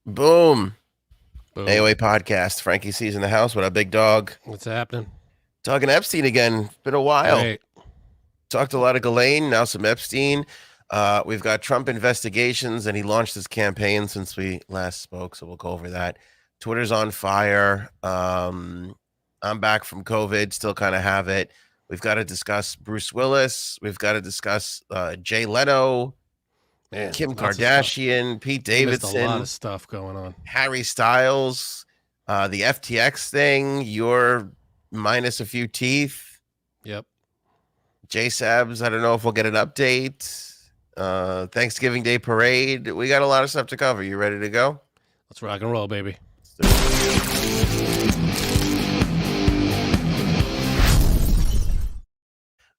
Boom. Boom. AOA podcast. Frankie C's in the house with a big dog. What's happening? Talking Epstein again. Been a while. Great. Talked a lot of Ghislaine, now some Epstein. We've got Trump investigations, and he launched his campaign since we last spoke, so we'll go over that. Twitter's on fire. I'm back from COVID, still kind of have it. We've got to discuss Bruce Willis. We've got to discuss Jay Leno, Man, Kim lots of stuff. Kardashian, Pete I missed a lot Davidson, of stuff going on. Harry Styles, the FTX thing, you're minus a few teeth. Yep. J Sabs, I don't know if we'll get an update. Thanksgiving Day parade. We got a lot of stuff to cover. You ready to go? Let's rock and roll, baby.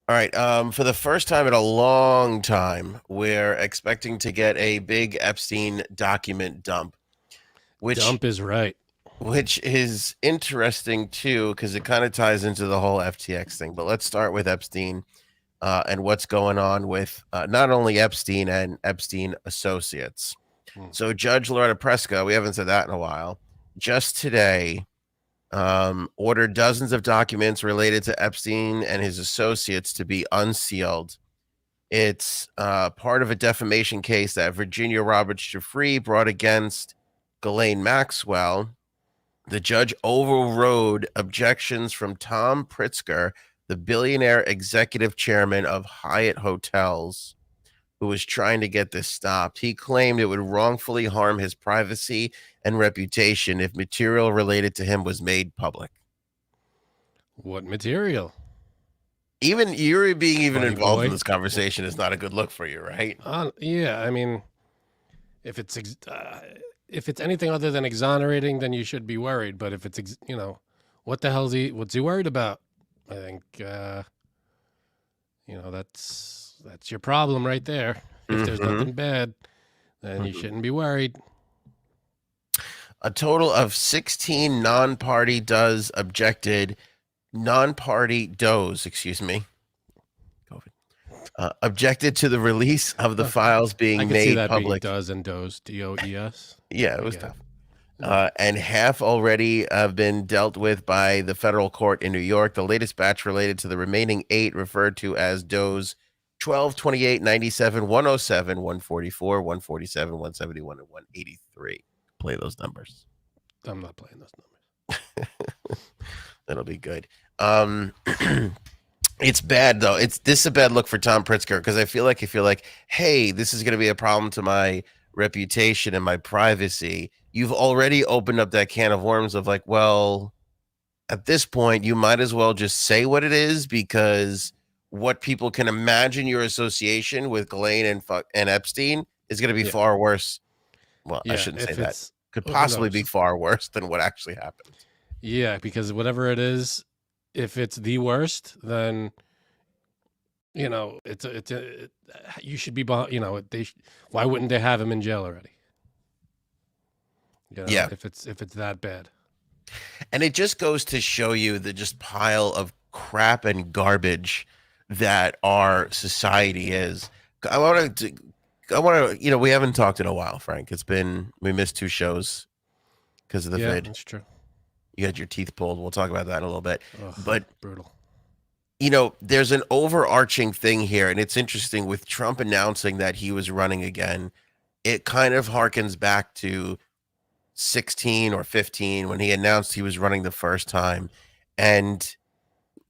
All right. For the first time in a long time, we're expecting to get a big Epstein document dump, Dump is right. which is interesting too, because it kind of ties into the whole FTX thing. But let's start with Epstein and what's going on with not only Epstein and Epstein associates. So Judge Loretta Preska, we haven't said that in a while, just today ordered dozens of documents related to Epstein and his associates to be unsealed. It's part of a defamation case that Virginia Roberts Giuffre brought against Ghislaine Maxwell. The judge overrode objections from Tom Pritzker, the billionaire executive chairman of Hyatt Hotels, who was trying to get this stopped. He claimed it would wrongfully harm his privacy and reputation if material related to him was made public. What material? Even you're being even Funny involved boy. in this conversation is not a good look for you, right? Yeah, I mean, if it's anything other than exonerating, then you should be worried. But if it's what the hell's what's he worried about? I think that's your problem right there. If there's nothing bad, then you shouldn't be worried. A total of 16 non-party does objected. Non-party does, excuse me. Objected to the release of the files being I can made see that public. being does and does. DOES. Yeah, it was tough. And half already have been dealt with by the federal court in New York. The latest batch related to the remaining 8 referred to as DOES 12, 28, 97, 107, 144, 147, 171, and 183. Play those numbers. I'm not playing those numbers. That'll be good. It's bad though. This is a bad look for Tom Pritzker because I feel like if you're like, hey, this is going to be a problem to my reputation and my privacy, you've already opened up that can of worms of like, well, at this point, you might as well just say what it is because what people can imagine your association with Ghislaine and Epstein is going to be far worse. Well, I shouldn't say that. Could possibly be far worse than what actually happened. Yeah, because whatever it is, if it's the worst, then you should be why wouldn't they have him in jail already? Yeah, if it's that bad. And it just goes to show you the just pile of crap and garbage that our society is. I want to, we haven't talked in a while, Frank. We missed 2 shows because of the vid. That's true. You had your teeth pulled. We'll talk about that in a little bit. Ugh, but brutal. There's an overarching thing here, and it's interesting with Trump announcing that he was running again. It kind of harkens back to 16 or 15 when he announced he was running the first time, and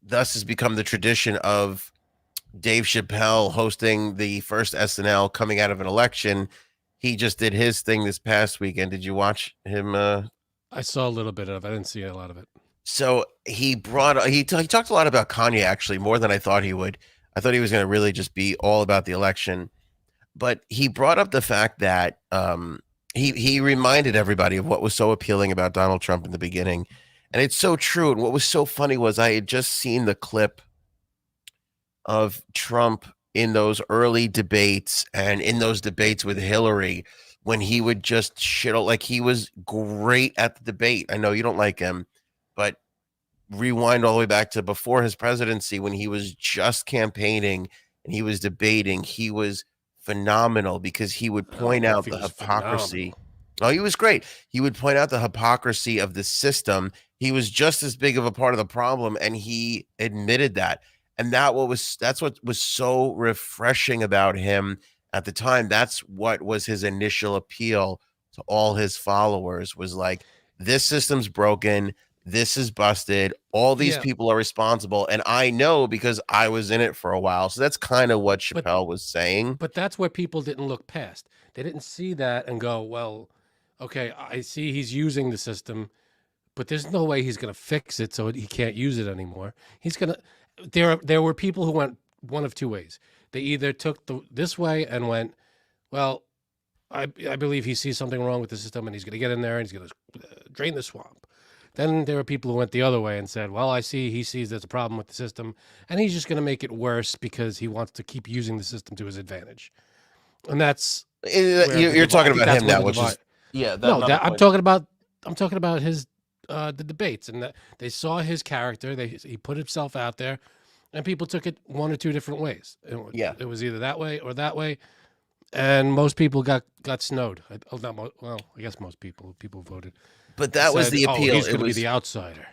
thus has become the tradition of Dave Chappelle hosting the first SNL coming out of an election. He just did his thing this past weekend. Did you watch him? I saw a little bit of it. I didn't see a lot of it. So he talked a lot about Kanye, actually, more than I thought he would. I thought he was going to really just be all about the election, but he brought up the fact that he reminded everybody of what was so appealing about Donald Trump in the beginning. And it's so true. And what was so funny was I had just seen the clip of Trump in those early debates and in those debates with Hillary when he would just shit out. Like, he was great at the debate. I know you don't like him, but rewind all the way back to before his presidency when he was just campaigning and he was debating. He was phenomenal because he would point out the hypocrisy. Oh, he was great. He would point out the hypocrisy of the system. He was just as big of a part of the problem, and he admitted that. And that's what was so refreshing about him at the time. That's what was his initial appeal to all his followers was like, this system's broken, this is busted, all these Yeah, people are responsible, and I know because I was in it for a while. So that's kind of what but Chappelle was saying. but that's where people didn't look past. They didn't see that and go, well, okay, I see he's using the system, but there's no way he's going to fix it so he can't use it anymore. He's going to there were people who went one of two ways. They either took this way and went, well, I believe he sees something wrong with the system and he's going to get in there and he's going to drain the swamp. Then there were people who went the other way and said, well, I see he sees there's a problem with the system and he's just going to make it worse because he wants to keep using the system to his advantage. And that's where the You're divide. I talking think about that's him where now, the which divide. is yeah, No, my that point. I'm talking about his the debates and that they saw his character. He put himself out there, and people took it one or two different ways. Yeah. It was either that way or that way, and most people got snowed. Well, I guess most people voted But that was said, the "Oh, appeal. he's going to be the outsider."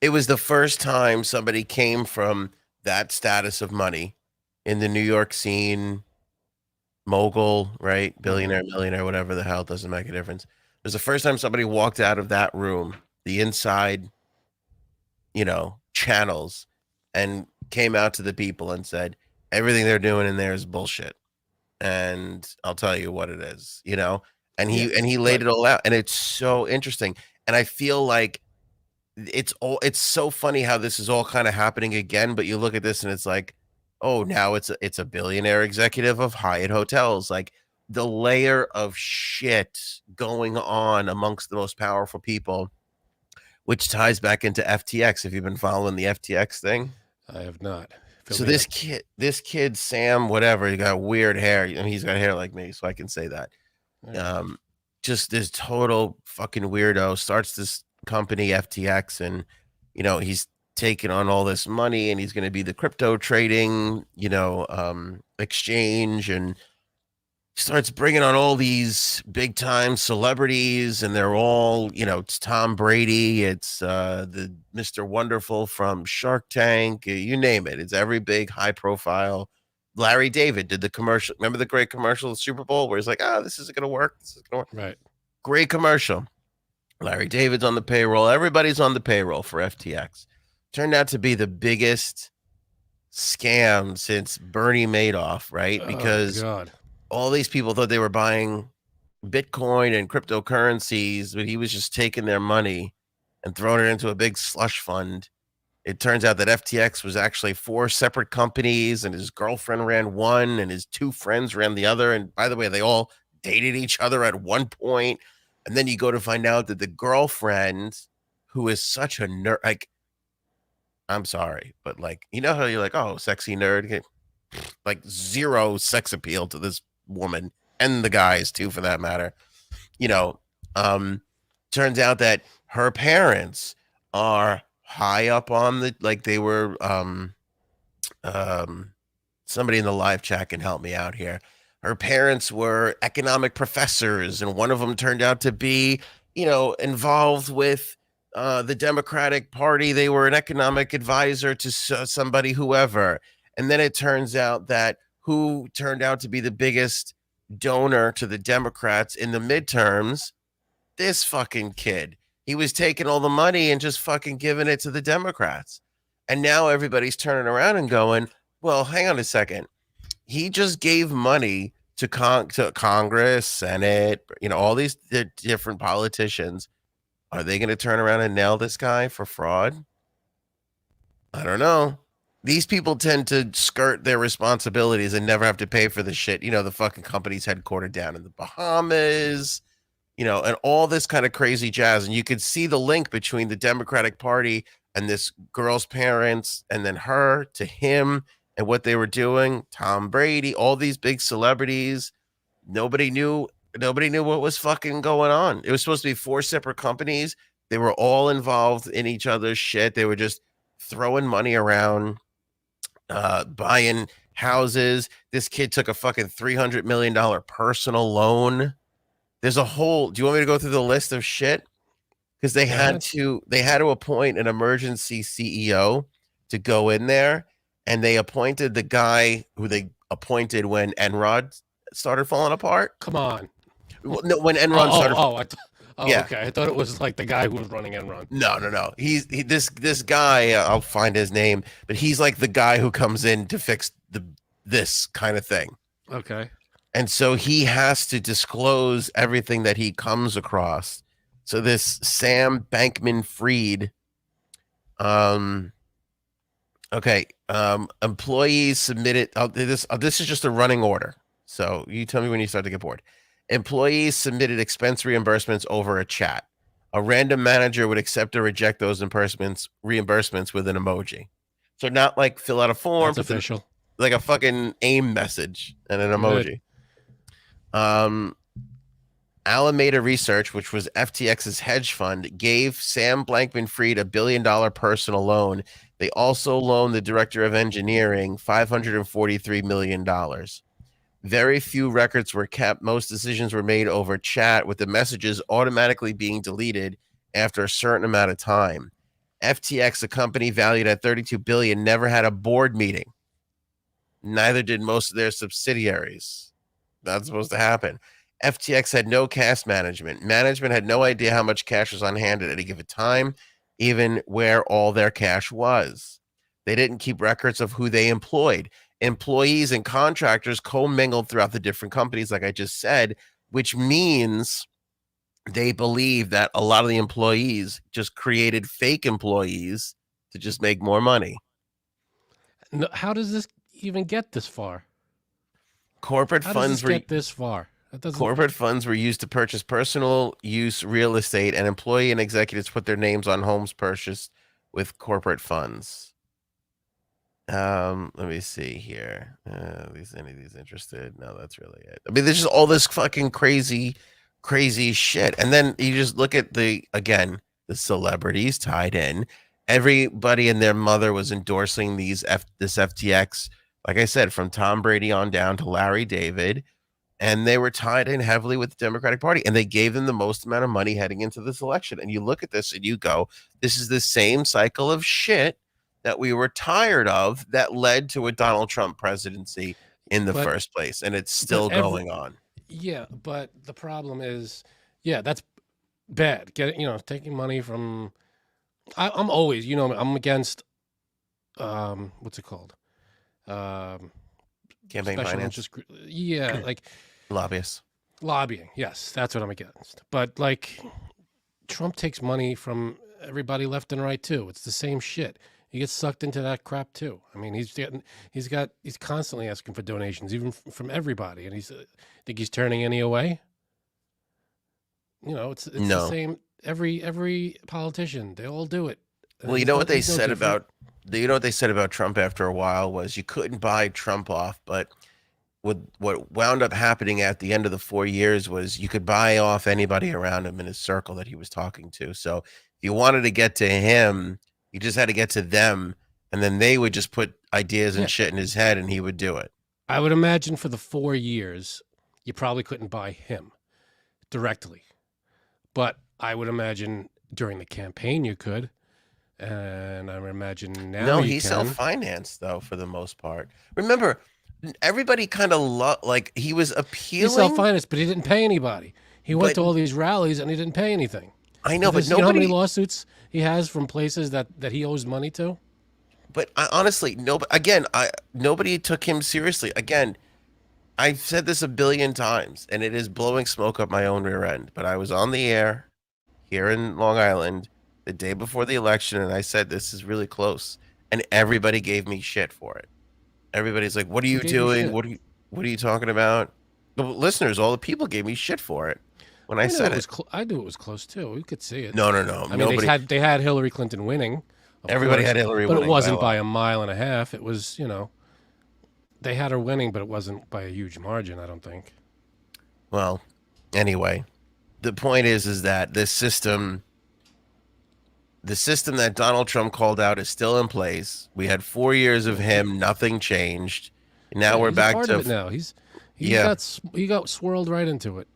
It was the first time somebody came from that status of money in the New York scene, mogul, right? Hmm. Billionaire, millionaire, whatever the hell, doesn't make a difference. It was the first time somebody walked out of that room, the inside, channels, and came out to the people and said, everything they're doing in there is bullshit. And I'll tell you what it is. And Yeah, he laid right. it all out. And it's so interesting. And I feel like it's so funny how this is all kind of happening again, but you look at this and it's like, oh, now it's a billionaire executive of Hyatt Hotels. Like the layer of shit going on amongst the most powerful people, which ties back into FTX. Have you been following the FTX thing? I have not. Fill So me in. this kid, Sam, whatever, he got weird hair. I mean, he's got hair like me, so I can say that. All right. Um, just this total fucking weirdo starts this company FTX, and he's taking on all this money, and he's going to be the crypto trading, exchange, and starts bringing on all these big time celebrities, and they're all, it's Tom Brady, it's the Mr. Wonderful from Shark Tank, you name it. It's every big high profile. Larry David did the commercial. Remember the great commercial of the Super Bowl where he's like, "Oh, this isn't going to work. This is going to work." Right. Great commercial. Larry David's on the payroll. Everybody's on the payroll for FTX. Turned out to be the biggest scam since Bernie Madoff, right? Oh Because God. all these people thought they were buying Bitcoin and cryptocurrencies, but he was just taking their money and throwing it into a big slush fund. It turns out that FTX was actually four separate companies, and his girlfriend ran one, and his two friends ran the other. And by the way, they all dated each other at one point. And then you go to find out that the girlfriend, who is such a nerd, like, I'm sorry, but like, how you're like, oh, sexy nerd, like zero sex appeal to this woman and the guys too, for that matter. You know, um, Turns out that her parents are high up on the like they were um somebody in the live chat can help me out here. Her parents were economic professors, and one of them turned out to be, involved with the Democratic Party. They were an economic advisor to somebody, whoever. And then it turns out that who turned out to be the biggest donor to the Democrats in the midterms? This fucking kid. He was taking all the money and just fucking giving it to the Democrats. And now everybody's turning around and going, well, hang on a second. He just gave money to Congress, Senate, all these different politicians. Are they going to turn around and nail this guy for fraud? I don't know. These people tend to skirt their responsibilities and never have to pay for the shit. The fucking company's headquartered down in the Bahamas, and all this kind of crazy jazz. And you could see the link between the Democratic Party and this girl's parents, and then her to him and what they were doing. Tom Brady, all these big celebrities. Nobody knew. Nobody knew what was fucking going on. It was supposed to be four separate companies. They were all involved in each other's shit. They were just throwing money around, buying houses. This kid took a fucking $300 million personal loan there's a whole. Do you want me to go through the list of shit? Because Go ahead. they had to appoint an emergency CEO to go in there, and they appointed the guy who they appointed when Enron started falling apart. Come on. No, when Oh, Enron oh, started. oh. Oh, Yeah, okay. I thought it was like the guy who was running Enron. no. This guy. I'll find his name, but he's like the guy who comes in to fix this kind of thing. Okay. And so he has to disclose everything that he comes across. So this Sam Bankman Fried, um, okay, employees submitted. This is just a running order. So you tell me when you start to get bored. Employees submitted expense reimbursements over a chat. A random manager would accept or reject those reimbursements with an emoji. So not like fill out a form, That's but official. like a fucking AIM message and an Good. emoji. Um, Alameda Research, which was FTX's hedge fund, gave Sam Blankman Fried a $1 billion personal loan. They also loaned the director of engineering $543 million. Very few records were kept. Most decisions were made over chat, with the messages automatically being deleted after a certain amount of time. FTX, a company valued at $32 billion, never had a board meeting. Neither did most of their subsidiaries. That's supposed to happen. FTX had no cash management. Management had no idea how much cash was on hand at any given time, even where all their cash was. They didn't keep records of who they employed. Employees and contractors commingled throughout the different companies, like I just said, which means they believe that a lot of the employees just created fake employees to just make more money. No, how does this even get this far? Corporate How does this funds were get this far? That doesn't. Corporate funds were used to purchase personal use real estate, and employee and executives put their names on homes purchased with corporate funds. Let me see here. Any of these interested? No, that's really it. I mean, there's just all this fucking crazy shit. And then you just look at the celebrities tied in. Everybody and their mother was endorsing this FTX. Like I said, from Tom Brady on down to Larry David, and they were tied in heavily with the Democratic Party, and they gave them the most amount of money heading into this election. And you look at this and you go, this is the same cycle of shit that we were tired of that led to a Donald Trump presidency in the But first place, and it's but still every going on. yeah. But the problem is, yeah, that's bad. Taking money from. I'm always, I'm against. What's it called? Um, Campaign special finance, interest. Yeah, like lobbyists. lobbying. Yes, that's what I'm against. But like, Trump takes money from everybody left and right too. It's the same shit. He gets sucked into that crap too. I mean, he's constantly asking for donations, even from everybody, and think he's turning any away. It's the No. same. Every politician, they all do it. Well, you know what they He's no said different. about Trump after a while was you couldn't buy Trump off, but what wound up happening at the end of the 4 years was you could buy off anybody around him in his circle that he was talking to. So if you wanted to get to him, you just had to get to them, and then they would just put ideas and Yeah, shit in his head, and he would do it. I would imagine for the 4 years, you probably couldn't buy him directly, but I would imagine during the campaign you could, and I would imagine now No, you he can. self-financed though for the most part. Remember, everybody kind of like he was He appealing, self-financed, but he didn't pay anybody. He went but to all these rallies and he didn't pay anything. I know, but You know how many nobody. lawsuits he has from places that he owes money to? But honestly, no. Again, nobody took him seriously. Again, I've said this a billion times, and it is blowing smoke up my own rear end. But I was on the air here in Long Island the day before the election, and I said this is really close, and everybody gave me shit for it. Everybody's like, "What are Who you gave you doing? shit? What are you talking about?" The listeners, all the people gave me shit for it when I said it. I knew it was close too. We could see it. No, I mean, nobody. they had Hillary Clinton winning, of Everybody course, had Hillary but it winning by a wasn't by lot. a mile and a half. It was, they had her winning, but it wasn't by a huge margin. I don't think. Well, anyway, the point is that the system that Donald Trump called out is still in place. We had 4 years of him, nothing changed. Now Yeah, we're he's a back part of to it now. yeah. He got swirled right into it.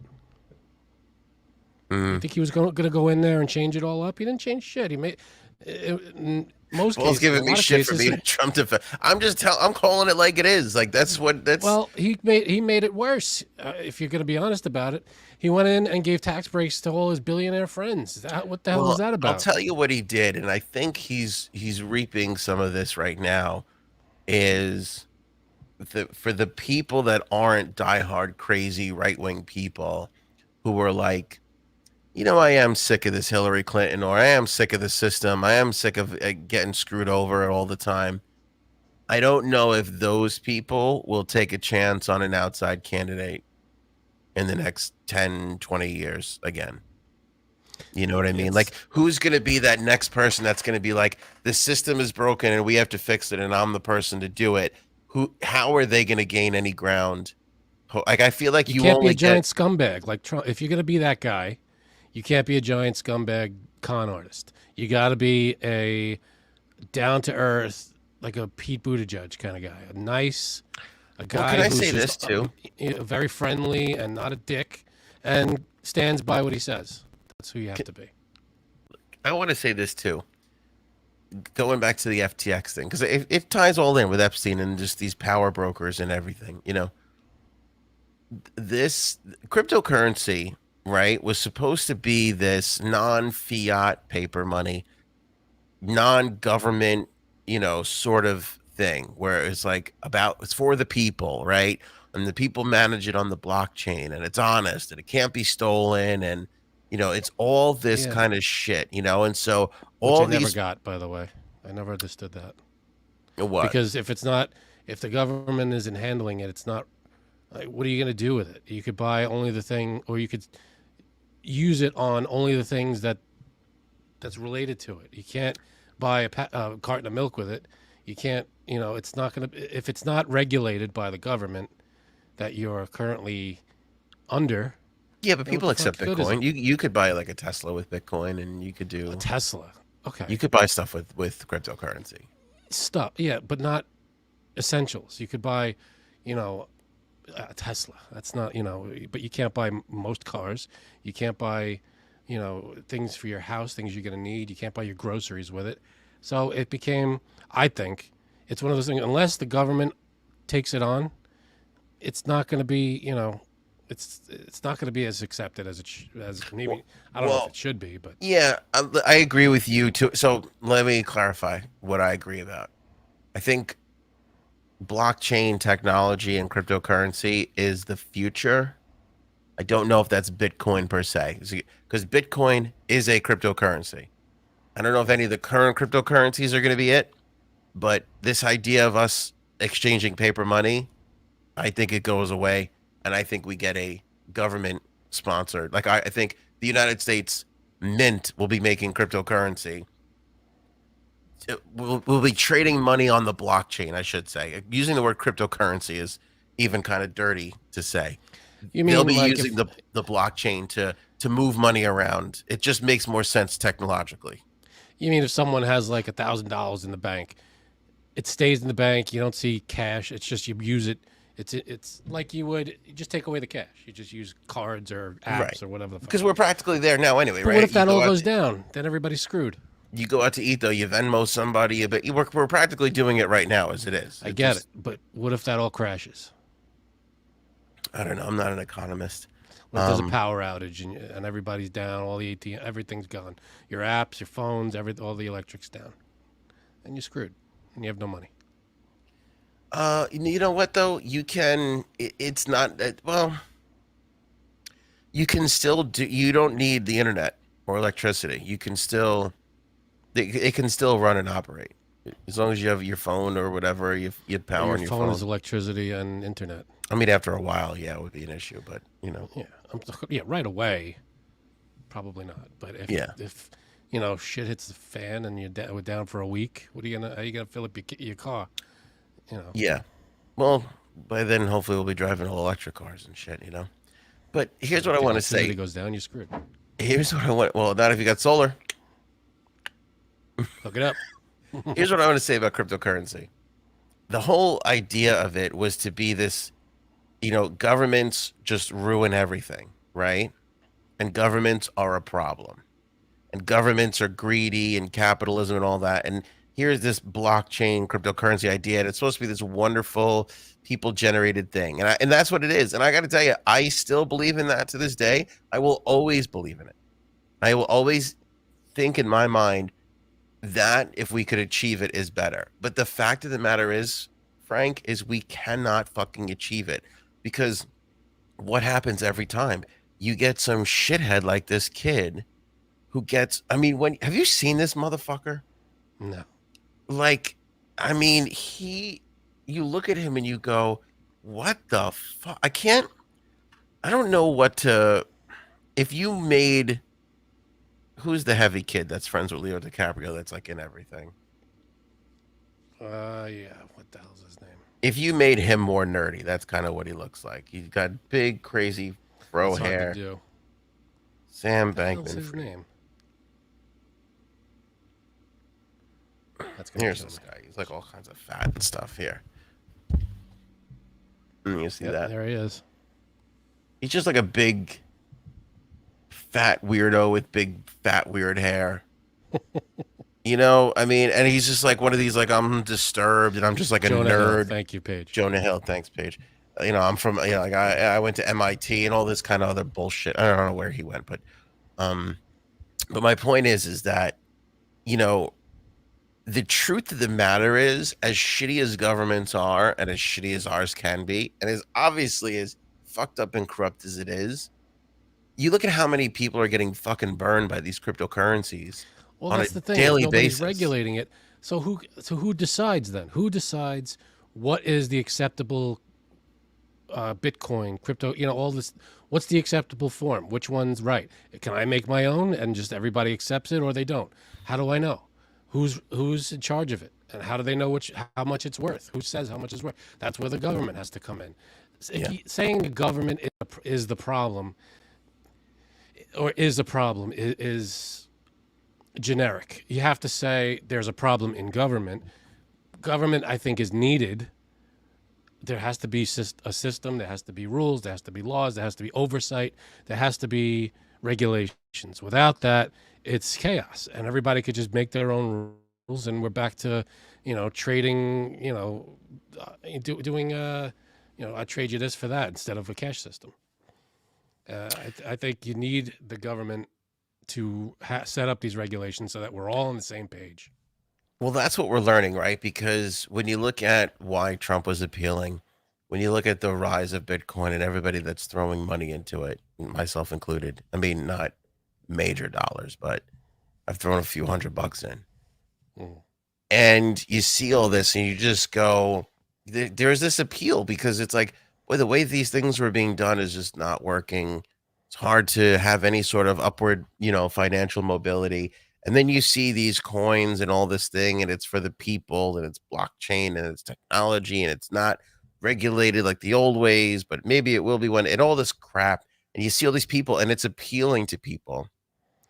You Mm. think he was going to go in there and change it all up? He didn't change shit. He made in most Paul's cases, in a giving me lot of shit for cases, being a Trump defender. I'm calling it like it is. Like that's well, he made it worse. If you're going to be honest about it, he went in and gave tax breaks to all his billionaire friends. What the hell is well, that I'll about? tell you what he did, and I think he's reaping some of this right now. Is for the people that aren't diehard crazy right wing people who are like, I am sick of this Hillary Clinton, or I am sick of the system. I am sick of getting screwed over all the time. I don't know if those people will take a chance on an outside candidate in the next 10, 20 years again. You know what I mean? Like, It's who's going to be that next person that's going to be like, the system is broken and we have to fix it, and I'm the person to do it? How are they going to gain any ground? Like, I feel like You you can't be a only get, giant scumbag like Trump. If you're going to be that guy, you can't be a giant scumbag con artist. You got to be a down to earth, like a Pete Buttigieg kind of guy, a well, can guy I who's say just this too? very friendly and not a dick, and stands by what he says. That's who you have to be. I want to say this too. Going back to the FTX thing, because it ties all in with Epstein and just these power brokers and everything. This cryptocurrency, right, was supposed to be this non-fiat paper money, non-government, sort of thing where it's like it's for the people, right? And the people manage it on the blockchain, and it's honest and it can't be stolen, and it's all this Yeah, kind of shit, and so which I all never these got, by the way. I never understood that what? because if the government isn't handling it, it's not. Like, what are you going to do with it? You could buy only the thing, or you could use it on only the things that's related to it. You can't buy a carton of milk with it. You can't, it's not going to, if it's not regulated by the government that you're currently under, Yeah, but then what people the accept fuck good is Bitcoin. it? You could buy like a Tesla with Bitcoin, and A Tesla. Okay. you could buy stuff with cryptocurrency. Stuff. Yeah, but not essentials. You could buy, you know, a Tesla. That's not, but you can't buy most cars. You can't buy, things for your house, things you're going to need. You can't buy your groceries with it. So it became, I think, it's one of those things, unless the government takes it on, it's not going to be, it's not going to be as accepted as as maybe, Well, I don't know if well, it should be, but yeah, I agree with you too. So let me clarify what I agree about. I think blockchain technology and cryptocurrency is the future. I don't know if that's Bitcoin per se, because Bitcoin is a cryptocurrency. I don't know if any of the current cryptocurrencies are going to be it, but this idea of us exchanging paper money, I think it goes away, and I think we get a government sponsored. Like I think the United States Mint will be making cryptocurrency. We'll be trading money on the blockchain, I should say. Using the word cryptocurrency is even kind of dirty to say. you They'll mean be like using if the blockchain to move money around. It just makes more sense technologically. someone has like $1,000 in the bank, it stays in the bank. You don't see cash. It's just you use it. It's like you just take away the cash. You just use cards or Right. apps or whatever the fuck. Because we're practically there now anyway, But what right? if that all goes down? Then everybody's screwed. You go out to eat though, you Venmo somebody, but we're practically doing it right now as it is. I It get it, just but what if that all crashes? I don't know. I'm not an economist. What if there's a Um, power outage and everybody's down, all the ATM, everything's gone, your apps, your phones, all the electric's down, and you're screwed, and you have no money. you know what though? It's not that well. You can still do. You don't need the internet or electricity. You can still. It can still run and operate as long as you have your phone or whatever. You have power Your on your phone is phone. electricity and internet. I mean, after a while, yeah, it would be an issue, but Yeah, yeah, right away, probably not. But yeah, if shit hits the fan and we're down for a week, how you gonna fill up your car? You know, yeah. Well, by then, hopefully, we'll be driving all electric cars and shit. But here's what I if the want to electricity say. goes down, you're screwed. Here's what I want. Well, not if you got solar. Hook it up. Here's what I want to say about cryptocurrency. The whole idea of it was to be this, governments just ruin everything, right? and governments are a problem, and governments are greedy and capitalism and all that. And here's this blockchain cryptocurrency idea, and it's supposed to be this wonderful people generated thing, and that's what it is. And I got to tell you, I still believe in that to this day. I will always believe in it. I will always think in my mind that if we could achieve it is better. But the fact of the matter is, Frank, is we cannot fucking achieve it because what happens every time? You get some shithead like this kid who gets, I mean, when have you seen this motherfucker? No. Like, I mean, you look at him and you go, what the fuck? I don't know what to, if you made, who's the heavy kid that's friends with Leo DiCaprio that's like in everything? Yeah. What the hell's his name? If you made him more nerdy, that's kind of what he looks like. He's got big, crazy fro That's hard to hair. do. Sam What the hell's Bankman his Fried. name? That's gonna Here's kill this me. guy. He's like all kinds of fat and stuff here. You see Yep, that? there he is. He's just like a big, fat weirdo with big, fat, weird hair. I mean, and he's just like one of these, like, I'm disturbed and I'm just like a Jonah Hill. nerd. Thank you, Paige. Jonah Hill, thanks, Paige. I'm from, like I went to MIT and all this kind of other bullshit. I don't know where he went, um, but my point is that, you know, the truth of the matter is, as shitty as governments are and as shitty as ours can be, and as obviously as fucked up and corrupt as it is, you look at how many people are getting fucking burned by these cryptocurrencies Well, on a that's the thing. If daily nobody's basis. regulating it, so who decides then? Who decides what is the acceptable Bitcoin, crypto? All this. What's the acceptable form? Which one's right? Can I make my own and just everybody accepts it, or they don't? How do I know? Who's in charge of it, and how do they know how much it's worth? Who says how much it's worth? That's where the government has to come in. Yeah. Saying the government is the problem, or is a problem, is generic. You have to say there's a problem in government. Government, I think, is needed. There has to be a system. There has to be rules. There has to be laws. There has to be oversight. There has to be regulations. Without that, it's chaos, and everybody could just make their own rules, and we're back to, trading. Doing. I trade you this for that instead of a cash system. I think you need the government to set up these regulations so that we're all on the same page. Well, that's what we're learning, right? Because when you look at why Trump was appealing, when you look at the rise of Bitcoin and everybody that's throwing money into it, myself included, I mean, not major dollars, but I've thrown a few $100 in. Mm. And you see all this and you just go, there's this appeal because it's like, well, the way these things were being done is just not working. It's hard to have any sort of upward, financial mobility. And then you see these coins and all this thing, and it's for the people, and it's blockchain, and it's technology, and it's not regulated like the old ways, but maybe it will be when, and all this crap. And you see all these people, and it's appealing to people.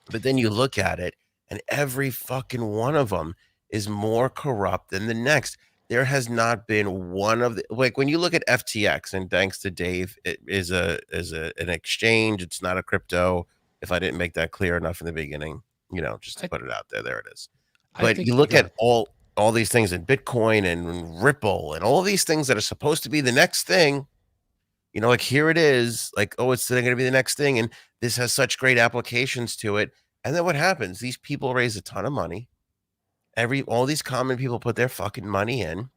But then you look at it, and every fucking one of them is more corrupt than the next. There has not been one of the, like, when you look at FTX, and thanks to Dave, it is an exchange. It's not a crypto. If I didn't make that clear enough in the beginning, just to I put it out there, there it is. I But you think look God. at all these things in Bitcoin and Ripple and all these things that are supposed to be the next thing, like here it is, like, oh, it's going to be the next thing. And this has such great applications to it. And then what happens? These people raise a ton of money. All these common people put their fucking money in,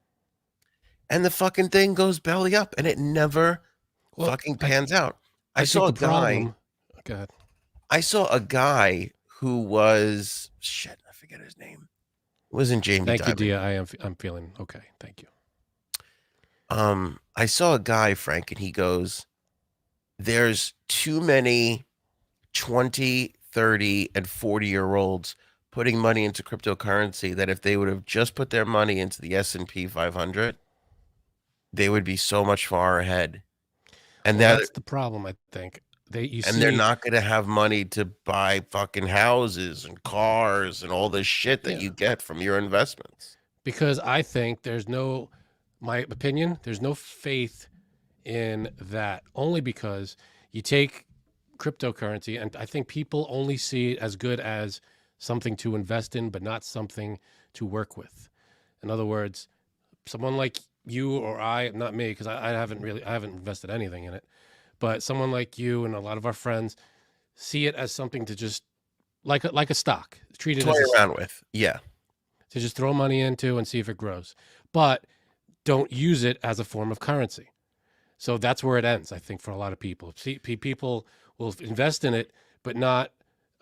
and the fucking thing goes belly up, and it never Well, fucking pans out. I I think saw a the guy. problem. God, I saw a guy who was shit. I forget his name. It wasn't Jamie thank you, Dimon. Dia. I'm feeling okay. Thank you. I saw a guy, Frank, and he goes, "There's too many 20, 30, and 40-year-olds putting money into cryptocurrency that if they would have just put their money into the S&P 500, they would be so much far ahead. And Well, that that's the problem. I think you and they're see, not going to have money to buy fucking houses and cars and all this shit that yeah, you get from your investments. because I think my opinion, there's no faith in that. Only because you take cryptocurrency, and I think people only see it as good as something to invest in, but not something to work with. In other words, someone like you or I, not me, because I haven't invested anything in it, but someone like you and a lot of our friends see it as something to just like a stock, treat it Toy as a around stock with. Yeah. to just throw money into and see if it grows, but don't use it as a form of currency. So that's where it ends, I think, for a lot of people. See, people will invest in it, but not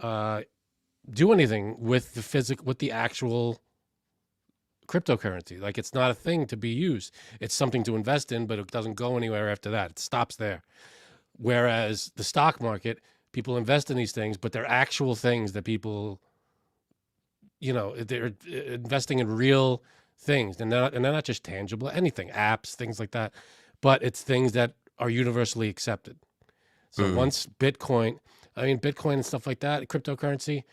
uh, do anything with with the actual cryptocurrency. Like it's not a thing to be used. It's something to invest in, but it doesn't go anywhere after that. It stops there. Whereas the stock market, people invest in these things, but they're actual things that people, they're investing in real things, and they're not just tangible, anything, apps, things like that, but it's things that are universally accepted. So Mm. once Bitcoin and stuff like that, cryptocurrency,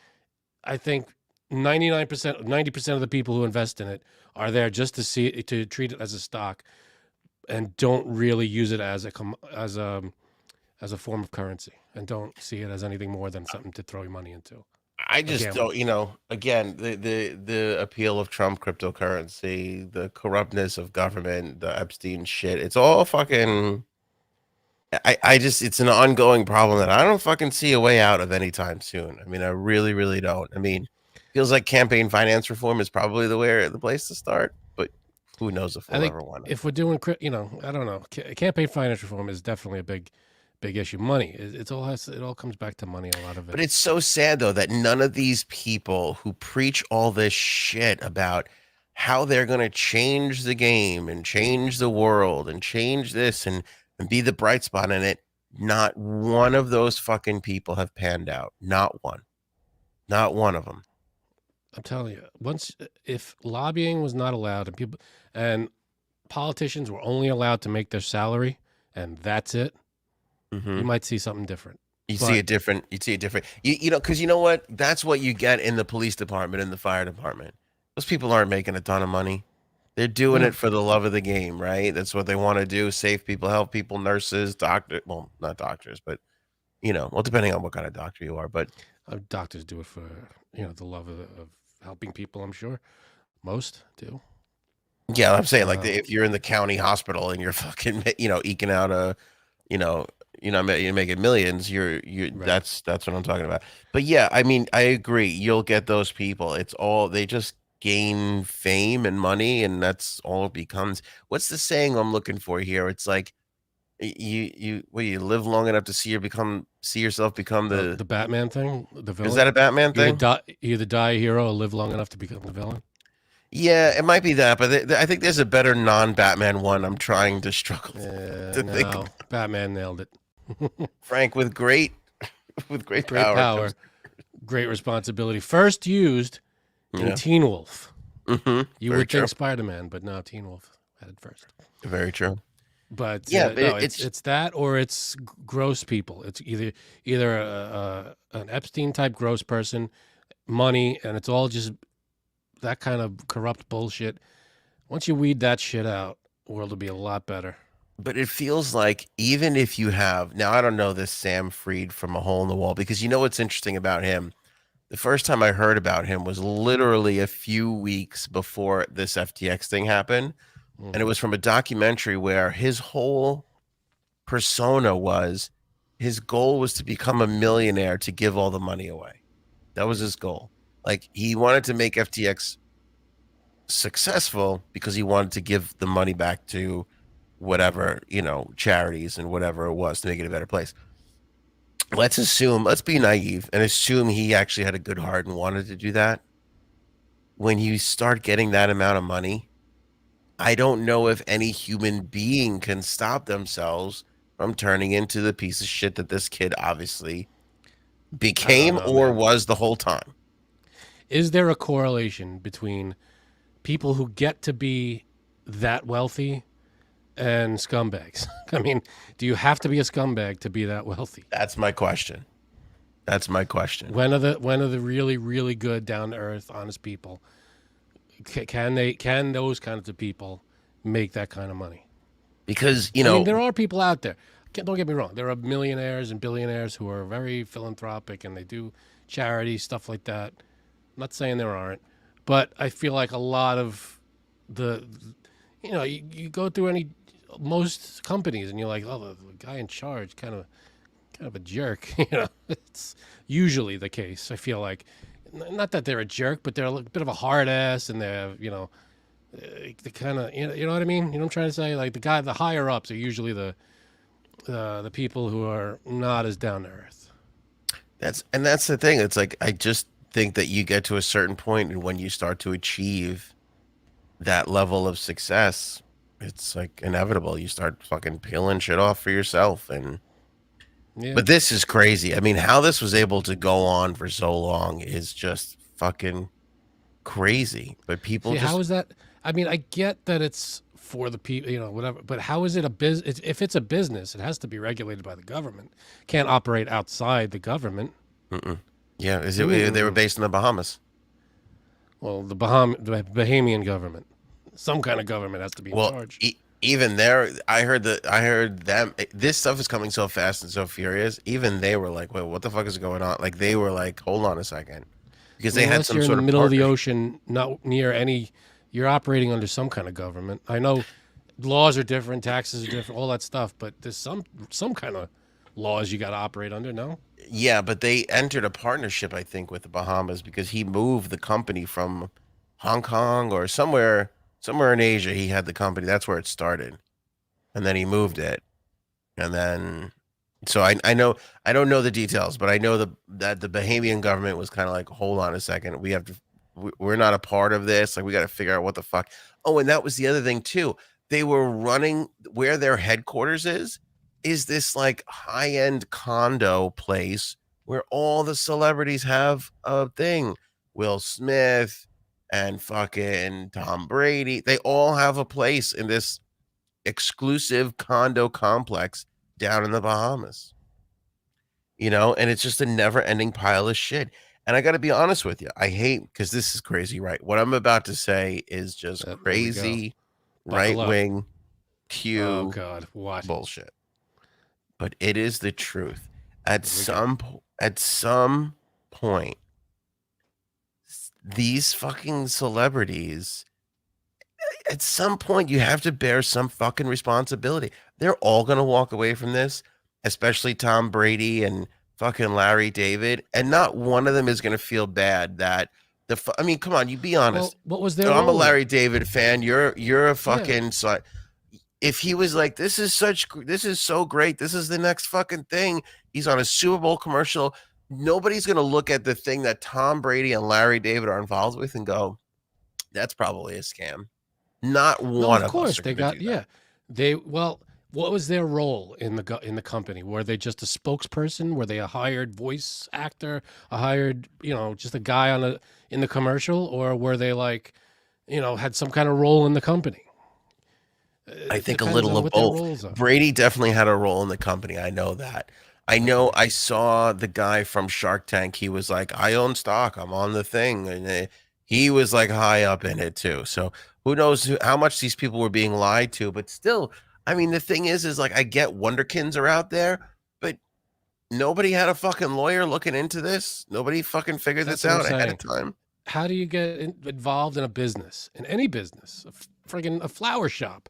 I think 99%, 90% of the people who invest in it are there just to treat it as a stock and don't really use it as a form of currency and don't see it as anything more than something to throw your money into. I A just gamble. don't, again, the appeal of Trump cryptocurrency, the corruptness of government, the Epstein shit, it's all fucking. I just, it's an ongoing problem that I don't fucking see a way out of anytime soon. I mean, I really, really don't. I mean, feels like campaign finance reform is probably the place to start, but who knows if I we'll think ever want it. if we're doing, I don't know. Campaign finance reform is definitely a big issue. Money. It all comes back to money. A lot of it. But it's so sad though that none of these people who preach all this shit about how they're going to change the game and change the world and change this and be the bright spot in it, not one of those fucking people have panned out. Not one. Not one of them. I'm telling you, if lobbying was not allowed and politicians were only allowed to make their salary and that's it, Hmm. you might see something different. You see But it different. You see it different. Because you know what? That's what you get in the police department and the fire department. Those people aren't making a ton of money. They're doing no, it for the love of the game, right? That's what they want to do. Save people, help people, nurses, doctor. Well, not doctors, but well, depending on what kind of doctor you are. But doctors do it for the love of helping people. I'm sure most do. yeah, I'm saying like Um, if you're in the county hospital and you're fucking, eking out you know, you're making millions. You right. that's what I'm talking about. But yeah, I mean, I agree. You'll get those people. It's all they just gain fame and money, and that's all it becomes. What's the saying I'm looking for here? It's like you live long enough to see yourself become the. The Batman thing, the Is villain. that a Batman thing? You either die a hero or live long enough to become the villain. Yeah, it might be that, but I think there's a better non-Batman one. I'm trying to struggle to think No, Batman nailed it. Frank, with great with great Great power comes. power, great responsibility. First used in Yeah. Teen Wolf. You Very would true. think Spider Man, but no, Teen Wolf had it first. Very true. But Yeah, but no, it's it's that or it's gross people. It's either an Epstein type gross person, money, and it's all just that kind of corrupt bullshit. Once you weed that shit out, the world will be a lot better. but it feels like even if you have now, I don't know this Sam Freed from a hole in the wall because you know what's interesting about him. The first time I heard about him was literally a few weeks before this FTX thing happened, and it Hmm. was from a documentary where his whole persona was his goal was to become a millionaire to give all the money away. That was his goal. Like he wanted to make FTX successful because he wanted to give the money back to whatever, charities and whatever it was to make it a better place. Let's be naive and assume he actually had a good heart and wanted to do that. When you start getting that amount of money, I don't know if any human being can stop themselves from turning into the piece of shit that this kid obviously I don't became know, or man. was the whole time. Is there a correlation between people who get to be that wealthy and scumbags? I mean, do you have to be a scumbag to be that wealthy? That's my question. That's my question. When are the really really good down to earth honest people? Can those kinds of people make that kind of money? Because, I mean, there are people out there. don't get me wrong. There are millionaires and billionaires who are very philanthropic and they do charity stuff like that. I'm not saying there aren't, but I feel like a lot of the, you go through most companies and you're like, oh, the guy in charge kind of a jerk. It's usually the case. I feel like, not that they're a jerk, but they're a bit of a hard ass, and they're the kind of you know what I mean. You know what I'm trying to say? Like the higher ups are usually the people who are not as down to earth. That's the thing. It's like I just think that you get to a certain point, and when you start to achieve that level of success, it's like inevitable. You start fucking peeling shit off for yourself, and Yeah. but this is crazy. I mean, how this was able to go on for so long is just fucking crazy. But people See, how just is that? I mean, I get that it's for the people, whatever. But how is it a business? If it's a business, it has to be regulated by the government. Can't operate outside the government. mm-mm. Yeah, they were Mm. based in the Bahamas. Well, the Bahamian government, some kind of government has to be in Well, charge. even there, I heard them. This stuff is coming so fast and so furious. Even they were like, "Wait, what the fuck is going on?" Like they were like, "Hold on a second," because I mean, they had unless some you're in sort the of middle of the partnership. ocean, not near any, you're operating under some kind of government. I know laws are different, taxes are different, all that stuff, but there's some kind of laws you got to operate under. No, Yeah, but they entered a partnership, I think, with the Bahamas because he moved the company from Hong Kong or somewhere in Asia. He had the company. That's where it started, and then he moved it, and then so I know I don't know the details, but I know that the Bahamian government was kind of like, hold on a second, we have to, we're not a part of this. Like we got to figure out what the fuck. Oh, and that was the other thing too. They were running where their headquarters is this like high end condo place where all the celebrities have a thing. Will Smith and fucking Tom Brady, they all have a place in this exclusive condo complex down in the Bahamas, and it's just a never ending pile of shit. And I got to be honest with you, I hate because this is crazy, right? What I'm about to say is just there we go. crazy right Buckle up. wing Oh Q God, what? bullshit, but it is the truth. Here we go. At some point, these fucking celebrities at some point you have to bear some fucking responsibility. They're all going to walk away from this, especially Tom Brady and fucking Larry David, and not one of them is going to feel bad that I mean, come on, you be honest. Well, what was their Oh, I'm a role in it? Larry David fan. You're a Yeah. fucking son. If he was like, this is so great. This is the next fucking thing. He's on a Super Bowl commercial. Nobody's going to look at the thing that Tom Brady and Larry David are involved with and go, that's probably a scam. Not No, one of of us course are they gonna do got. that. Yeah, they well. What was their role in the company? Were they just a spokesperson? Were they a hired voice actor? A hired, just a guy in the commercial, or were they like, had some kind of role in the company? I It think a depends little on of what their both. roles are. Brady definitely had a role in the company, I know that. I know Okay. I saw the guy from Shark Tank, he was like, "I own stock, I'm on the thing," and, he was, like, high up in it too, so who knows how much these people were being lied to, but still, I mean, the thing is, like, I get wonderkins are out there, but nobody had a fucking lawyer looking into this? Nobody fucking figured That's this what I'm out ahead of saying. time? How do you get involved in a business, in any business, friggin' a flower shop,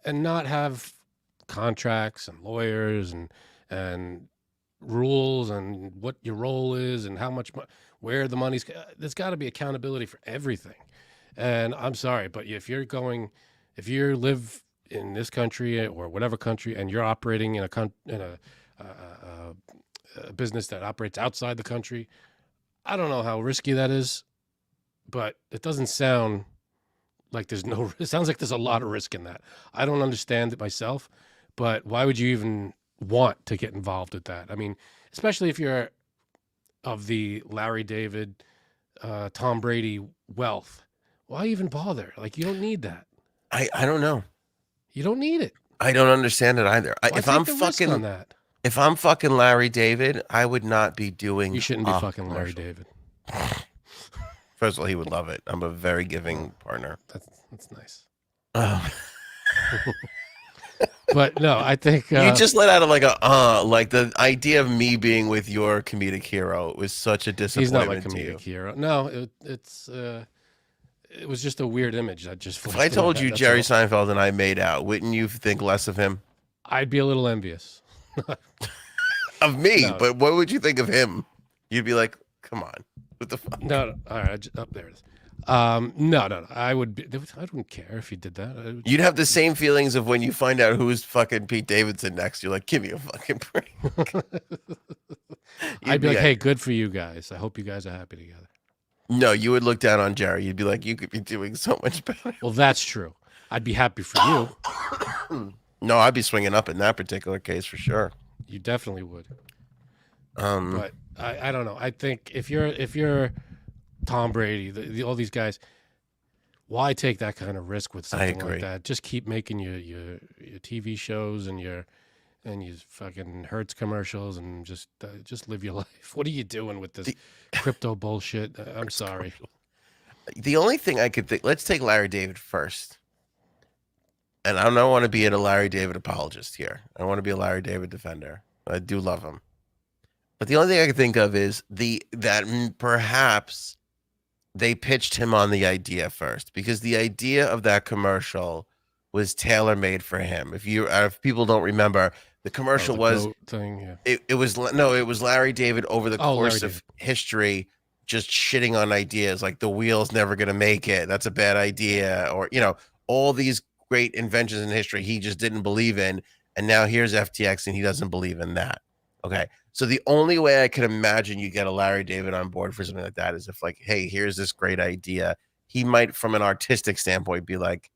and not have contracts and lawyers and rules and what your role is and how much where the money's there's got to be accountability for everything. And I'm sorry, but if you live in this country or whatever country and you're operating in a business that operates outside the country, I don't know how risky that is, but it doesn't sound like there's no. It sounds like there's a lot of risk in that. I don't understand it myself, but why would you even want to get involved with that? I mean, especially if you're of the Larry David, Tom Brady wealth. Why even bother? Like, you don't need that. I don't know. You don't need it. I don't understand it either. Why take the risk on that? If I'm fucking Larry David, I would not be You doing shouldn't be a fucking Larry commercial. David. First of all, he would love it. I'm a very Oh, giving partner. that's nice. Um, But no, I think You just let out of like like the idea of me being with your comedic hero was such a he's not my disappointment to comedic you. hero. No, it was just a weird image that just If I flashed in my told head. you That's Jerry all. Seinfeld and I made out, wouldn't you think less of him? I'd be a little envious. Of me, No, but what would you think of him? You'd be like, come on, what the fuck? no, no. All right, oh, there it is. No, no, no. I would be. I don't care if he did that. You'd have the same feelings of when you find out who's fucking Pete Davidson next. You're like, give me a fucking break. I'd You'd be be like, like, hey, good for you guys. I hope you guys are happy together. no, you would look down on Jerry. You'd be like, you could be doing so much better. Well, that's true. I'd be happy for you. No, I'd be swinging up in that particular case for sure. You definitely would. Um, But I don't know. I think if you're Tom Brady, all these guys, why take that kind of risk with I something like agree. that? Just keep making your TV shows and your fucking Hertz commercials and just live your life. What are you doing with this The, crypto bullshit? I'm sorry. the only thing I could think, let's take Larry David first. And I don't want to be a Larry David apologist here. I want to be a Larry David defender. I do love him. But the only thing I can think of is perhaps they pitched him on the idea first because the idea of that commercial was tailor made for him. If people don't remember, the Oh, commercial the was goat thing. Yeah. it was no, it was Larry David over the Oh, Larry course of David. history just shitting on ideas like the wheel's never going to make it. That's a bad idea, or all these great inventions in history he just didn't believe in, and now here's FTX and he doesn't believe in that. Okay. So the only way I can imagine you get a Larry David on board for something like that is if like, hey, here's this great idea. He might, from an artistic standpoint, be like,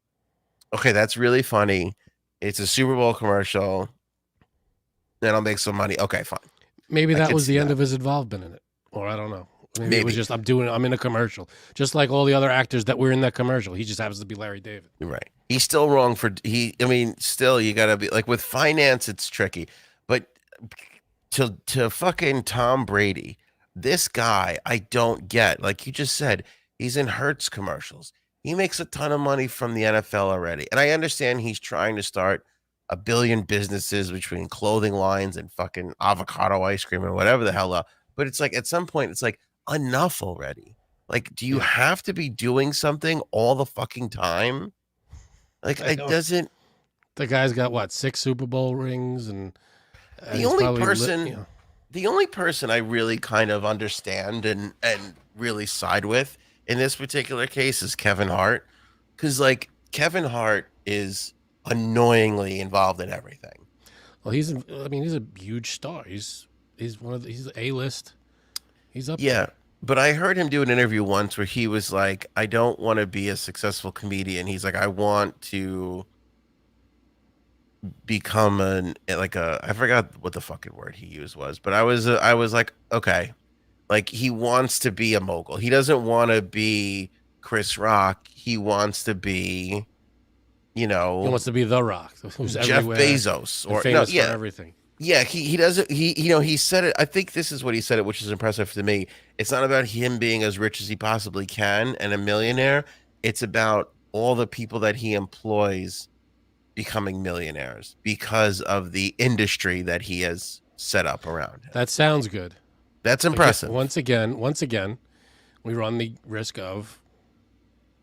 okay, that's really funny. It's a Super Bowl commercial. Then I'll make some money. Okay, fine. Maybe I that could was see the end that. of his involvement in it, or I don't know. Maybe it was Maybe. just I'm in a commercial, just like all the other actors that were in that commercial. He just happens to be Larry David. You're right. He's still wrong for I mean, still you gotta be like with finance, it's tricky. But to fucking Tom Brady, this guy I don't get. Like you just said, he's in Hertz commercials. He makes a ton of money from the NFL already. And I understand he's trying to start a billion businesses between clothing lines and fucking avocado ice cream and whatever the hell. But it's like at some point, it's like enough already. Like, do you Yeah, have to be doing something all the fucking time? Like, I it don't. doesn't. The guy's got what, 6 Super Bowl rings, and The he's only probably person, the only person I really kind of understand and really side with in this particular case is Kevin Hart, because like Kevin Hart is annoyingly involved in everything. well, I mean, he's a huge star. He's A list. He's up Yeah, there. but I heard him do an interview once where he was like, "I don't want to be a successful comedian." He's like, "I want to become I forgot what the fucking word he used was, but I was like, okay, like he wants to be a mogul. He doesn't want to be Chris Rock. He wants to be, you He know, wants to be the Rock, who's Jeff everywhere Bezos and or no, famous for yeah, everything. yeah. He doesn't he said it. I think this is what he said it, which is impressive to me. It's not about him being as rich as he possibly can and a millionaire. It's about all the people that he employs becoming millionaires because of the industry that he has set up around him. That sounds good. That's Again, impressive. once again, we run the risk of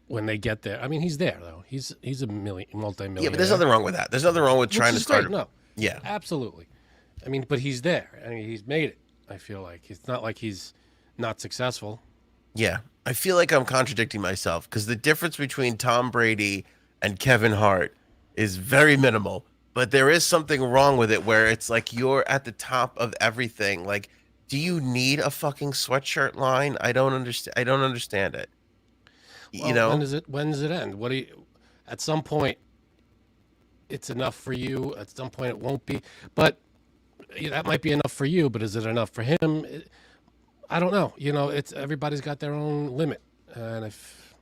when they get there. I mean, he's there though. He's a Yeah, but there's multi-millionaire, nothing wrong with that. There's nothing wrong with which trying to is start. great. No, Yeah, absolutely. I mean, but he's there. I mean, he's made it. I feel like it's not like he's not successful. yeah. I feel like I'm contradicting myself because the difference between Tom Brady and Kevin Hart is very minimal, but there is something wrong with it where it's like you're at the top of everything. Like, do you need a fucking sweatshirt line? I don't understand. I don't understand it. You Well, when know? does it when does it end? What do you? At some point, it's enough for you. At some point, it won't be. But that might be enough for you. But is it enough for him? I don't know. It's everybody's got their own limit, and if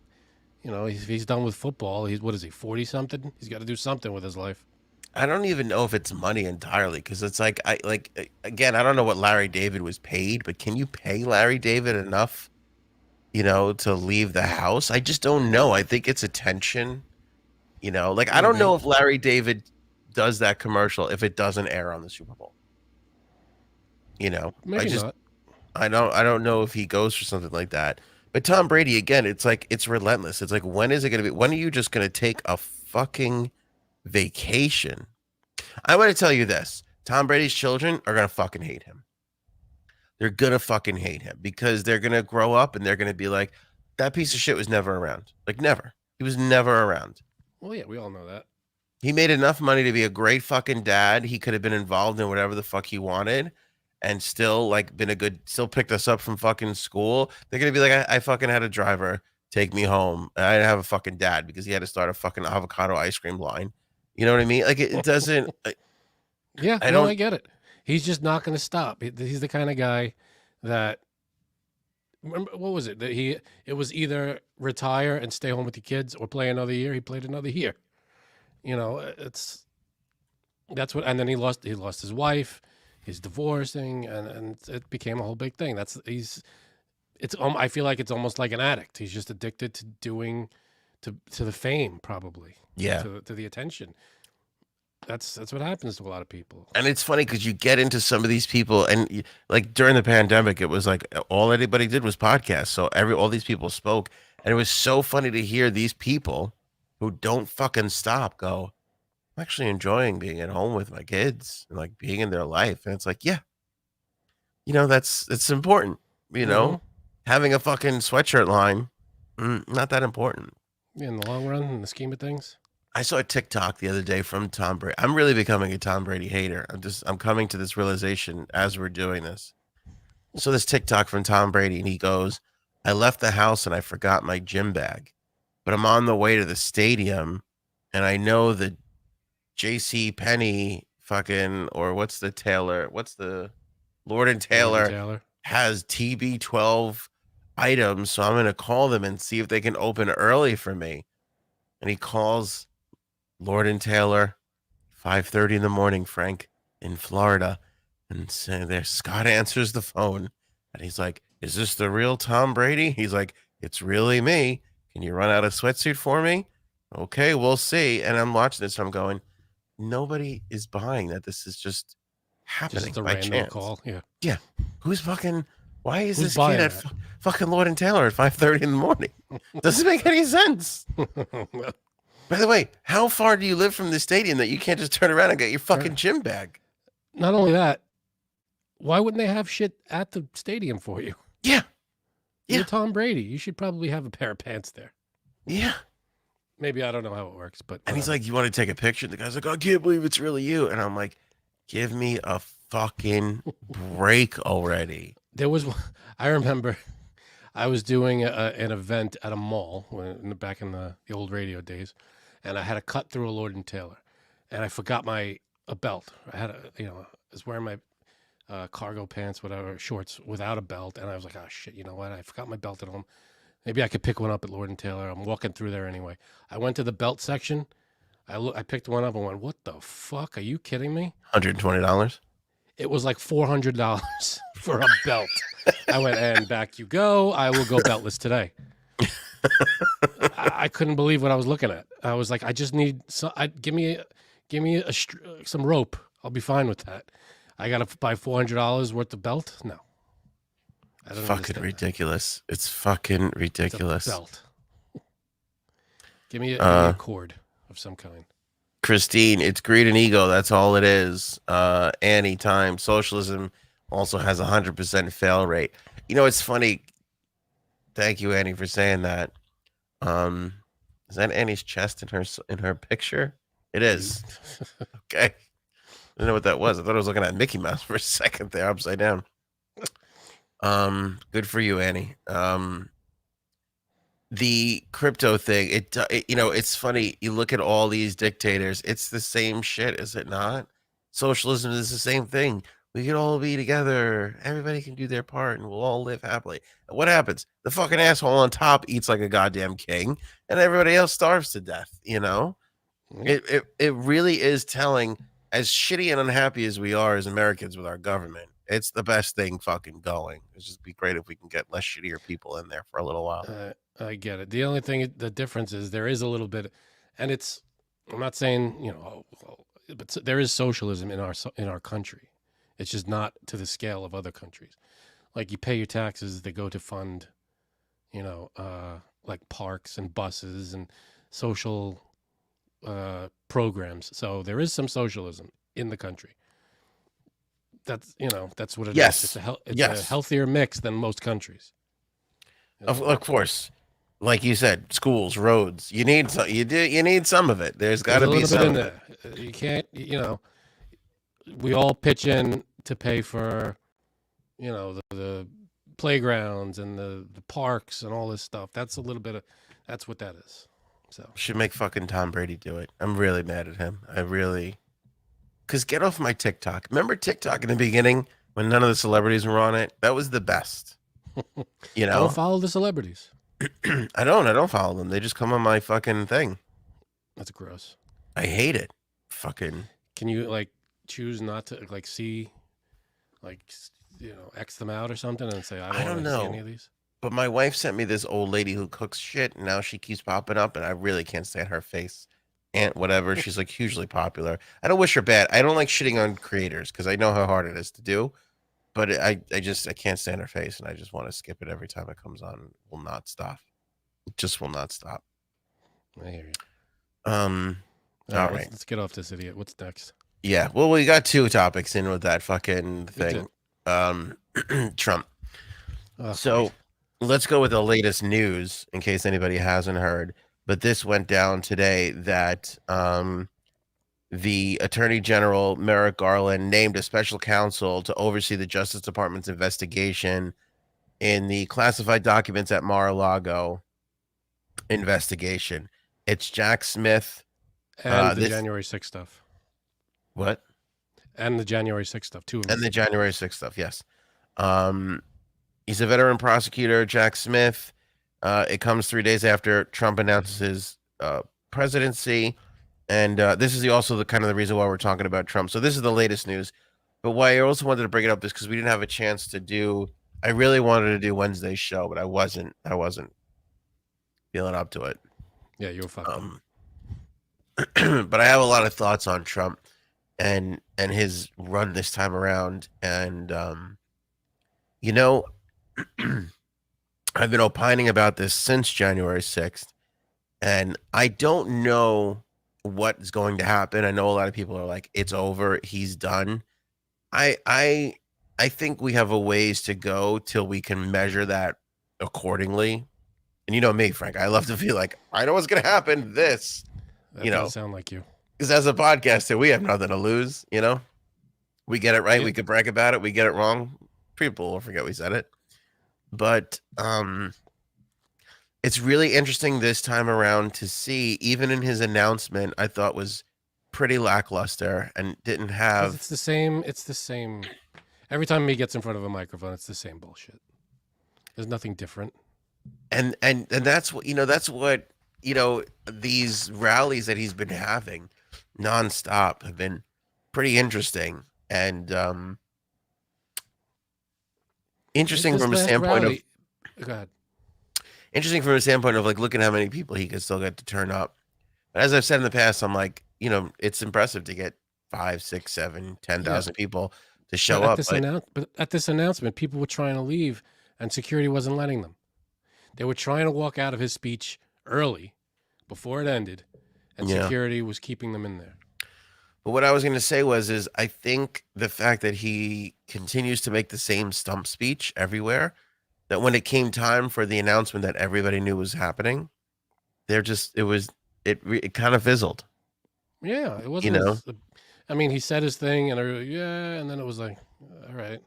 he's done with football, he's what is he, 40 something? He's got to do something with his life. I don't even know if it's money entirely because it's like again, I don't know what Larry David was paid, but can you pay Larry David enough, to leave the house? I just don't know. I think it's attention, like I don't know Maybe. if Larry David does that commercial if it doesn't air on the Super Bowl. You know, Maybe not. I don't know if he goes for something like that. But Tom Brady again, it's like it's relentless. It's like when is it going to be? When are you just going to take a fucking vacation? I want to tell you this: Tom Brady's children are going to fucking hate him. They're gonna fucking hate him because they're gonna grow up and they're gonna be like, that piece of shit was never around. Like never. He was never around. Well, yeah, we all know that. He made enough money to be a great fucking dad. He could have been involved in whatever the fuck he wanted and still like been a good still picked us up from fucking school. They're gonna be like, I fucking had a driver take me home. I didn't have a fucking dad because he had to start a fucking avocado ice cream line. You know what I mean? Like it doesn't Yeah, I no, I don't get it. He's just not going to stop. He's the kind of guy that remember, what was it that it was either retire and stay home with the kids or play another year. He played another year. You know, that's what. And then he lost his wife. He's divorcing, and it became a whole big thing. I feel like it's almost like an addict. He's just addicted to doing to the fame, probably. yeah. To the attention. That's what happens to a lot of people. And it's funny because you get into some of these people, and like during the pandemic, it was like all anybody did was podcasts. So all these people spoke, and it was so funny to hear these people who don't fucking stop go. I'm actually enjoying being at home with my kids and like being in their life, and it's like, yeah, that's it's important. You Hmm. know, having a fucking sweatshirt line, not that important. In the long run, in the scheme of things. I saw a TikTok the other day from Tom Brady. I'm really becoming a Tom Brady hater. I'm coming to this realization as we're doing this. So this TikTok from Tom Brady, and he goes, I left the house and I forgot my gym bag, but I'm on the way to the stadium and I know the JC Penney fucking or what's the Lord and Lord and Taylor Taylor. has TB12 items, so I'm gonna call them and see if they can open early for me. And he calls Lord and Taylor, 5:30 in the morning, Frank, in Florida. And so there, Scott answers the phone and he's like, is this the real Tom Brady? He's like, it's really me. Can you run out a sweatsuit for me? Okay, we'll see. And I'm watching this. I'm going, nobody is buying that. This is just happening Just a by random chance. call. Yeah. Yeah. Who's fucking, why is Who's this kid buying at that? fucking Lord and Taylor at 5:30 in the morning? Doesn't make any sense. By the way, how far do you live from the stadium that you can't just turn around and get your fucking gym bag? Not only that, why wouldn't they have shit at the stadium for you? Yeah. You're Yeah. Tom Brady. You should probably have a pair of pants there. Yeah. Maybe I don't know how it works, but And he's whatever. like, you want to take a picture? The guy's like, I can't believe it's really you. And I'm like, give me a fucking break already. There was, I remember, I was doing an event at a mall back in the old radio days, and I had to cut through a Lord and Taylor, and I forgot a belt. I was wearing my cargo pants, whatever, shorts without a belt, and I was like, oh shit, you know what? I forgot my belt at home. Maybe I could pick one up at Lord and Taylor. I'm walking through there anyway. I went to the belt section. I picked one up and went, what the fuck? Are you kidding me? $120. It was like $400 for a belt. I went, and back you go. I will go beltless today. I couldn't believe what I was looking at. I was like, I just need give me some rope. I'll be fine with that. I got to buy $400 worth of belt? No. I don't Fucking understand that. ridiculous. It's fucking It's a ridiculous. belt. Give me a cord of some kind. Christine, it's greed and ego. That's all it is. Anytime. Socialism also has 100% fail rate. It's funny. Thank you, Annie, for saying that. Is that Annie's chest in her picture? It is. Okay. I didn't know what that was. I thought I was looking at Mickey Mouse for a second there, upside down. Good for you, Annie. The crypto thing, it's funny. You look at all these dictators, it's the same shit, is it not? Socialism is the same thing. We can all be together. Everybody can do their part and we'll all live happily. And what happens? The fucking asshole on top eats like a goddamn king and everybody else starves to death, It really is telling, as shitty and unhappy as we are as Americans with our government, it's the best thing fucking going. It'd just be great if we can get less shittier people in there for a little while. I get it. The only thing, the difference is there is a little bit, and I'm not saying, there is socialism in our country. It's just not to the scale of other countries. Like you pay your taxes, they go to fund, like parks and buses and social programs. So there is some socialism in the country. That's what it is. Yes. It's a healthier mix than most countries. Of course. Like you said, schools, roads. You need you need some of it. There's got to be some of it. You can't, we all pitch in to pay for, the playgrounds and the parks and all this stuff. That's that's what that is. So should make fucking Tom Brady do it. I'm really mad at him. Because get off my TikTok. Remember TikTok in the beginning when none of the celebrities were on it? That was the best. I don't follow the celebrities. I don't follow them. They just come on my fucking thing. That's gross. I hate it. Fucking. Can you choose not to see, X them out or something and say I don't know see any of these? But my wife sent me this old lady who cooks shit, and now she keeps popping up, and I really can't stand her face. Aunt whatever, she's like hugely popular. I don't wish her bad. I don't like shitting on creators because I know how hard it is to do. But I can't stand her face, and I just want to skip it every time it comes on. It will not stop. It just will not stop. I hear you. All right. Let's get off this idiot. What's next? Yeah. Well, we got 2 topics in with that fucking thing. Trump. So let's go with the latest news in case anybody hasn't heard. But this went down today that the Attorney General, Merrick Garland, named a special counsel to oversee the Justice Department's investigation in the classified documents at Mar-a-Lago investigation. It's Jack Smith. And the January 6th stuff. What? And the January 6th stuff, too. And the January 6th stuff, yes. He's a veteran prosecutor, Jack Smith. It comes 3 days after Trump announces his presidency. And this is also the kind of the reason why we're talking about Trump. So this is the latest news. But why I also wanted to bring it up is because we didn't have a chance to do. I really wanted to do Wednesday's show, but I wasn't feeling up to it. Yeah, you were fucking. But I have a lot of thoughts on Trump and his run this time around. And I've been opining about this since January 6th, and I don't know what's going to happen. I know a lot of people are like, it's over, he's done. I think we have a ways to go till we can measure that accordingly. And you know me, Frank, I love to feel like I know what's going to happen. That doesn't sound like you. Because as a podcaster, we have nothing to lose. We get it right. Yeah. We could brag about it. We get it wrong. People will forget we said it. But it's really interesting this time around to see, even in his announcement, I thought was pretty lackluster and didn't have. It's the same. Every time he gets in front of a microphone, it's the same bullshit. There's nothing different. And that's what these rallies that he's been having nonstop have been pretty interesting and interesting from a standpoint of. Go ahead. Interesting from a standpoint of looking at how many people he could still get to turn up. But as I've said in the past, I'm like, it's impressive to get 5, 6, 7, 10,000 people to show up. But at this announcement, people were trying to leave and security wasn't letting them. They were trying to walk out of his speech early before it ended, and security was keeping them in there. But what I was going to say is I think the fact that he continues to make the same stump speech everywhere, that when it came time for the announcement that everybody knew was happening, it kind of fizzled. Yeah, it wasn't. I mean, he said his thing, and and then it was like, all right,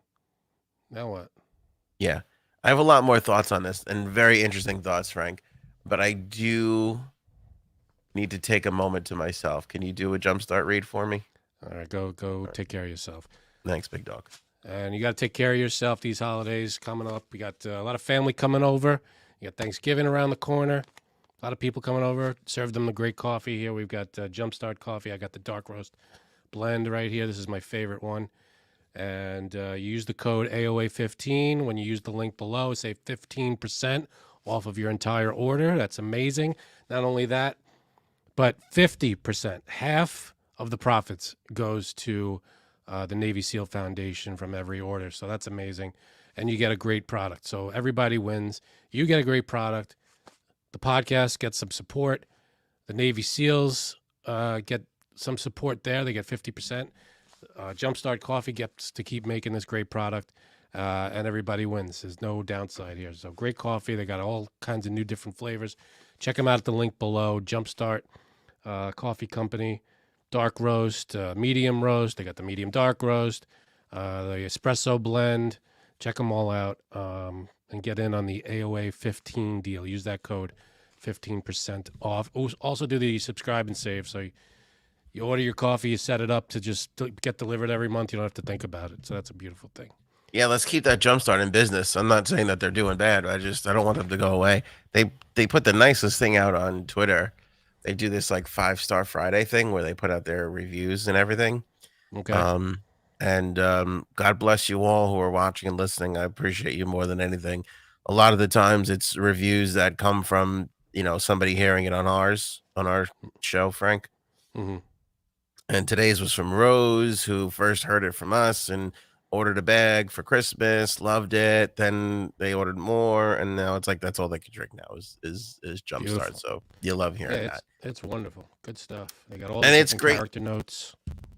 now what? Yeah, I have a lot more thoughts on this, and very interesting thoughts, Frank. But I do need to take a moment to myself. Can you do a jumpstart read for me? All right, go take care of yourself. Thanks, big dog. And you got to take care of yourself these holidays coming up. We got a lot of family coming over. You got Thanksgiving around the corner. A lot of people coming over. Served them the great coffee here. We've got Jumpstart coffee. I got the dark roast blend right here. This is my favorite one. And you use the code AOA15 when you use the link below. Save 15% off of your entire order. That's amazing. Not only that, but 50%, half of the profits goes to the Navy SEAL Foundation from every order. So that's amazing. And you get a great product. So everybody wins. You get a great product. The podcast gets some support. The Navy SEALs get some support there. They get 50%. Jumpstart Coffee gets to keep making this great product. And everybody wins. There's no downside here. So great coffee. They got all kinds of new different flavors. Check them out at the link below. Jumpstart Coffee Company. Dark roast, medium roast. They got the medium dark roast, the espresso blend. Check them all out and get in on the AOA 15 deal. Use that code 15% off. Also do the subscribe and save. So you order your coffee, you set it up to just get delivered every month. You don't have to think about it. So that's a beautiful thing. Yeah, let's keep that jumpstart in business. I'm not saying that they're doing bad. I don't want them to go away. They put the nicest thing out on Twitter. They do this like 5-star Friday thing where they put out their reviews and everything. Okay. God bless you all who are watching and listening. I appreciate you more than anything. A lot of the times it's reviews that come from, somebody hearing it on our show, Frank. Mm-hmm. And today's was from Rose, who first heard it from us and ordered a bag for Christmas, loved it. Then they ordered more, and now it's like that's all they can drink now is Jumpstart. Beautiful. So you love hearing that. It's wonderful, good stuff. They got all And the it's great character notes.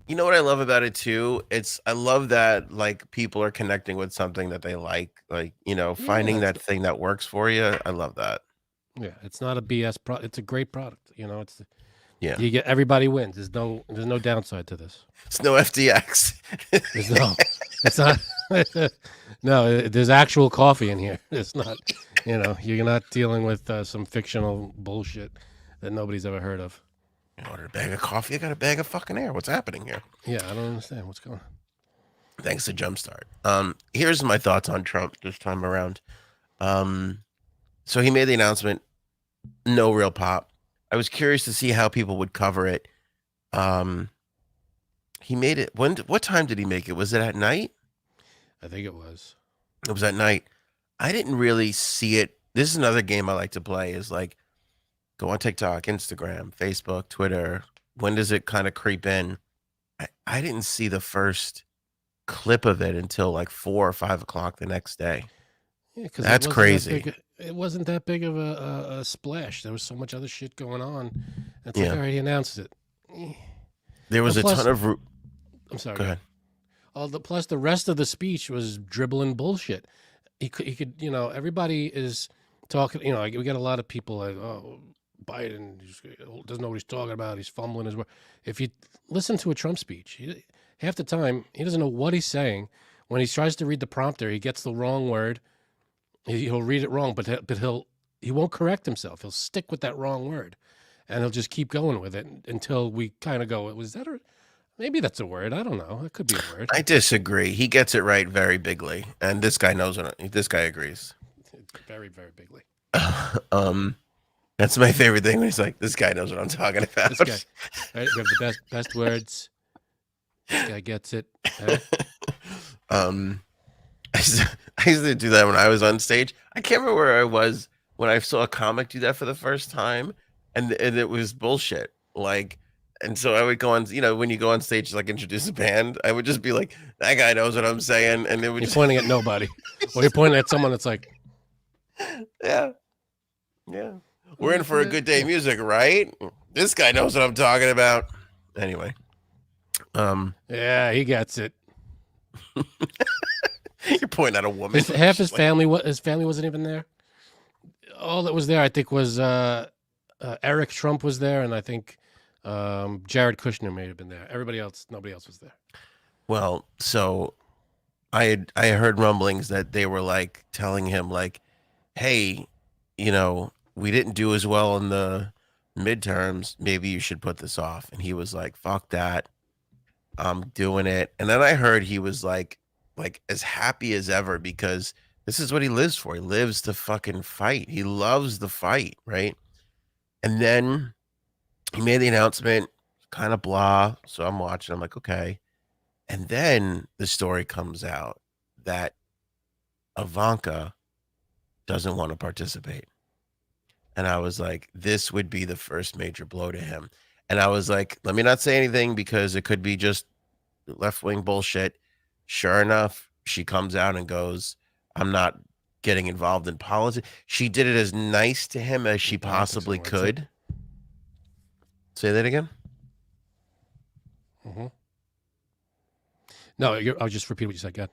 You know what I love about it too? I love that like people are connecting with something that they like finding that thing that works for you. I love that. Yeah, it's not a BS product. It's a great product. It's Yeah. You get everybody wins. There's no downside to this. It's no FTX. There's no. It's not. No, there's actual coffee in here. It's not. You're not dealing with some fictional bullshit that nobody's ever heard of. I ordered a bag of coffee. I got a bag of fucking air. What's happening here? Yeah, I don't understand what's going on. Thanks to Jumpstart. Here's my thoughts on Trump this time around. So he made the announcement. No real pop. I was curious to see how people would cover it. He made it. What time did he make it? Was it at night? I think it was. It was at night. I didn't really see it. This is another game I like to play is like go on TikTok, Instagram, Facebook, Twitter. When does it kind of creep in? I didn't see the first clip of it until like 4 or 5 o'clock the next day. Yeah, because that's crazy. It wasn't that big of a splash. There was so much other shit going on. It's Yeah. like, all right, he announced it. There was a ton of. I'm sorry. Go ahead. Plus, the rest of the speech was dribbling bullshit. He could, everybody is talking. We got a lot of people like, oh, Biden doesn't know what he's talking about. He's fumbling his word. If you listen to a Trump speech, half the time he doesn't know what he's saying. When he tries to read the prompter, he gets the wrong word. He'll read it wrong, but he won't correct himself. He'll stick with that wrong word, and he'll just keep going with it until we kind of go, was that maybe that's a word? I don't know. It could be a word. I disagree. He gets it right very bigly, and this guy knows it. This guy agrees. Very, very bigly. That's my favorite thing when he's like, "This guy knows what I'm talking about." This guy, right? You have the best words. This guy gets it. Right? I used to do that when I was on stage. I can't remember where I was when I saw a comic do that for the first time, and it was bullshit. Like, and so I would go on, when you go on stage to like introduce a band, I would just be like, "That guy knows what I'm saying," and it would. You're pointing at nobody, or you're pointing at someone that's like, yeah. We're in for a good day of music, right? This guy knows what I'm talking about. Anyway. Yeah, he gets it. You're pointing at a woman. Half his family wasn't even there. All that was there, I think, was Eric Trump was there, and I think Jared Kushner may have been there. Nobody else was there. Well, so I heard rumblings that they were like telling him like, hey, we didn't do as well in the midterms. Maybe you should put this off. And he was like, fuck that. I'm doing it. And then I heard he was like as happy as ever because this is what he lives for. He lives to fucking fight. He loves the fight, right? And then he made the announcement, kind of blah. So I'm watching. I'm like, okay. And then the story comes out that Ivanka doesn't want to participate. And I was like, this would be the first major blow to him. And I was like, let me not say anything because it could be just left wing bullshit. Sure enough, she comes out and goes, I'm not getting involved in politics. She did it as nice to him as In she politics possibly anymore. That's it. could. Say that again. Hmm. No, I'll just repeat what you said. Again.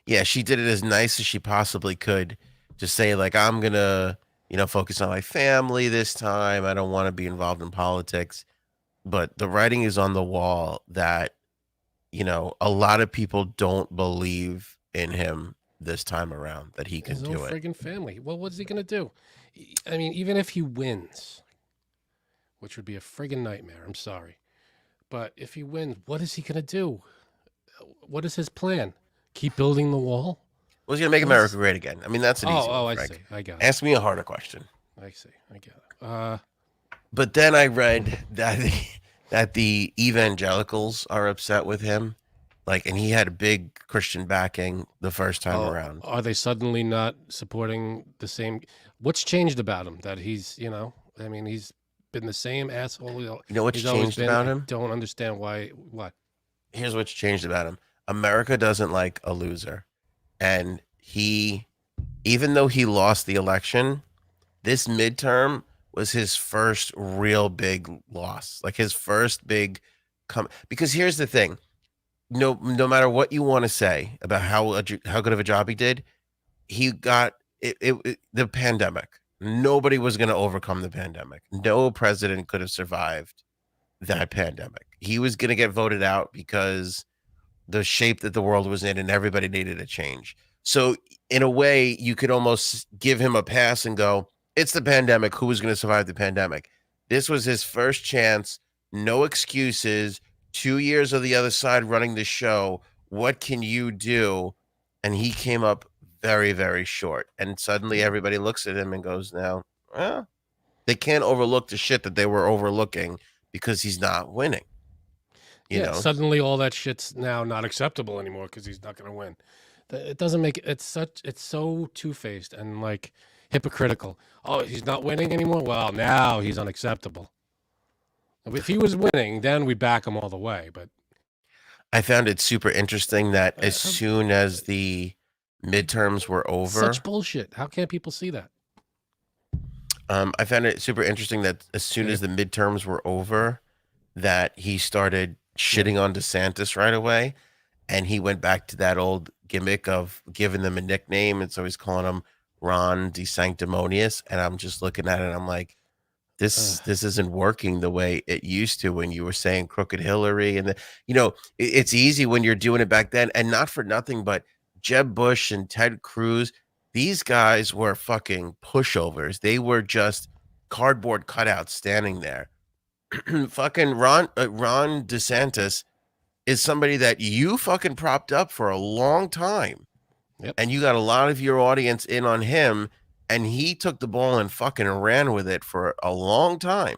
Yeah, she did it as nice as she possibly could to say, like, I'm going to, focus on my family this time. I don't want to be involved in politics. But the writing is on the wall that, a lot of people don't believe in him this time around that he can His own do it. friggin' family. Well, what's he gonna do? I mean, even if he wins, which would be a friggin' nightmare. I'm sorry, but if he wins, what is he gonna do? What is his plan? Keep building the wall? Well, he's going to make What America is? great again. I mean, that's an easy one, I see. Frank. I got it. Ask me a harder question. I see. I get it. But then I read that the evangelicals are upset with him, like, and he had a big Christian backing the first time Oh, around. are they suddenly not supporting the same? What's changed about him that he's, I mean, he's been the same asshole. You know what's He's always changed been. about I him? don't understand why. What? Here's what's changed about him. America doesn't like a loser, and even though he lost the election, this midterm was his first real big loss, like his first big come. Because here's the thing: no matter what you want to say about how good of a job he did, he got the pandemic. Nobody was going to overcome the pandemic. No president could have survived that pandemic. He was going to get voted out because the shape that the world was in and everybody needed a change. So in a way, you could almost give him a pass and go, it's the pandemic. Who was going to survive the pandemic? This was his first chance. No excuses. 2 years of the other side running the show. What can you do? And he came up very, very short. And suddenly everybody looks at him and goes, now, well, they can't overlook the shit that they were overlooking because he's not winning. You Yeah, know, suddenly all that shit's now not acceptable anymore because he's not going to win. It doesn't make it's so two faced and like hypocritical. Oh, he's not winning anymore. Well, now he's unacceptable. If he was winning, then we back him all the way. But I found it super interesting that as uh, soon as the midterms were such over, bullshit. How can't people see that? I found it super interesting that as soon Yeah, as the midterms were over, that he started yeah. shitting on DeSantis right away, and he went back to that old gimmick of giving them a nickname, and so he's calling him Ron DeSanctimonious, and I'm just looking at it, and I'm like, Uh, this isn't working the way it used to when you were saying crooked Hillary and it's easy when you're doing it back then and not for nothing, but Jeb Bush and Ted Cruz, these guys were fucking pushovers. They were just cardboard cutouts standing there. Fucking Ron DeSantis is somebody that you fucking propped up for a long time, yep. and you got a lot of your audience in on him, and he took the ball and fucking ran with it for a long time.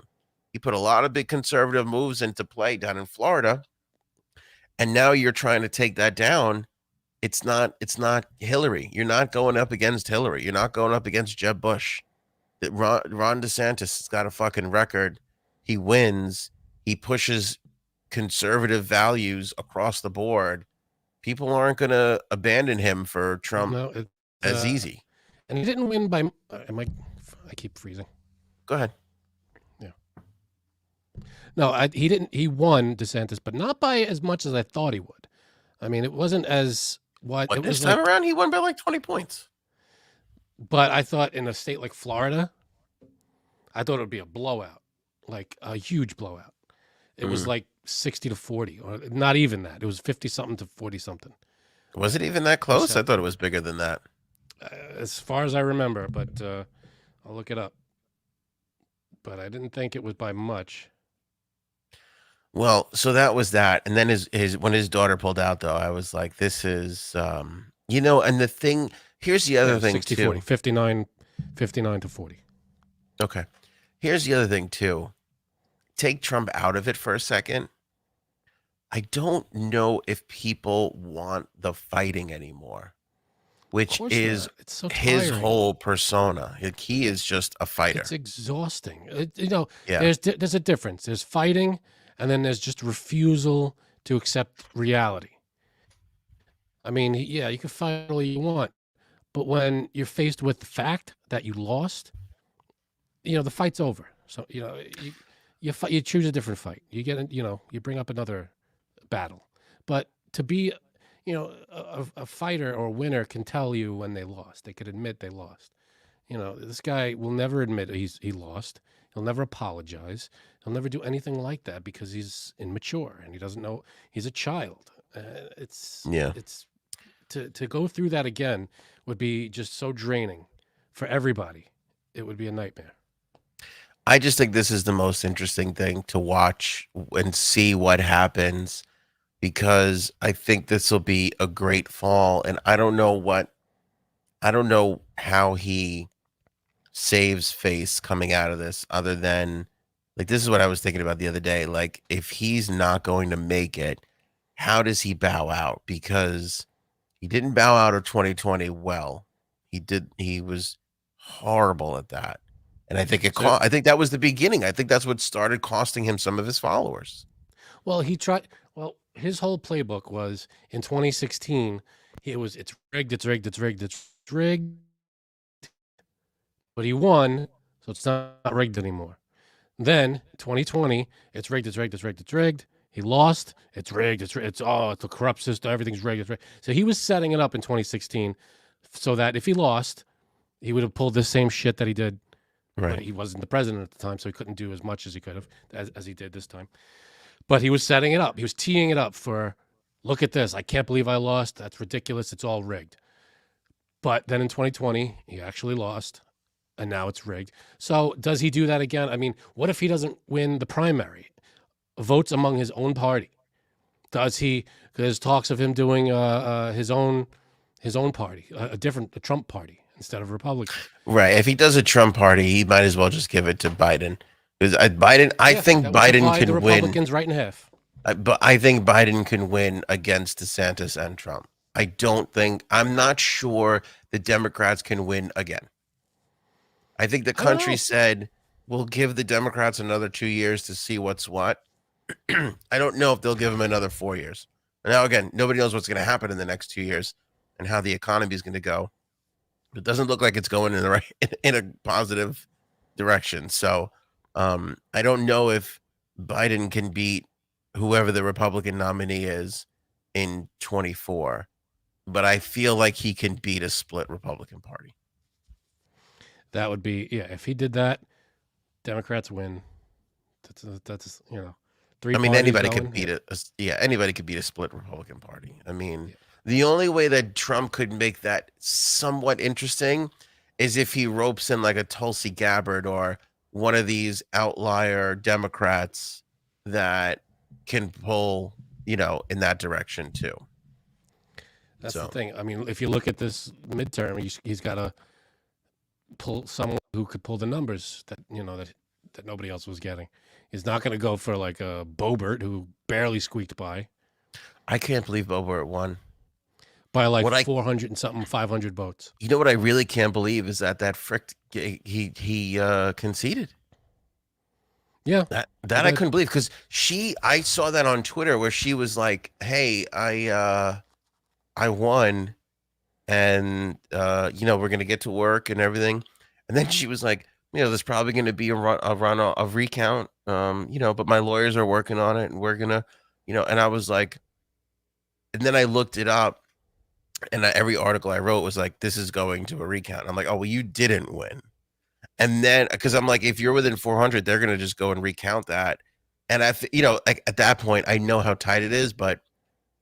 He put a lot of big conservative moves into play down in Florida, and now you're trying to take that down. It's not Hillary. You're not going up against Hillary. You're not going up against Jeb Bush. Ron DeSantis has got a fucking record. He wins. He pushes conservative values across the board. People aren't going to abandon him for Trump No, it, as easy. and he didn't win by. Am I? I keep freezing. Go ahead. Yeah. No, he didn't. He won DeSantis, but not by as much as I thought he would. I mean, it wasn't as what What it this was time like. around, he won by like 20 points. But I thought in a state like Florida, I thought it would be a blowout, like a huge blowout. It was Mm. like 60-40, or not even that. It was 50 something to 40 something Was it even that close? I percent, thought it was bigger than that. as far as I remember. But I'll look it up. But I didn't think it was by much. Well, so that was that. And then his when his daughter pulled out though, I was like, this is and the thing here's the Yeah, it other was thing 60 40, too. 59 to 40. Okay. Here's the other thing too. Take Trump out of it for a second. I don't know if people want the fighting anymore. Of which course is not. It's so his tiring. whole persona. Like, he is just a It's fighter. exhausting. Yeah. There's a difference. There's fighting, and then there's just refusal to accept reality. I mean, yeah, you can fight all you want, but when you're faced with the fact that you lost, the fight's over. So you choose a different fight. You bring up another battle. But to be, a fighter or a winner can tell you when they lost. They could admit they lost. This guy will never admit he lost. He'll never apologize. He'll never do anything like that because he's immature and he doesn't know he's a child. Yeah. It's to go through that again would be just so draining for everybody. It would be a nightmare. I just think this is the most interesting thing to watch and see what happens, because I think this will be a great fall. And I don't know how he saves face coming out of this, other than, like, this is what I was thinking about the other day. Like, if he's not going to make it, how does he bow out? Because he didn't bow out of 2020 well. He was horrible at that. And So, I think that was the beginning. I think that's what started costing him some of his followers. well, he tried. Well, his whole playbook was in 2016. It's rigged, it's rigged, it's rigged, it's rigged. But he won, so it's not rigged anymore. Then 2020, it's rigged, it's rigged, it's rigged, it's rigged. He lost, it's rigged, it's a corrupt system, everything's rigged, it's rigged. So he was setting it up in 2016 so that if he lost, he would have pulled the same shit that he did. But Right. he wasn't the president at the time, so he couldn't do as much as he could have as he did this time. But he was setting it up. He was teeing it up for, look at this. I can't believe I lost. That's ridiculous. It's all rigged. But then in 2020, he actually lost, and now it's rigged. So does he do that again? I mean, what if he doesn't win the primary? Votes among his own party. Does he? There's talks of him doing his own party, a Trump party instead of Republican. Right. If he does a Trump party, he might as well just give it to Biden. Because I Yeah, think that would Biden divide the can win. Republicans right in half. But I think Biden can win against DeSantis and Trump. I'm not sure the Democrats can win again. I think the I don't country know. said, we'll give the Democrats another 2 years to see what's what. I don't know if they'll give them another 4 years. Now, again, nobody knows what's going to happen in the next 2 years and how the economy is going to go. It doesn't look like it's going in the right in a positive direction. So I don't know if Biden can beat whoever the Republican nominee is in 24, but I feel like he can beat a split Republican Party. That would be, yeah. If he did that, Democrats win. That's three I mean, parties anybody could going. beat Yeah. anybody could beat a split Republican Party. I mean, Yeah. the only way that Trump could make that somewhat interesting is if he ropes in like a Tulsi Gabbard or one of these outlier Democrats that can pull, in that direction too. That's the So, thing. I mean, if you look at this midterm, he's got to pull someone who could pull the numbers that nobody else was getting. He's not going to go for like a Boebert who barely squeaked I can't believe Boebert won. by like What I 400 and something, 500 votes. You know what I really can't believe is that frick he conceded. Yeah, he That I did. couldn't believe, because I saw that on Twitter where she was like, "Hey, I won, and we're gonna get to work and everything," and then she was like, "There's probably gonna be a recount, but my lawyers are working on it, and we're gonna, and I was like, and then I looked it up, and every article I wrote was like, "This is going to a recount." I'm like, "Oh well, you didn't win." And then, because I'm like, if you're within 400, they're gonna just go and recount that. And like, at that point, I know how tight it is, but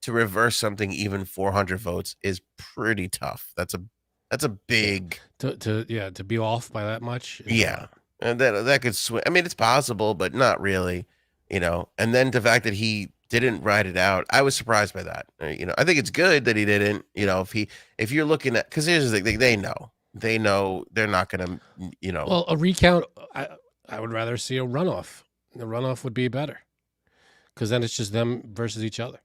to reverse something even 400 votes is pretty tough. That's a Yeah, big, to be off by that much is a yeah, lot. and that could swing. I mean, it's possible, but not really. And then the fact that he didn't write it out, I was surprised by that. I think it's good that he didn't. If you're looking at, because here's the thing, they know they're not gonna. Well, a recount, I would rather see a runoff. The runoff would be better because then it's just them versus each other.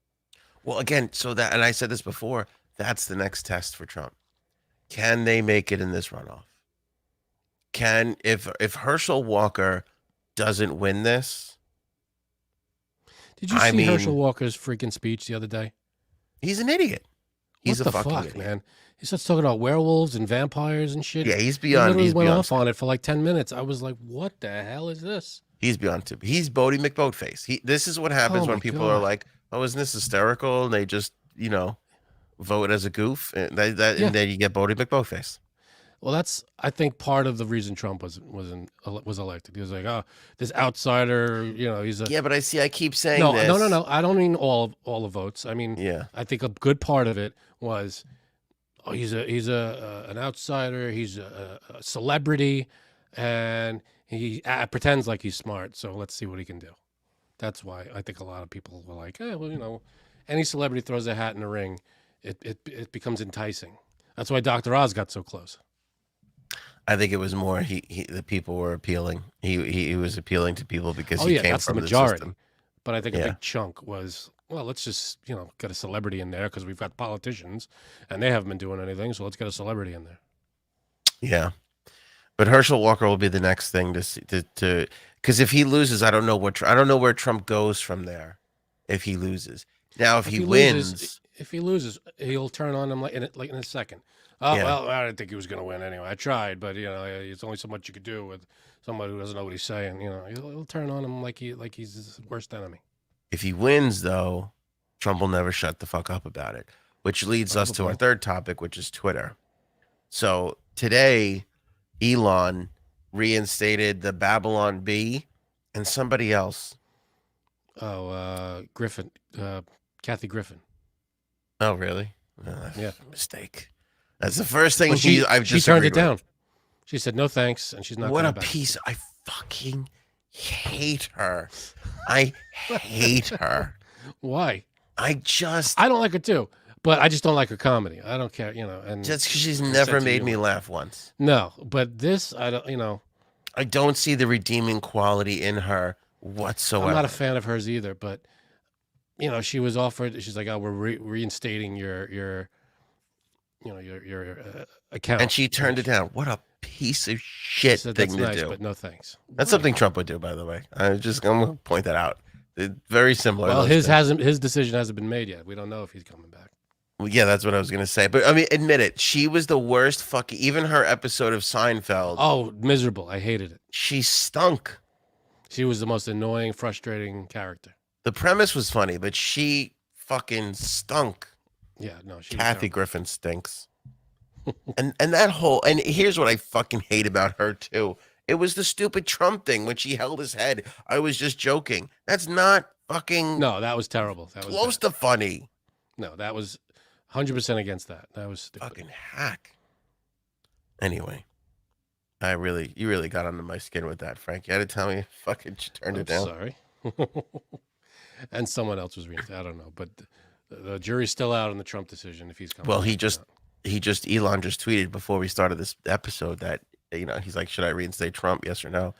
Well, again, and I said this before, that's the next test for Trump. Can they make it in this runoff? Can if Herschel Walker doesn't win this, Did you I see Herschel mean, Walker's freaking speech the other day? he's an idiot. He's What a the fucking fuck, idiot. man? He starts talking about werewolves and vampires and shit. Yeah, He literally he's went beyond off on it for like 10 minutes. I was like, what the hell is this? he's beyond tip. He's Bodie McBoatface. This is what Oh happens my when people are God. like, "Oh, isn't this hysterical?" And they just, vote as a goof, and Yeah. then you get Bodie McBoatface. Well, that's, I think, part of the reason Trump was elected. He was like, oh, this outsider, he's a Yeah, but I keep saying no, no, no, this. no. I don't mean all the votes. I mean, Yeah. I think a good part of it was, oh, he's an outsider. He's a celebrity, and he pretends like he's smart. So let's see what he can do. That's why I think a lot of people were like, well, any celebrity throws a hat in the ring, it becomes enticing. That's why Dr. Oz got so close. I think it was more the people were appealing. He was appealing to people because Oh he yeah, came that's the from the majority. system. But I think a Yeah. big chunk was, well, let's just, get a celebrity in there because we've got politicians and they haven't been doing anything. So let's get a celebrity in there. Yeah. But Herschel Walker will be the next thing to see, to because if he loses, I don't know I don't know where Trump goes from there. If he loses, now if If he he loses, wins, he'll turn on him like in a second. Oh, yeah. well, I didn't think he was going to win anyway. I tried, but it's only so much you could do with somebody who doesn't know what he's saying. He'll turn on him like he's his worst enemy. If he wins, though, Trump will never shut the fuck up about it. Which leads us to our Probably. third topic, which is Twitter. So today, Elon reinstated the Babylon Bee and somebody else. Oh, Griffin, Kathy Griffin. Oh, really? Yeah. Mistake. That's the first thing But she I've she turned disagreed it with. down. She said no thanks, and she's not. What a coming back. piece! I fucking hate her. I hate her. Why? I don't like her too, but I just don't like her comedy. I don't care, and just because she's her never sense of made me humor. laugh once. No, but this I don't. I don't see the redeeming quality in her whatsoever. I'm not a fan of hers either, but she was offered. She's like, "Oh, we're reinstating your account," And she turned it down. What a piece of shit said, thing "That's to nice, do. but no thanks." That's Why? something Trump would do, by the way. I'm gonna point that out. Very similar. Well, those things. his decision hasn't been made yet. We don't know if he's coming back. Well, yeah, that's what I was gonna say. But I mean, admit it. She was the worst fucking. Even her episode of Seinfeld. Oh, miserable! I hated it. She stunk. She was the most annoying, frustrating character. The premise was funny, but she fucking stunk. Yeah, no, she was Kathy terrible. Griffin stinks. and that whole and here's what I fucking hate about her too. It was the stupid Trump thing when she held his head. I was just joking. That's not fucking No, that was terrible. That was close bad. to funny. No, that was 100% against that. That was stupid. Fucking hack. Anyway, you really got under my skin with that, Frank. You had to tell me fucking turned it down. Sorry. And someone else was I don't know, but the jury's still out on the Trump decision if he's coming. Well, back or Elon just tweeted before we started this episode that he's like, should I reinstate Trump? Yes or no,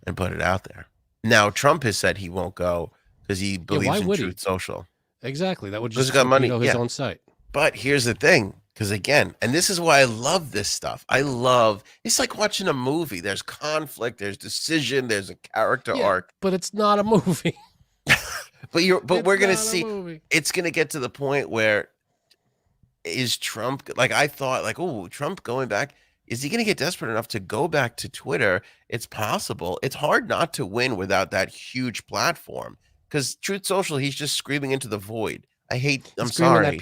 and put it out there. Now Trump has said he won't go because he believes why in would he? Truth Social. not. Exactly. That would Because just he's got money, his yeah. own site. But here's the thing, because again, and this is why I love this stuff. It's like watching a movie. There's conflict, there's decision, there's a character arc. But it's not a movie. But we're gonna not a see. movie. It's gonna get to the point where is Trump like I thought, like, oh, Trump going back. Is he gonna get desperate enough to go back to Twitter? It's possible. It's hard not to win without that huge platform. Because Truth Social, he's just screaming into the void. I'm sorry.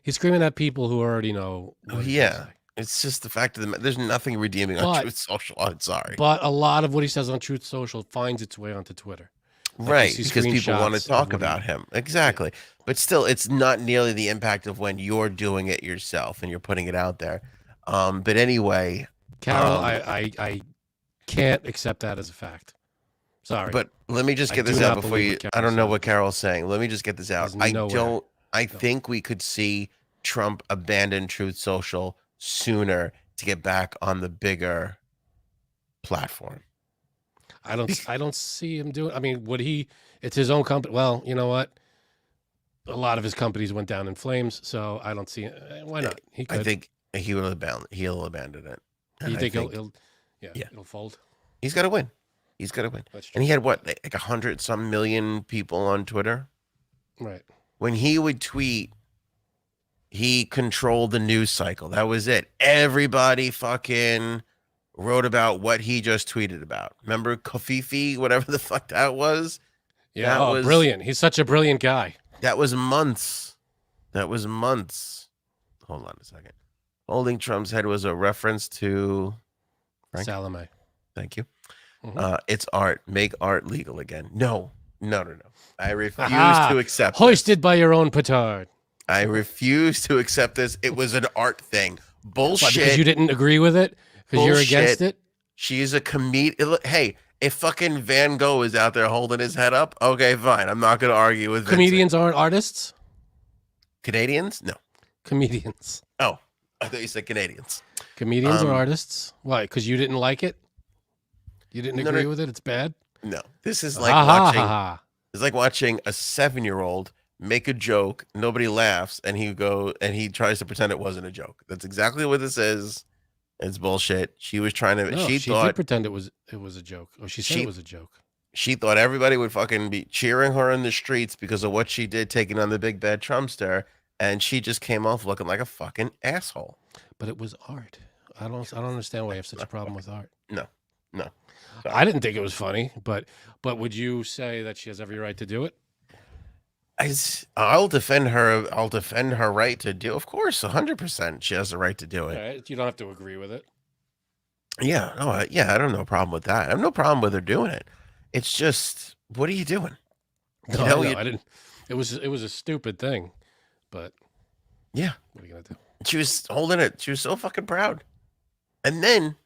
He's screaming at people who already know. Oh, What he's yeah. gonna say. It's just the fact of there's nothing redeeming on But- Truth Social. I'm sorry. But a lot of what he says on Truth Social finds its way onto Twitter. Like, Right, you see because people want to screenshots of talk what he- about him. Exactly. But still, it's not nearly the impact of when you're doing it yourself and you're putting it out there. But anyway, Carol, Um, I can't accept that as a fact. Sorry. but let me just I get do this out not before believe you. what I don't know Carol's what Carol's saying. Let me just get this out. There's no way. I think we could see Trump abandon Truth Social sooner to get back on the bigger platform. I don't see him doing. I mean, it's his own company. Well, you know what? A lot of his companies went down in flames, so I don't see why not. He could. he'll abandon it. And You I think think, yeah, yeah, it'll fold? he's got to win. He's got to win. That's And true. he had what, like 100 some million people on Twitter. Right. When he would tweet, he controlled the news cycle. That was it. Everybody fucking wrote about what he just tweeted about. Remember Kofifi, whatever the fuck that was? Yeah. That Oh, was brilliant. He's such a brilliant guy. that was months. That was months. Hold on a second. Holding Trump's head was a reference to Frank. Salome. Thank you. Mhm. It's art. Make art legal again. No. I refuse Aha! to accept Hoisted this. by your own petard. I refuse to accept this. It was an art thing. Why? Because Bullshit. you didn't agree with it? Because you're against Bullshit. it? She is a comedian. Hey, if fucking Van Gogh is out there holding his head up, okay, fine. I'm not going to argue with Vincent. Comedians aren't artists? Canadians? No. Comedians. Oh, I thought you said Canadians. Comedians are artists? Why? Because you didn't like it? You didn't agree with it? It's bad? No. This is like watching. Ha. It's like watching a 7-year-old make a joke, nobody laughs, and he tries to pretend it wasn't a joke. That's exactly what this is. It's bullshit. She was trying to. No, she she thought did pretend it was a joke. Oh, she said she it was a joke. she thought everybody would fucking be cheering her in the streets because of what she did, taking on the big bad Trumpster, and she just came off looking like a fucking asshole. But it was art. I don't understand why you have such a problem with art. No. Sorry. I didn't think it was funny, but would you say that she has every right to do it? I'll defend her. I'll defend her right to do. Of course, 100%. She has the right to do it. Right? You don't have to agree with it. Yeah. No. Yeah. I don't have no problem with that. I have no problem with her doing it. It's just, what are you doing? No, I didn't. It was a stupid thing, but yeah. What are you gonna do? She was holding it. She was so fucking proud. And then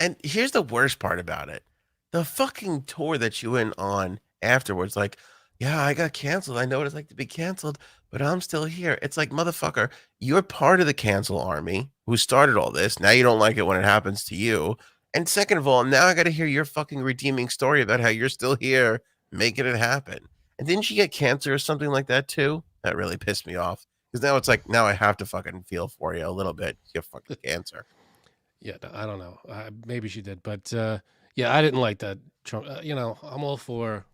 and here's the worst part about it. The fucking tour that she went on afterwards, like, yeah, I got canceled. I know what it's like to be canceled, but I'm still here. It's like, motherfucker, you're part of the cancel army who started all this. Now you don't like it when it happens to you. And second of all, now I got to hear your fucking redeeming story about how you're still here making it happen. And didn't she get cancer or something like that too? That really pissed me off. Because now it's like, now I have to fucking feel for you a little bit. You have fucking cancer. Yeah, I don't know. Maybe she did, but yeah, I didn't like that. Trump. I'm all for.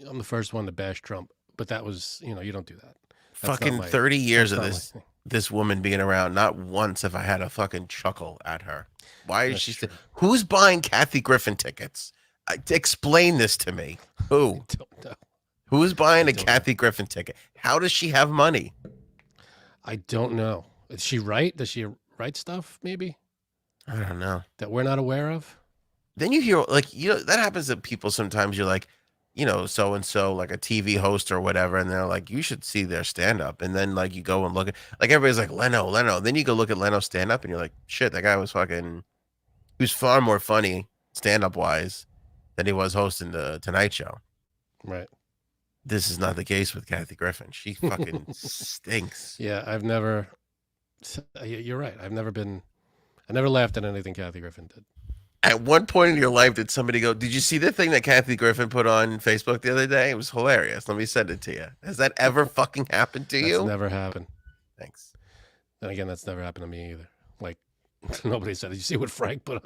I'm the first one to bash Trump, but that was, you don't do that. That's fucking 30 years of this woman being around. Not once have I had a fucking chuckle at her. Why is she? Who's buying Kathy Griffin tickets? Explain this to me. Who? I don't know. Who's buying a Kathy Griffin ticket? How does she have money? I don't know. Is she right? Does she write stuff? Maybe. I don't know. That we're not aware of? Then you hear, like, that happens to people sometimes. You're like, so and so, like a TV host or whatever, and they're like, you should see their stand up. And then, like, you go and look at, like, everybody's like, Leno. Then you go look at Leno's stand up, and you're like, shit, that guy was fucking, he was far more funny stand up wise than he was hosting the Tonight Show. Right. This is not the case with Kathy Griffin. She fucking stinks. Yeah, you're right. I never laughed at anything Kathy Griffin did. At one point in your life, did somebody go, did you see the thing that Kathy Griffin put on Facebook the other day? It was hilarious. Let me send it to you. Has that ever fucking happened to you? That's never happened. Thanks. Then again, that's never happened to me either. Like, nobody said, did you see what Frank put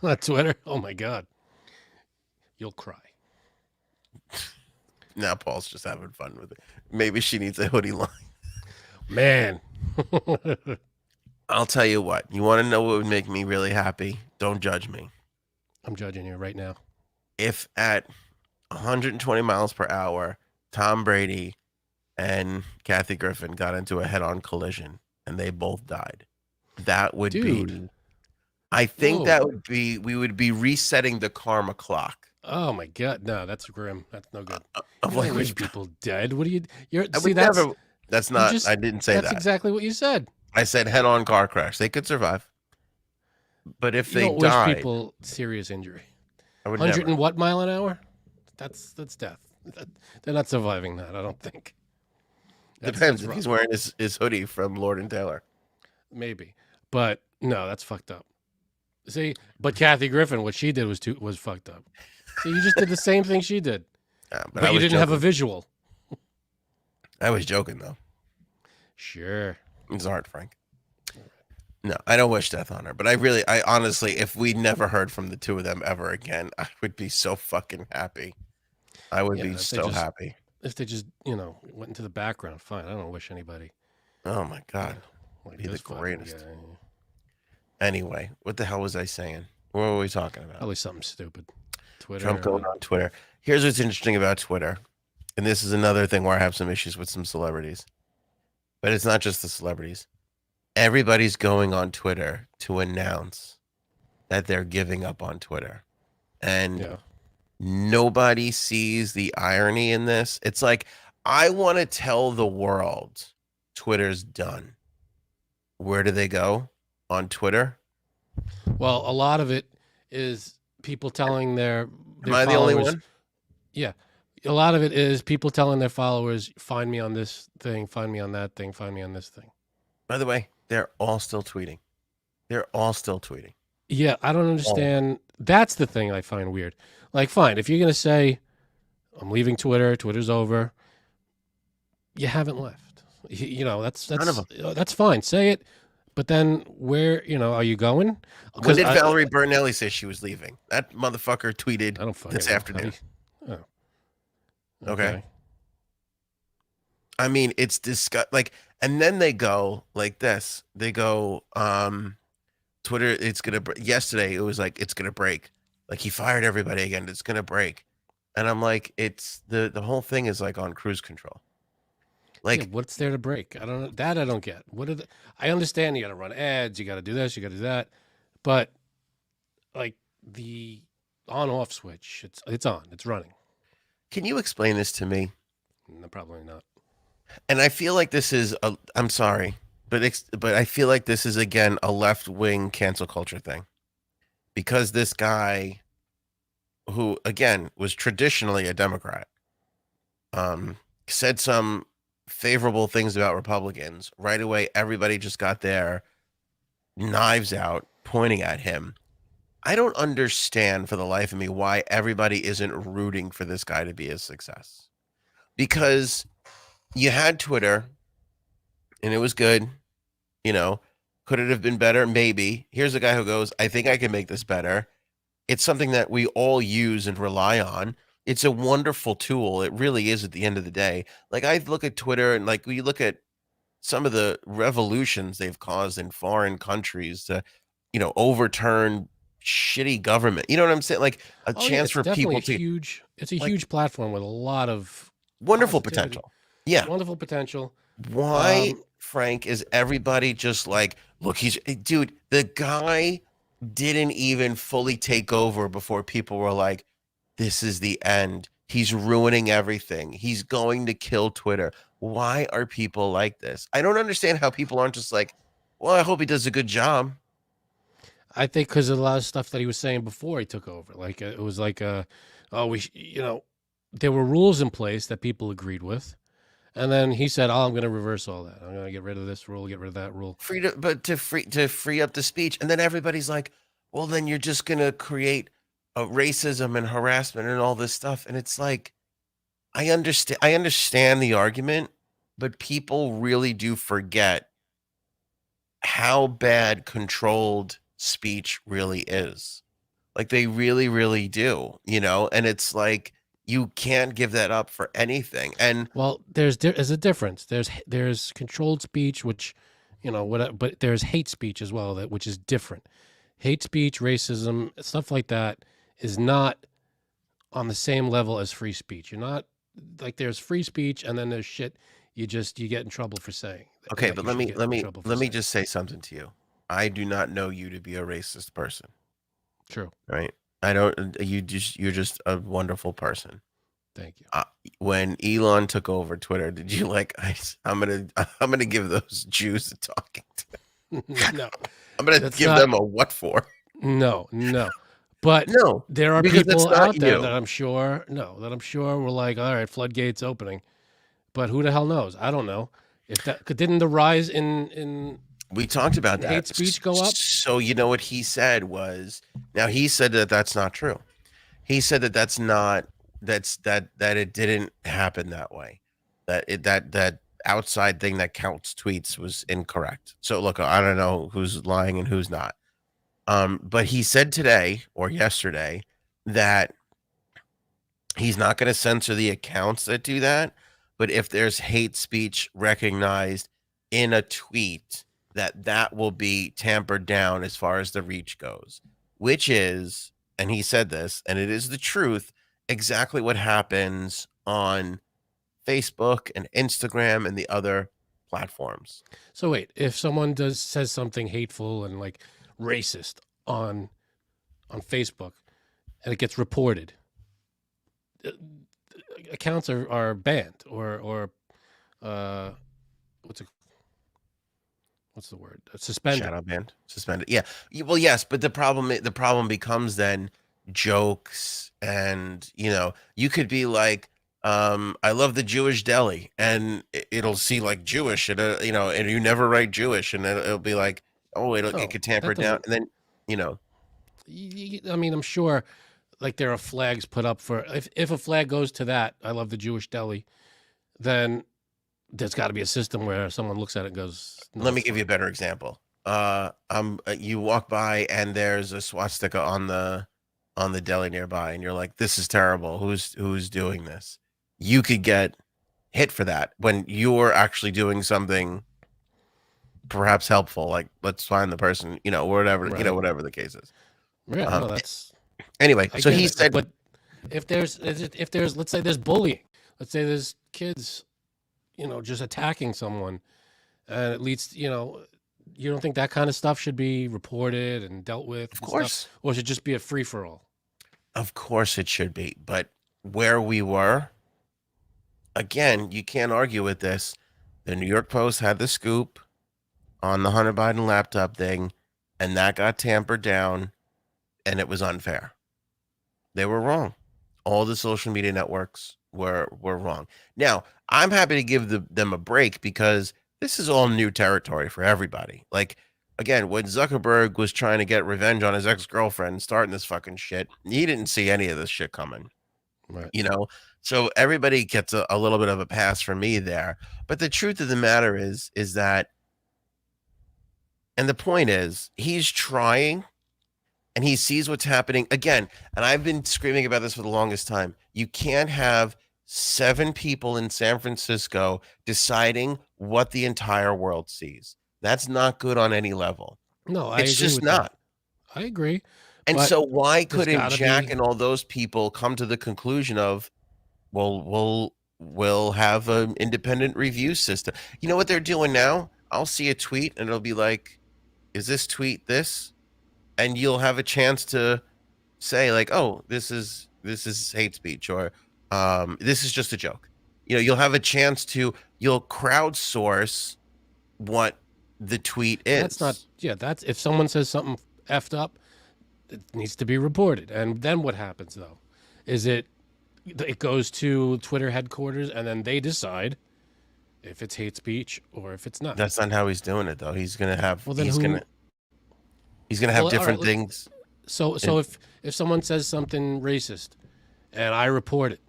on Twitter? Oh my God. You'll cry. Now Paul's just having fun with it. Maybe she needs a hoodie line. Man. I'll tell you what. You want to know what would make me really happy? Don't judge me. I'm judging you right now. If at 120 miles per hour, Tom Brady and Kathy Griffin got into a head-on collision and they both died, that would be... I think that would be... We would be resetting the karma clock. Oh my God! No, that's grim. That's no good. Of like rich people dead. What do you? That's not. I didn't say that. That's exactly what you said. I said head-on car crash. They could survive, but if they died, wish people serious injury. I would 100 never. and what mile an hour? That's death. They're not surviving that. I don't think. Depends if he's wearing his hoodie from Lord and Taylor. Maybe, but no, that's fucked up. See, but Kathy Griffin, what she did was fucked up. See, you just did the same thing she did, but you didn't have a visual. I was joking though. Sure. It's art, Frank. No, I don't wish death on her, but I honestly, if we never heard from the two of them ever again, I would be so fucking happy. I would Yeah, be so happy. if they just went into the background, fine. I don't wish anybody Oh my god, like be the this fucking greatest. guy. Anyway, what the hell was I saying? What were we talking about? Probably something stupid. Trump Twitter. going on Twitter. Here's what's interesting about Twitter, and this is another thing where I have some issues with some celebrities, but it's not just the celebrities. Everybody's going on Twitter to announce that they're giving up on Twitter. And Yeah. nobody sees the irony in this. It's like, I want to tell the world Twitter's done. Where do they go? On Twitter? Well, a lot of it is people telling their Am I the only followers. one? Yeah. A lot of it is people telling their followers, find me on this thing, find me on that thing, find me on this thing. By the way, they're all still tweeting. They're all still tweeting. Yeah, I don't understand. That's the thing I find weird. Like, fine, if you're going to say, I'm leaving Twitter, Twitter's over, you haven't left. None of them. That's fine. Say it. But then where, are you going? When did Valerie Bernelli say she was leaving? That motherfucker tweeted I don't fucking this know. afternoon. Oh. Okay. I mean, it's like, and then they go like this. They go, Twitter, it's gonna. Yesterday, it was like it's gonna break. Like he fired everybody again. It's gonna break, and I'm like, it's the whole thing is like on cruise control. Like, yeah, what's there to break? I don't know. That I don't get. I understand you got to run ads, you got to do this, you got to do that, but like the on-off switch, it's on, it's running. can you explain this to me? No, probably not. And I feel like this is a. I'm sorry, but I feel like this is again a left wing cancel culture thing, because this guy, who again was traditionally a Democrat, said some favorable things about Republicans. Right away, everybody just got their knives out, pointing at him. I don't understand for the life of me why everybody isn't rooting for this guy to be a success. Because you had Twitter and it was good. Could it have been better? Maybe. Here's a guy who goes, I think I can make this better. It's something that we all use and rely on. It's a wonderful tool. It really is at the end of the day. Like, I look at Twitter and like we look at some of the revolutions they've caused in foreign countries to, overturn shitty government. You know what I'm saying? Like a chance for people to it's a huge platform with a lot of wonderful positivity. potential. Yeah. Wonderful potential. Why, Frank, is everybody just like, look, dude, the guy didn't even fully take over before people were like, this is the end. He's ruining everything. He's going to kill Twitter. Why are people like this? I don't understand how people aren't just like, well, I hope he does a good job. I think because of a lot of stuff that he was saying before he took over. Like, it was like, there were rules in place that people agreed with. And then he said, "Oh, I'm going to reverse all that. I'm going to get rid of this rule, get rid of that rule." To free up the speech, and then everybody's like, "Well, then you're just going to create racism and harassment and all this stuff." And it's like, I understand the argument, but people really do forget how bad controlled speech really is. Like they really, really do, And it's like, you can't give that up for anything. And well, there's a difference. There's controlled speech, which, but there's hate speech as well, which is different. Hate speech, racism, stuff like that is not on the same level as free speech. You're not like, there's free speech and then there's shit you get in trouble for saying. Okay, but let me just say something to you. I do not know you to be a racist person. True. Right? I don't. You're just a wonderful person. Thank you. When Elon took over Twitter, did you I'm gonna give those Jews a talking to? No, I'm gonna give them a what for? No. But no, there are people out there that I'm sure were like, all right, floodgates opening. But who the hell knows? I don't know. If that didn't the rise in we talked about that hate speech go up. So what he said was, now he said that that's not true. He said that that it didn't happen that way. That outside thing that counts tweets was incorrect. So look, I don't know who's lying and who's not. But he said today or yesterday that he's not going to censor the accounts that do that, but if there's hate speech recognized in a tweet, that will be tampered down as far as the reach goes, which is, and he said this, and it is the truth, exactly what happens on Facebook and Instagram and the other platforms. So wait, if someone says something hateful and like racist on Facebook and it gets reported, uh, accounts are banned or uh what's it, what's the word? Suspended. Shadow banned, suspended. Yeah. Well, yes, but the problem becomes then jokes and, you could be like, I love the Jewish deli, and it'll see like Jewish and, and you never write Jewish, and it'll be like, oh, it Oh, could tamper that it down. doesn't. And then, you know, I mean, I'm sure like there are flags put up for if a flag goes to that, I love the Jewish deli, then there's got to be a system where someone looks at it and goes, no, let me it's give you not. a better example. You walk by and there's a swastika on the deli nearby, and you're like, this is terrible. Who's doing this? You could get hit for that when you're actually doing something perhaps helpful, like let's find the person, whatever, Right. whatever the case is. Yeah, Um, no, that's anyway, I so get he it. said, But if there's let's say there's bullying, let's say there's kids, just attacking someone, and it leads, you don't think that kind of stuff should be reported and dealt with of and stuff, course, or should it just be a free for all? it should be, but where we were, again, you can't argue with this. The New York Post had the scoop on the Hunter Biden laptop thing, and that got tampered down, and it was unfair. They were wrong. All the social media networks were wrong. Now, I'm happy to give them a break because this is all new territory for everybody. Like, again, when Zuckerberg was trying to get revenge on his ex-girlfriend, starting this fucking shit, he didn't see any of this shit coming, Right. you know? So everybody gets a little bit of a pass from me there. But the truth of the matter is that, and the point is, he's trying and he sees what's happening again. And I've been screaming about this for the longest time. You can't have 7 people in San Francisco deciding what the entire world sees. That's not good on any level. No, I It's agree just with that. not. I agree, And but so why there's couldn't got to Jack be and all those people come to the conclusion of, well, we'll have an independent review system. You know what they're doing now? I'll see a tweet and it'll be like, is this tweet this? And you'll have a chance to say like, oh, this is hate speech, or this is just a joke. You'll have a chance to, you'll crowdsource what the tweet that's not. is. Yeah, that's if someone says something effed up, it needs to be reported. And then what happens though? Is it goes to Twitter headquarters and then they decide if it's hate speech or if it's not. That's not how he's doing it though. He's gonna have Well, then he's gonna who? he's gonna have Well, all right. different things. So And if someone says something racist and I report it,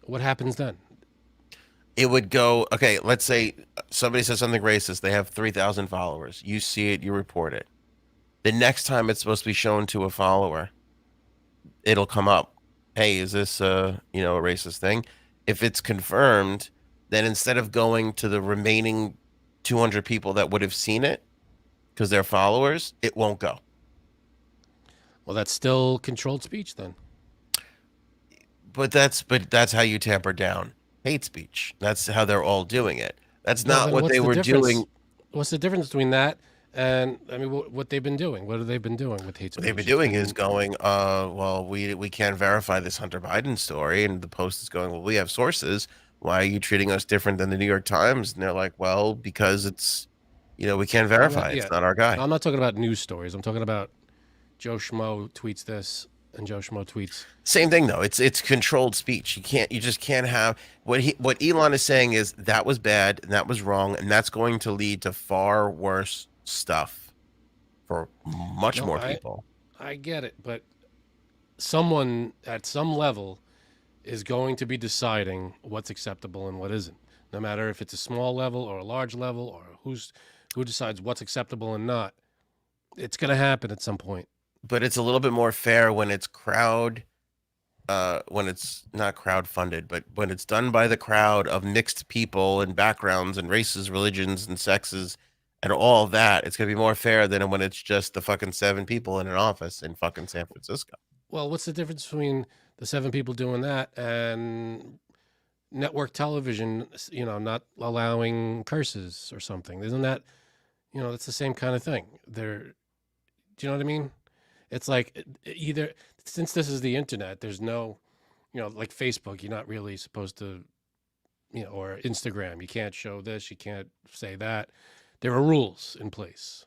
what happens then? it would go, okay, let's say somebody says something racist, they have 3,000 followers. You see it, you report it. The next time it's supposed to be shown to a follower, it'll come up. Hey, is this a racist thing? If it's confirmed, then instead of going to the remaining 200 people that would have seen it because they're followers, it won't go. Well, that's still controlled speech then. But that's how you tamper down hate speech. That's how they're all doing it. That's Well, not then what what's they the were difference? doing. What's the difference between that and I mean what they've been doing? What have they been doing with hate What they've been speech? It's doing is been going, well, we can't verify this Hunter Biden story, and the Post is going, well, we have sources. Why are you treating us different than the New York Times? And they're like, well, because it's, we can't well, I'm not. verify. It's Yeah, not our no, guy. I'm not talking about news stories. I'm talking about Joe Schmo tweets this and Joe Schmo tweets. Same thing though. It's controlled speech. You just can't have what Elon is saying is that was bad and that was wrong, and that's going to lead to far worse stuff for much No, more I people. I get it, but someone at some level is going to be deciding what's acceptable and what isn't. no matter if it's a small level or a large level or who decides what's acceptable and not. It's going to happen at some point. But it's a little bit more fair when it's when it's not crowd funded, but when it's done by the crowd of mixed people and backgrounds and races, religions, and sexes, and all of that. It's gonna be more fair than when it's just the fucking 7 people in an office in fucking San Francisco. Well, what's the difference between the 7 people doing that and network television, not allowing curses or something? Isn't that, that's the same kind of thing. Do you know what I mean? It's like either since this is the internet, there's no, like Facebook, you're not really supposed to, or Instagram, you can't show this, you can't say that. There are rules in place,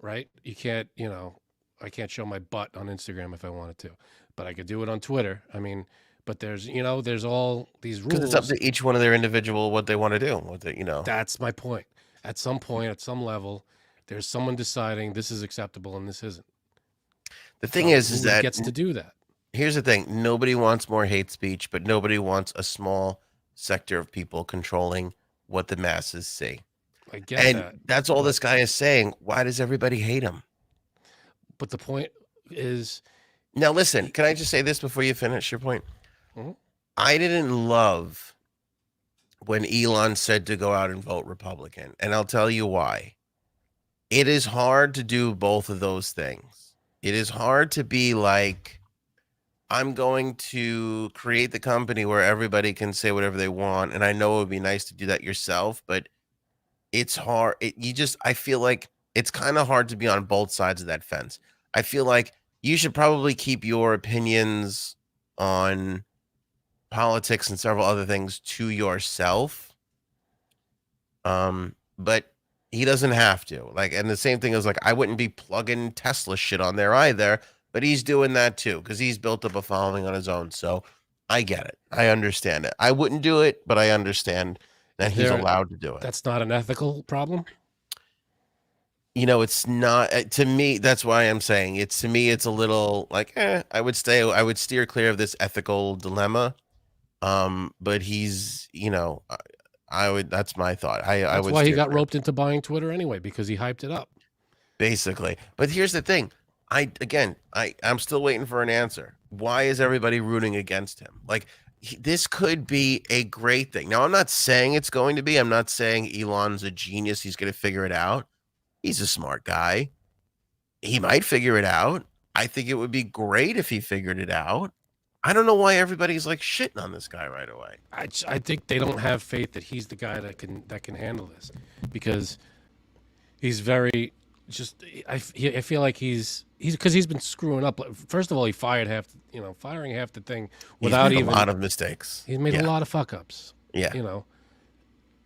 right? You can't, I can't show my butt on Instagram if I wanted to, but I could do it on Twitter. I mean, but there's all these Because it's up rules. to each one of their individual what they want to do. That's my point. At some point, at some level, there's someone deciding this is acceptable and this isn't. The thing So is who that gets to do that? here's the thing: nobody wants more hate speech, but nobody wants a small sector of people controlling what the masses see. I get And that, that's all but this guy is saying. Why does everybody hate him? but the point is, Now, listen, he- can I just say this before you finish your point? Mhm. I didn't love when Elon said to go out and vote Republican, and I'll tell you why. It is hard to do both of those things. It is hard to be like, I'm going to create the company where everybody can say whatever they want, and I know it would be nice to do that yourself, but it's hard. I feel like it's kind of hard to be on both sides of that fence. I feel like you should probably keep your opinions on politics and several other things to yourself. But he doesn't have to. Like, and the same thing is like, I wouldn't be plugging Tesla shit on there either, but he's doing that too because he's built up a following on his own. So I get it. I understand it. I wouldn't do it, but I understand that Is he's there allowed to do it. that's not an ethical problem? It's not to me. That's why I'm saying it's to me. It's a little like, I would steer clear of this ethical dilemma. But he's, I would. That's my thought. I That's would why he steer got clear, roped into buying Twitter anyway because he hyped it up. basically. But here's the thing. I'm still waiting for an answer. Why is everybody rooting against him? Like, this could be a great thing. Now, I'm not saying it's going to be. I'm not saying Elon's a genius. He's going to figure it out. He's a smart guy. He might figure it out. I think it would be great if he figured it out. I don't know why everybody's like shitting on this guy right away. I think they don't have faith that he's the guy that can handle this because he's very just. I feel like he's because he's been screwing up. First of all, he fired firing half the thing without He's made even a lot of mistakes. he's made Yeah. a lot of fuck ups. Yeah.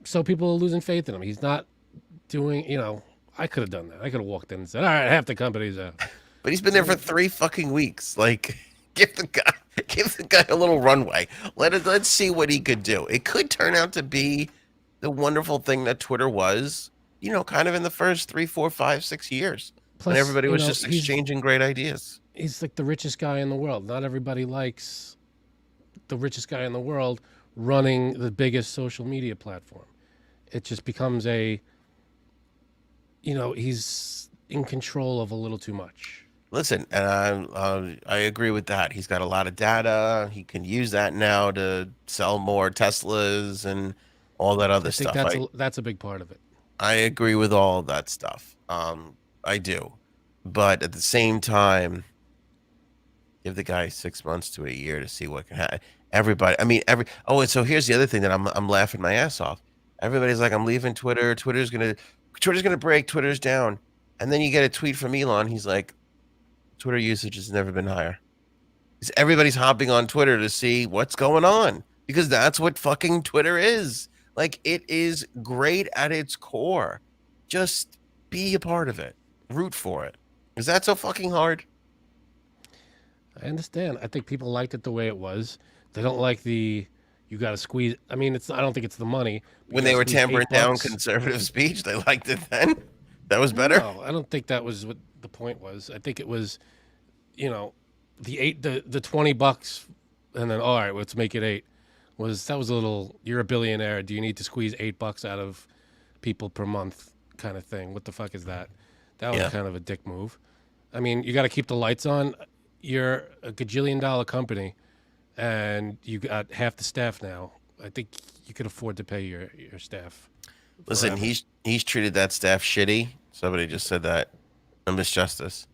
So people are losing faith in him. He's not doing. I could have done that. I could have walked in and said, "All right, half the company's out." But he's been there for 3 fucking weeks. Like, give the guy a little runway. Let's see what he could do. It could turn out to be the wonderful thing that Twitter was, kind of in the first 3, 4, 5, 6 years when Plus, everybody was just exchanging great ideas. he's like the richest guy in the world. Not everybody likes the richest guy in the world running the biggest social media platform. It just becomes he's in control of a little too much. Listen, and I agree with that. He's got a lot of data. He can use that now to sell more Teslas and all that other I think stuff. that's a big part of it. I agree with all of that stuff. I do. But at the same time, give the guy 6 months to a year to see what can happen. Everybody, I mean, and so here's the other thing that I'm laughing my ass off. Everybody's like, I'm leaving Twitter. Twitter's gonna break. Twitter's down. And then you get a tweet from Elon. He's like, Twitter usage has never been higher. Everybody's hopping on Twitter to see what's going on because that's what fucking Twitter is. Like, it is great at its core. Just be a part of it. Root for it. Is that so fucking hard? I understand. I think people liked it the way it was. They don't like you got to squeeze. I mean, I don't think it's the money. When they were tampering down conservative speech, they liked it then? That was better? No, I don't think that was what the point was. I think it was, the $20, and then all right, let's make it 8. was that was a little. You're a billionaire. Do you need to squeeze $8 out of people per month? Kind of thing. What the fuck is that? That was Yeah. kind of a dick move. I mean, you got to keep the lights on. You're a gajillion-dollar company, and you got half the staff now. I think you could afford to pay your staff Listen, forever. he's treated that staff shitty. Somebody just said that. Miss Justice.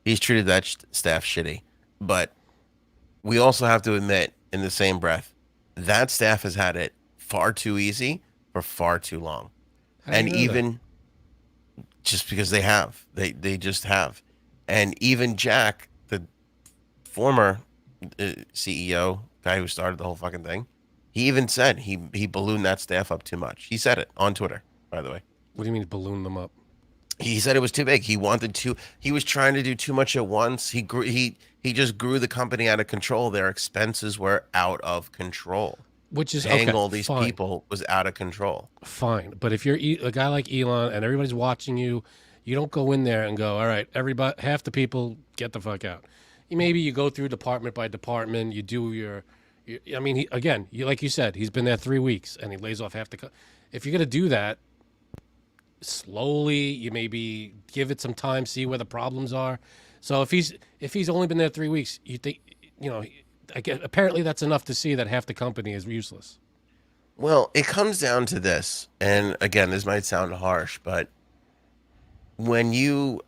He's treated that staff shitty. But we also have to admit, in the same breath, that staff has had it far too easy for far too long. How do you And know that? even just because they just have. And even Jack, the former CEO, guy who started the whole fucking thing, he even said he ballooned that staff up too much. He said it on Twitter, by the way. What do you mean balloon them up? He said it was too big. He was trying to do too much at once. He just grew the company out of control. Their expenses were out of control. Which is Paying okay, all these fine, people was out of control. fine. But if you're a guy like Elon and everybody's watching you, you don't go in there and go, all right, everybody, half the people get the fuck out. Maybe you go through department by department. You do I mean, again, like you said, he's been there 3 weeks and he lays off half the. If you're gonna do that slowly, you maybe give it some time, see where the problems are. So if he's only been there 3 weeks, you think, you know, I guess apparently that's enough to see that half the company is useless. Well, it comes down to this, and again, this might sound harsh, but when you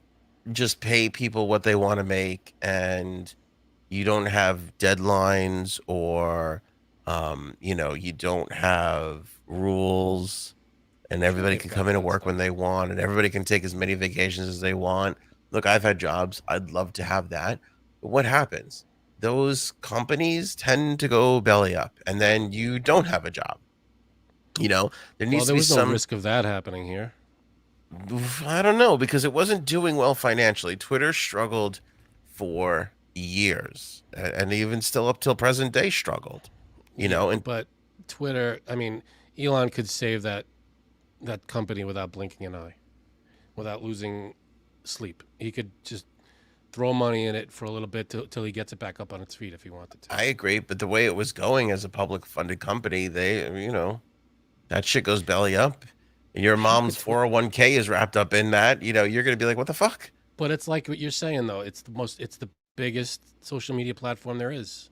just pay people what they want to make and you don't have deadlines or you don't have rules and everybody They've can got come in and that work when stuff. they want and everybody can take as many vacations as they want. Look, I've had jobs. I'd love to have that. But what happens? Those companies tend to go belly up and then you don't have a job. There Well, needs to there be was no some. risk of that happening here. I don't know because it wasn't doing well financially. Twitter struggled for years, and even still up till present day struggled. Yeah, And but Twitter, I mean, Elon could save that company without blinking an eye, without losing sleep. He could just throw money in it for a little bit till he gets it back up on its feet if he wanted to. I agree, but the way it was going as a public funded company, that shit goes belly up. Your mom's It's 401k is wrapped up in that. You're gonna be like, what the fuck? but it's like what you're saying though. It's the biggest social media platform there is.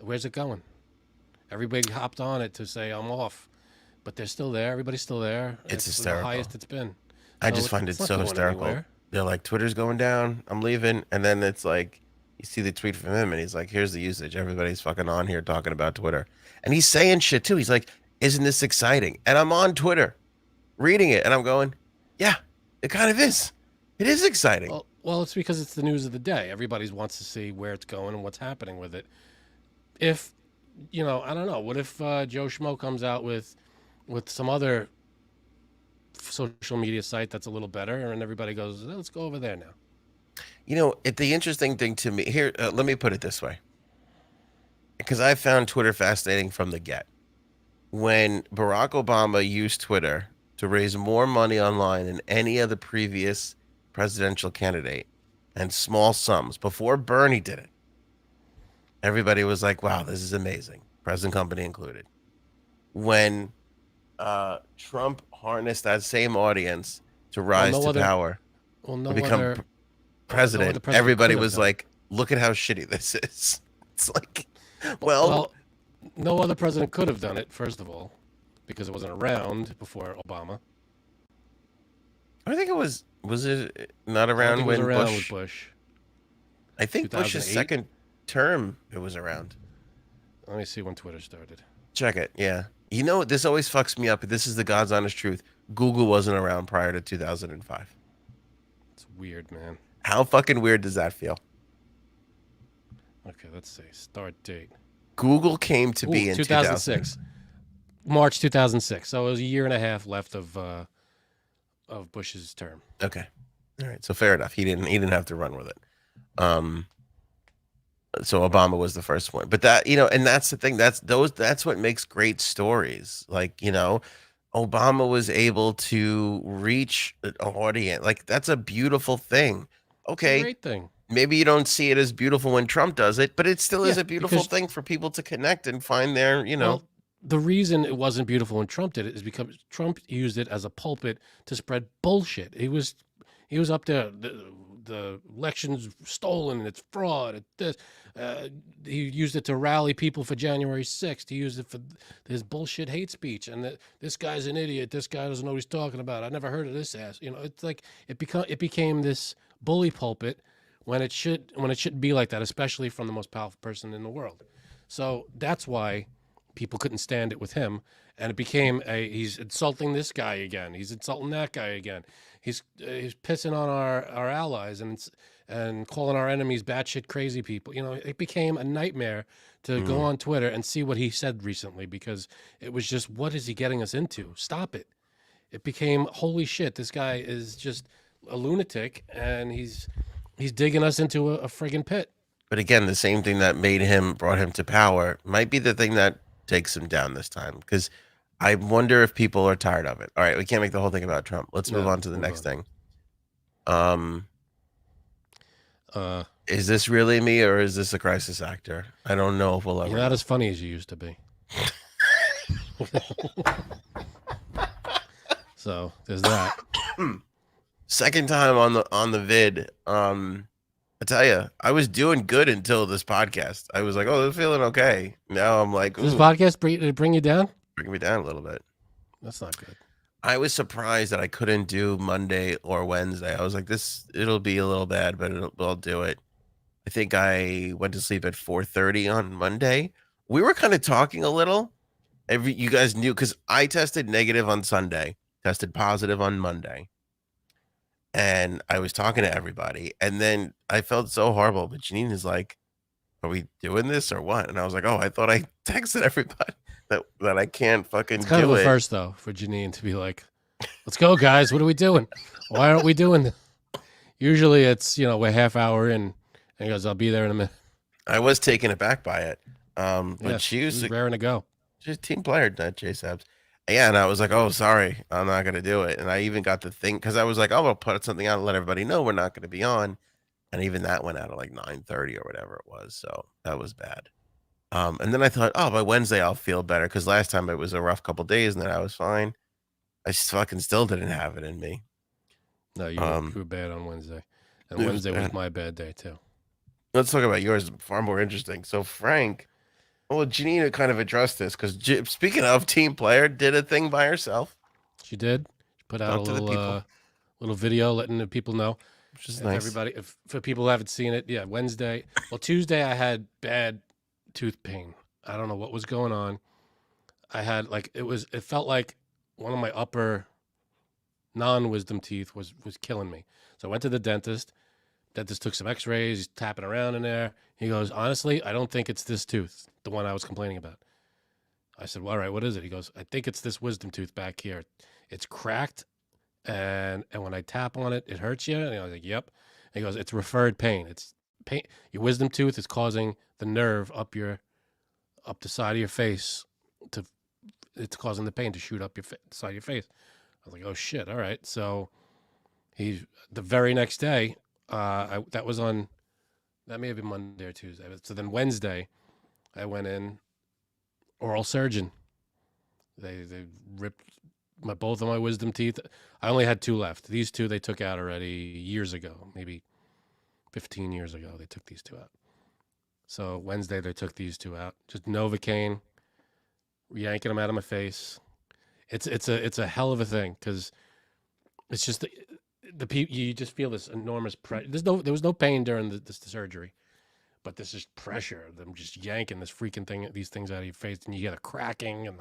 Where's it going? Everybody hopped on it to say I'm off, but they're still there. Everybody's still there. It's It's the hysterical. highest it's been. I So just find it it's not so going hysterical. anywhere. They're like, Twitter's going down. I'm leaving. And then it's like, you see the tweet from him and he's like, here's the usage. Everybody's fucking on here talking about Twitter. And he's saying shit too. He's like, isn't this exciting? And I'm on Twitter reading it and I'm going, yeah, it kind of is. It is exciting. Well, it's because it's the news of the day. Everybody wants to see where it's going and what's happening with it. If I don't know. What if Joe Schmo comes out with some other social media site that's a little better, and everybody goes, let's go over there now. The interesting thing to me here, let me put it this way, because I found Twitter fascinating from the get. When Barack Obama used Twitter to raise more money online than any other previous presidential candidate and small sums before Bernie did it, everybody was like, wow, this is amazing. Present company included. When Trump harnessed that same audience to Well, rise no to other. power Well, and no become other. No other president, president everybody could have was done it. like, look at how shitty this is. It's like, well, Well, no other president could have done it. First of all, because it wasn't around before Obama. I think was it not I don't around think it was when around with Bush, Bush. I think Bush's 2008. second term it was around. Let me see when Twitter started. Check it. Yeah. This always fucks me up. This is the God's honest truth. Google wasn't around prior to 2005. It's weird, man. How fucking weird does that feel? Okay, let's see. Start date. Google came to Ooh, be in 2000. 2006. March 2006. So it was a year and a half left of Bush's term. Okay. All right. So fair enough. He didn't have to run with it. Um so Obama was the first one. But and that's the thing. That's what makes great stories. Like, Obama was able to reach an audience. Like that's a beautiful thing. It's a Okay, great thing. maybe you don't see it as beautiful when Trump does it, but it still is Yeah, a beautiful because thing for people to connect and find their, well, the reason it wasn't beautiful when Trump did it is because Trump used it as a pulpit to spread bullshit. He was up there. The election's stolen. It's fraud. It's this. Uh, he used it to rally people for January 6th. He used it for his bullshit hate speech. And this guy's an idiot. This guy doesn't know what he's talking about. I never heard of this ass. It's like it became this bully pulpit when it shouldn't be like that, especially from the most powerful person in the world. So that's why people couldn't stand it with him, and it became he's insulting this guy again. He's insulting that guy again. He's pissing on our allies and calling our enemies batshit crazy people. It became a nightmare to go on Twitter and see what he said recently because it was just, what is he getting us into? Stop it. It became, holy shit, this guy is just a lunatic and he's digging us into a friggin' pit. but again, the same thing that brought him to power might be the thing that takes him down this time. Because I wonder if people are tired of it. All right, we can't make the whole thing about Trump. Let's move No, on to the move next on. thing. Um, Uh, is this really me or is this a crisis actor? I don't know if we'll ever you're not know. as funny as you used to be. So there's that. Second time on the vid. I tell you, I was doing good until this podcast. I was like, "Oh, I'm feeling okay." Now I'm like, This "Ooh, podcast did it bring you down? bring me down a little bit." That's not good. I was surprised that I couldn't do Monday or Wednesday. I was like, it'll be a little bad, but I'll do it. I think I went to sleep at 4:30 on Monday. We were kind of talking a little. You guys knew because I tested negative on Sunday, tested positive on Monday, and I was talking to everybody. And then I felt so horrible. But Janine is like, "Are we doing this or what?" And I was like, "Oh, I thought I texted everybody that I can't It's fucking kind of do a it." first though for Janine to be like, "Let's go, guys. What are we doing? Why aren't we doing this?" Usually it's we're half hour in, and he goes, "I'll be there in a minute." I was taken aback by it. But Yes, he was raring to go. she's a team player, not J Sabs. Yeah, and I was like, "Oh, sorry, I'm not gonna do it." And I even got the thing because I was like, "Oh, I'll put something out and let everybody know we're not gonna be on." And even that went out at like 9:30 or whatever it was. So that was bad. And then I thought, "Oh, by Wednesday I'll feel better," because last time it was a rough couple days and then I was fine. I fucking still didn't have it in me. No, you Um, were bad on Wednesday, and it was Wednesday was bad. my bad day too. Let's talk about yours. Far more interesting. So Frank, well, Janina kind of addressed this because speaking of team player, did a thing by herself. She did. She put out a Talk to the people, little video letting the people know. which is If nice. everybody, if for people who haven't seen it, yeah, Wednesday. Well, Tuesday I had bad tooth pain. I don't know what was going on. I had it felt like one of my upper non-wisdom teeth was killing me. So I went to the dentist. Dentist took some X-rays. He's tapping around in there. He goes, honestly, I don't think it's this tooth, the one I was complaining about. I said, well, all right, what is it? He goes, I think it's this wisdom tooth back here. It's cracked, and when I tap on it, it hurts you. And I was like, yep. And he goes, it's referred pain. It's pain. Your wisdom tooth is causing the nerve up the side of your face to. It's causing the pain to shoot up the side of your face. I was like, oh shit, all right. So the very next day, that was on, that may have been Monday or Tuesday. So then Wednesday, I went in, oral surgeon. They ripped both of my wisdom teeth. I only had two left. These two they took out already years ago, maybe 15 years ago. They took these two out. So Wednesday they took these two out. Just Novocaine, yanking them out of my face. It's a hell of a thing because it's just you just feel this enormous pressure. There was no pain during the surgery, but this is pressure. Them just yanking these things out of your face, and you hear the cracking and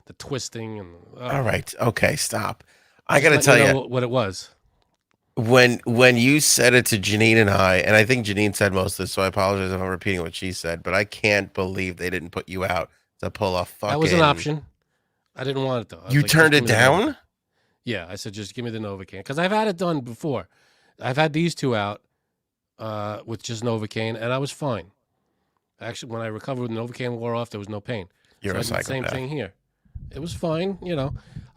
the twisting and. All right, okay, stop. I'm I just got to letting you tell you, know what it was. when you said it to Janine and I think Janine said most of this, so I apologize if I'm repeating what she said, but I can't believe they didn't put you out to pull a That was an fucking. option. I didn't want it though. I was You like, just turned give it me the Novocaine. down? Yeah, I said just give me the Novocaine because I've had it done before. I've had these two out with just Novocaine, and I was fine. Actually, when I recovered, Novocaine wore off. There was no pain. You're So a I did the same psychopath. thing here. It was fine.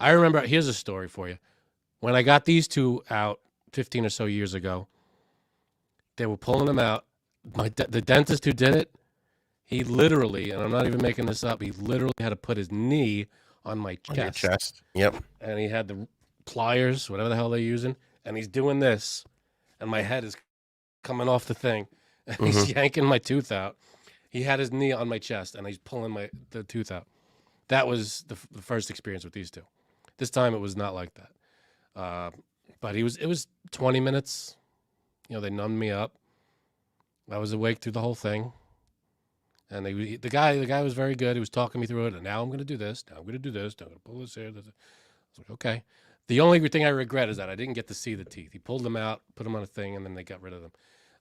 I remember. Here's a story for you. When I got these two out 15 or so years ago, They were pulling them out. The dentist who did it, he literally, and I'm not even making this up, he literally had to put his knee on my On your chest, chest. Yep. and he had the pliers, whatever the hell they're using, and he's doing this, and my head is coming off the thing, and Hmm. he's yanking my tooth out. He had his knee on my chest, and he's pulling the tooth out. That was the first experience with these two. This time it was not like that. But it was 20 minutes. They numbed me up. I was awake through the whole thing. And the guy was very good. He was talking me through it. And now I'm going to do this. Now I'm going to do this. Now I'm going to pull this here. I was like, okay. The only thing I regret is that I didn't get to see the teeth. He pulled them out, put them on a thing, and then they got rid of them.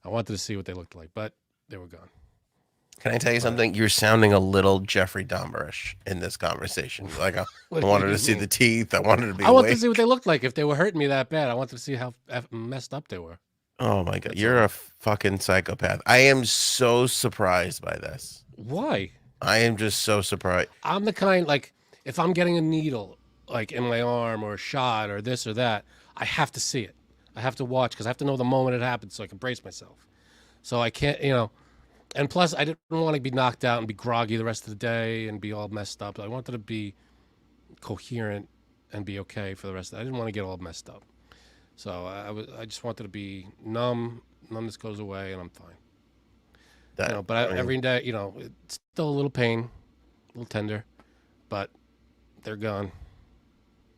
I wanted to see what they looked like, but they were gone. Can I tell you But something? You're sounding a little Jeffrey Dahmerish in this conversation. Like, I what do wanted to you see mean? the teeth. I wanted to be I wanted to see what awake. they looked like. If they were hurting me that bad, I wanted to see how messed up they were. Oh my God. That's You're all. a fucking psychopath. I am so surprised by this. Why? I am just so surprised. I'm the kind, like, if I'm getting a needle like in my arm or a shot or this or that, I have to see it. I have to watch because I have to know the moment it happens so I can brace myself. So I can't, and plus I didn't want to be knocked out and be groggy the rest of the day and be all messed up. I wanted to be coherent and be okay for the rest of I didn't want to get all messed up. So I just wanted to be numb. Numbness goes away and I'm fine. That But I mean, every day, it's still a little pain, a little tender, but they're gone.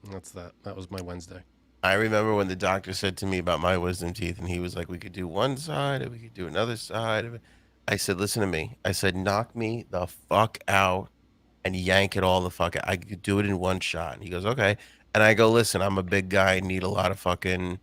And that's that. That was my Wednesday. I remember when the doctor said to me about my wisdom teeth, and he was like, "We could do one side, and we could do another side of it." I said, "Listen to me." I said, "Knock me the fuck out and yank it all the fuck out. I could do it in one shot." And he goes, "Okay." And I go, "Listen, I'm a big guy. I need a lot of fucking.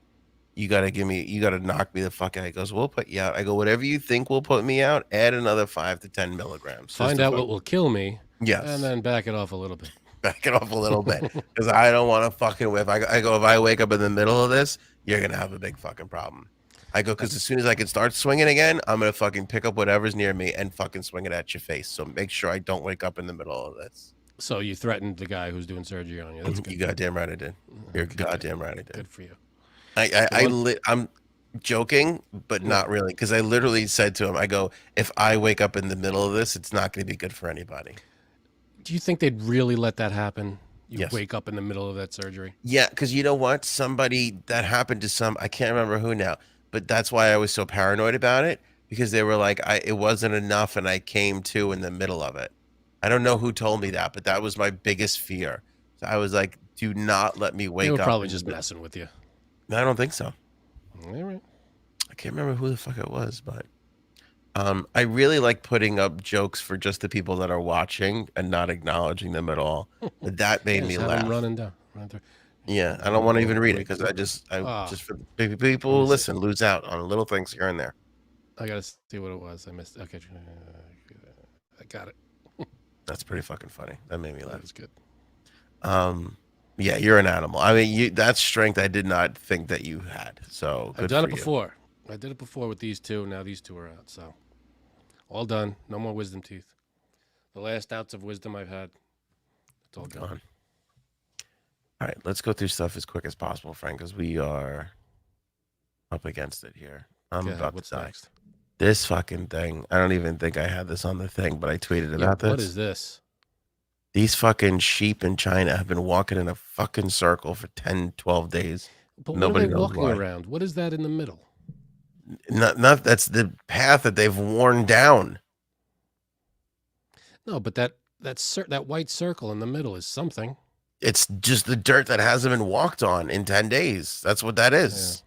You gotta knock me the fuck out." He goes, "We'll put you out." I go, "Whatever you think will put me out, add another 5 to 10 milligrams, just Find to out fuck." what will kill me, and Yes. then back it off a little bit. Back it off a little bit because I don't want to fucking whiff. I go, if I wake up in the middle of this, you're gonna have a big fucking problem. I go because as That's soon as I can start swinging again, I'm gonna fucking pick up whatever's near me and fucking swing it at your face. So make sure I don't wake up in the middle of this. so you threatened the guy who's doing surgery on you. That's You good. goddamn right I did. You're Okay, good. goddamn right I did. Good for you. The one, I'm joking, but yeah. not really because I literally said to him, I go, if I wake up in the middle of this, it's not gonna be good for anybody. Do you think they'd really let that happen? You Yes. wake up in the middle of that surgery. Yeah, because you know what? Somebody that happened to I can't remember who now, but that's why I was so paranoid about it because they were like, it wasn't enough and I came to in the middle of it. I don't know who told me that, but that was my biggest fear. So I was like, do not let me They were wake up probably in the just middle. messing with you. No, I don't think so. All right. I can't remember who the fuck it was, but I really like putting up jokes for just the people that are watching and not acknowledging them at all. That made Yeah, me just have them laugh. running down, running through. Yeah, I don't want to Oh, even read it wait. because I Ah, just for the people let who me see. listen lose out on little things here and there. I gotta see what it was. I missed. Okay, I got it. That's pretty fucking funny. That made me That laugh. was good. Um, yeah, you're an animal. I mean, that's strength I did not think that you had. So I've good done for it you. before. I did it before with these two. Now these two are out. So all done. No more wisdom teeth. The last ounce of wisdom I've had. It's all gone. Gone. All right, let's go through stuff as quick as possible, Frank, because we are up against it here. I'm Go ahead. about to What's die. next? This fucking thing. I don't even think I had this on the thing, but I tweeted Yeah. about What this. is this? These fucking sheep in China have been walking in a fucking circle for 10, 12 days. But what are Nobody they knows walking why. around? What is that in the middle? Not that's the path that they've worn down. No, but that white circle in the middle is something. It's just the dirt that hasn't been walked on in 10 days. That's what that Yeah. is. Is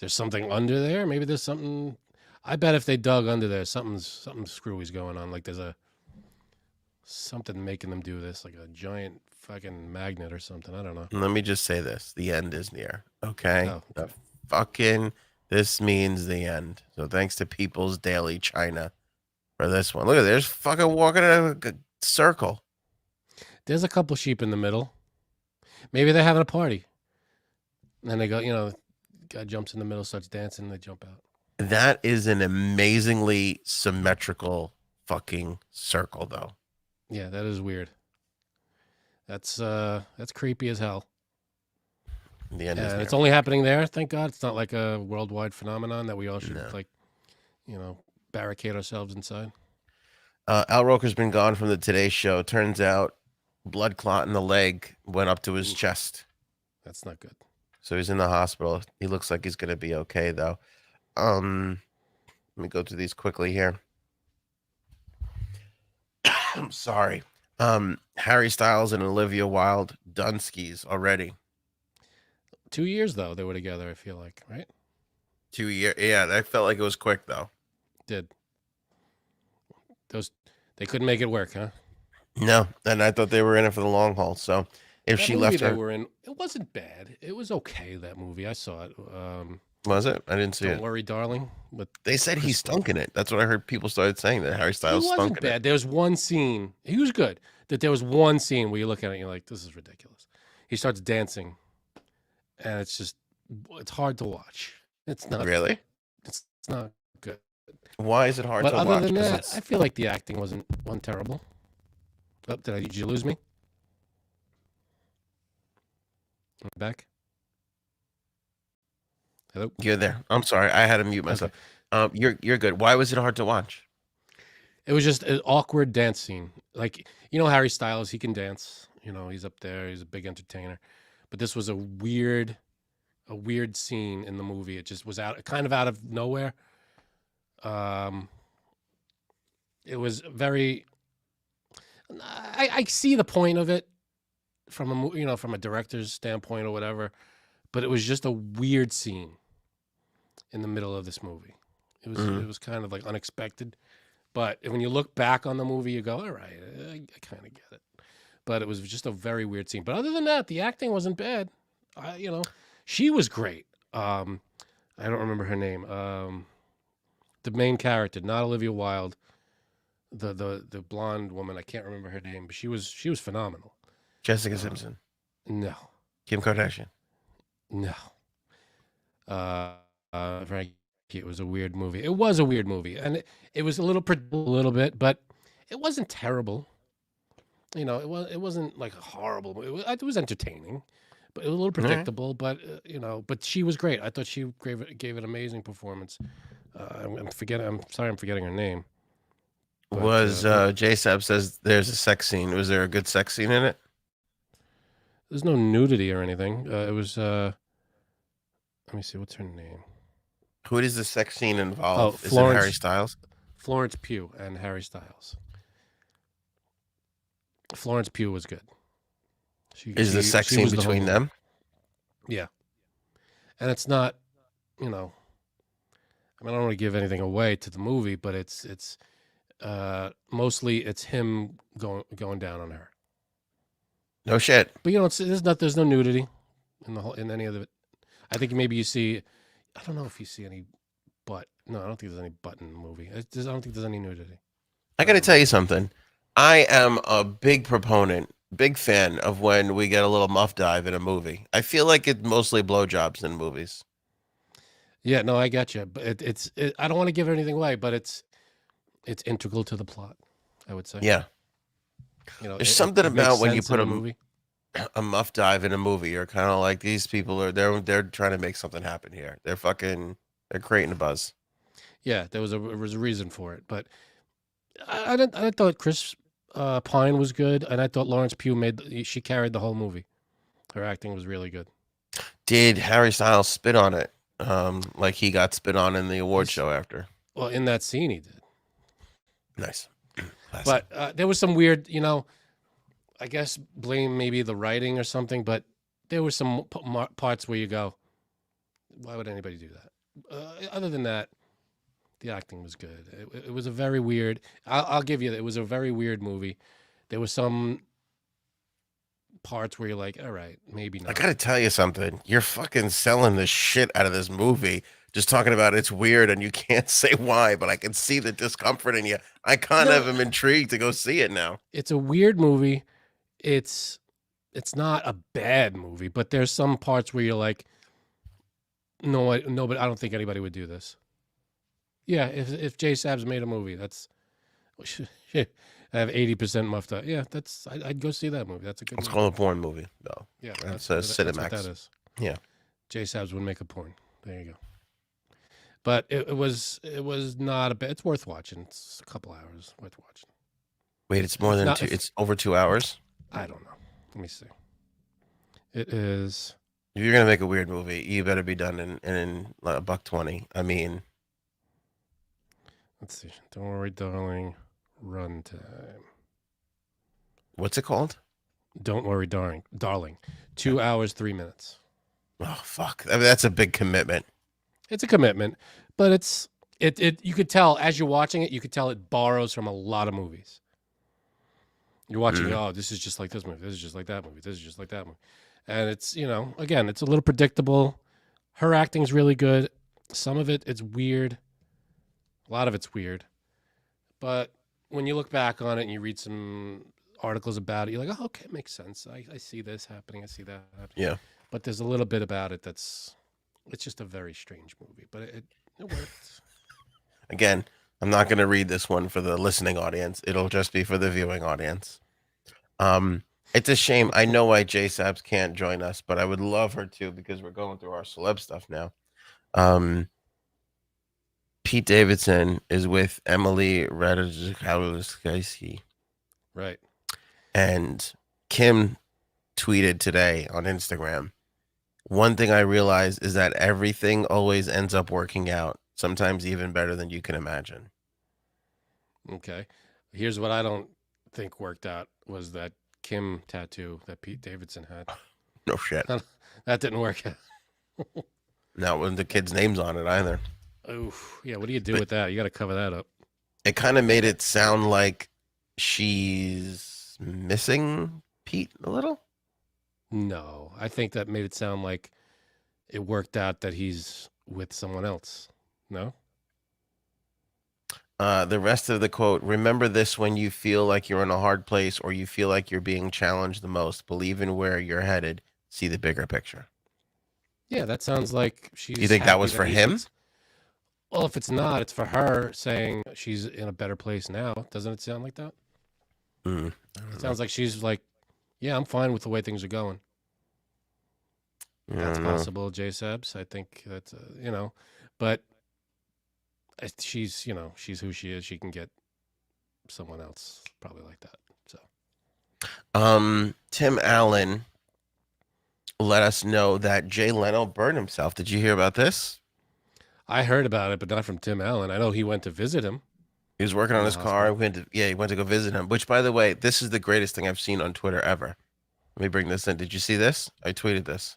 there something under there? Maybe there's something. I bet if they dug under there, something screwy's going on. Like there's something making them do this, like a giant fucking magnet or something. I don't know. Let me just say this. The end is near. Okay? Oh, The okay. fucking this means the end. So thanks to People's Daily China for this one. Look at there's fucking walking in a circle. There's a couple sheep in the middle. Maybe they're having a party. And then they go, guy jumps in the middle, starts dancing, they jump out. That is an amazingly symmetrical fucking circle though. Yeah, that is weird. That's creepy as hell. The end is And near. it's only happening there. Thank God, it's not like a worldwide phenomenon that we all should No. barricade ourselves inside. Al Roker's been gone from the Today Show. Turns out, blood clot in the leg went up to his Ooh, chest, that's not good. so he's in the hospital. He looks like he's gonna be okay though. Let me go through these quickly here. I'm sorry. Harry Styles and Olivia Wilde done skis already. 2 years though they were together. I feel like, right? 2 years. Yeah, that felt like it was quick though. Did those? They couldn't make it work, huh? No, and I thought they were in it for the long haul. So if That she movie left they her, were in, it wasn't bad. It was okay. That movie, I saw it. was it? I didn't see Don't it. Worry, Darling. With They said he Chris stunk in it. That's what I heard people started saying, that Harry He Styles stunk wasn't in it. bad. There was one scene. He was good. That there was one scene where you look at it and you're like, this is ridiculous. He starts dancing, and it's hard to watch. It's not Really? It's not good. Why is it hard But to other watch? than 'Cause that, it's I feel like the acting wasn't terrible. Oh, did you lose me? Am I back? Hello. you're there. I'm sorry, I had to mute myself. Okay. You're good. Why was it hard to watch? It was just an awkward dance scene. Like, Harry Styles, he can dance. He's up there. He's a big entertainer. But this was a weird scene in the movie. It just was kind of out of nowhere. It was very. I see the point of it from from a director's standpoint or whatever, but it was just a weird scene in the middle of this movie. It was kind of like unexpected. But when you look back on the movie, you go, all right, I kind of get it. But it was just a very weird scene. But other than that, the acting wasn't bad. She was great. I don't remember her name. The main character, not Olivia Wilde, the blonde woman. I can't remember her name, but she was phenomenal. Jessica Simpson. No, Kim Kardashian. no. Frank, it was a weird movie. It was a weird movie, and it was a little bit, but it wasn't terrible. It wasn't like a horrible movie. It was entertaining, but it was a little predictable. But but she was great. I thought she gave an amazing performance. I'm sorry, I'm forgetting her name. But, Was J-Sab says there's a sex scene. Was there a good sex scene in it? There's no nudity or anything. It was. Let me see. What's her name? Who does the sex scene involve? Oh, Is it Harry Styles? Florence Pugh and Harry Styles. Florence Pugh was good. Is the sex scene between them? Yeah, and it's not. I don't want to give anything away to the movie, but it's mostly it's him going down on her. No shit. But there's no nudity in any of it. I think maybe you see. I don't know if you see any butt. No, I don't think there's any butt in the movie. I don't think there's any nudity. I got to tell you something. I am a big proponent, big fan of when we get a little muff dive in a movie. I feel like it's mostly blowjobs in movies. Yeah, no, I got you. But I don't want to give anything away, but it's integral to the plot, I would say. Yeah. There's something about when you put a muff dive in a movie. You're kind of like, these people are they're trying to make something happen here. They're creating a buzz. Yeah, there was a reason for it, but I thought Chris Pine was good, and I thought Florence Pugh she carried the whole movie. Her acting was really good. Did Harry Styles spit on it? Like he got spit on in the award show after. Well, in that scene, he did. Nice. But there was some weird, I guess blame maybe the writing or something, but there were some parts where you go, why would anybody do that? Other than that, the acting was good. It was a very weird, I'll give you that. It was a very weird movie. There were some parts where you're like, all right, maybe not. I gotta tell you something. You're fucking selling the shit out of this movie. Just talking about it's weird and you can't say why, but I can see the discomfort in you. I kind of am intrigued to go see it now. It's a weird movie. It's not a bad movie, but there's some parts where you're like, no, but I don't think anybody would do this. Yeah, if J Sabs made a movie, that's I have 80% muffed up. Yeah, I'd go see that movie. That's a good. It's called a porn movie, though. Yeah, that's a Cinemax. That's what that is. Yeah. J Sabs would make a porn. There you go. But it was not a bad. It's worth watching. It's a couple hours worth watching. Wait, it's more If than not, two. if It's over 2 hours. I don't know. Let me see. It is. If you're gonna make a weird movie, you better be done in like a buck 20. I mean, Let's see. Don't worry, darling. Runtime. what's it called? Don't worry, darling. 2 hours, 3 minutes. Oh fuck! I mean, that's a big commitment. It's a commitment, but it. You could tell as you're watching it. You could tell it borrows from a lot of movies. You're watching. Mm. Oh, this is just like this movie. This is just like that movie. This is just like that movie. And it's again, it's a little predictable. Her acting's really good. Some of it's weird. A lot of it's weird. But when you look back on it and you read some articles about it, you're like, oh, okay, it makes sense. I see this happening. I see that happening. Yeah. But there's a little bit about it it's just a very strange movie. But it worked. Again, I'm not gonna read this one for the listening audience. It'll just be for the viewing audience. It's a shame. I know why J Sabs can't join us, but I would love her to because we're going through our celeb stuff now. Pete Davidson is with Emily Ratajkowski. Right. And Kim tweeted today on Instagram, one thing I realized is that everything always ends up working out, sometimes even better than you can imagine. Okay. Here's what I don't think worked out was that Kim tattoo that Pete Davidson had. No shit. That didn't work out. Not when the kid's name's on it either. Oof. Yeah, what do you do with that? You got to cover that up. It kind of made it sound like she's missing Pete a little. No, I think that made it sound like it worked out that he's with someone else. No? The rest of the quote, remember this when you feel like you're in a hard place or you feel like you're being challenged the most. Believe in where you're headed. See the bigger picture. Yeah, that sounds like she's. You think that happy was for him? Well, if it's not, it's for her saying she's in a better place now. Doesn't it sound like that? It sounds like she's like, yeah, I'm fine with the way things are going. That's possible, J Sabs. I think that's, but she's, she's who she is. She can get someone else probably like that. So, Tim Allen let us know that Jay Leno burned himself. Did you hear about this? I heard about it, but not from Tim Allen. I know he went to visit him. He was working on his car. He went to go visit him. Which, by the way, this is the greatest thing I've seen on Twitter ever. Let me bring this in. Did you see this? I tweeted this.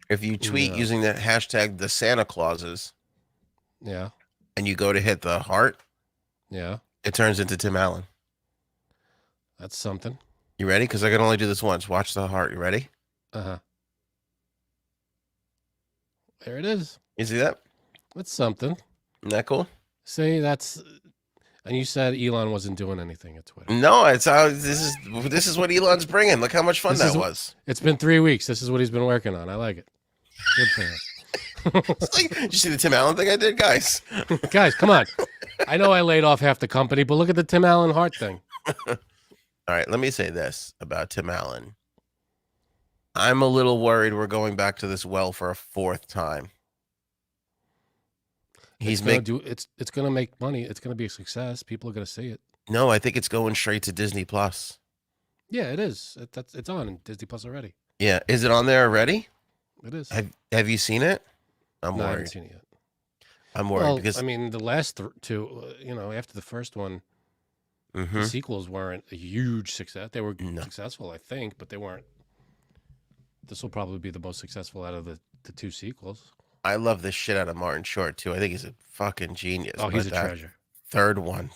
If you tweet using the hashtag the Santa Clauses, yeah, and you go to hit the heart, yeah, it turns into Tim Allen. That's something. You ready? Because I can only do this once. Watch the heart. You ready? There it is. You see that? That's something. Isn't that cool? See, that's. And you said Elon wasn't doing anything at Twitter. No, it's this is what Elon's bringing. Look how much fun that was. It's been 3 weeks. This is what he's been working on. I like it. Good for him. Did you see the Tim Allen thing I did, guys? Guys, come on. I know I laid off half the company, but look at the Tim Allen heart thing. All right, let me say this about Tim Allen. I'm a little worried we're going back to this well for a fourth time. It's going to make money. It's going to be a success. People are going to see it. No, I think it's going straight to Disney Plus. Yeah, it is. It's on Disney Plus already. Yeah, is it on there already? It is. Have you seen it? I'm no, worried. I haven't seen it yet. I'm worried because I mean, the last two, after the first one, the sequels weren't a huge success. They were successful, I think, but they weren't. This will probably be the most successful out of the two sequels. I love the shit out of Martin Short too. I think he's a fucking genius. Oh, he's a treasure. Third one,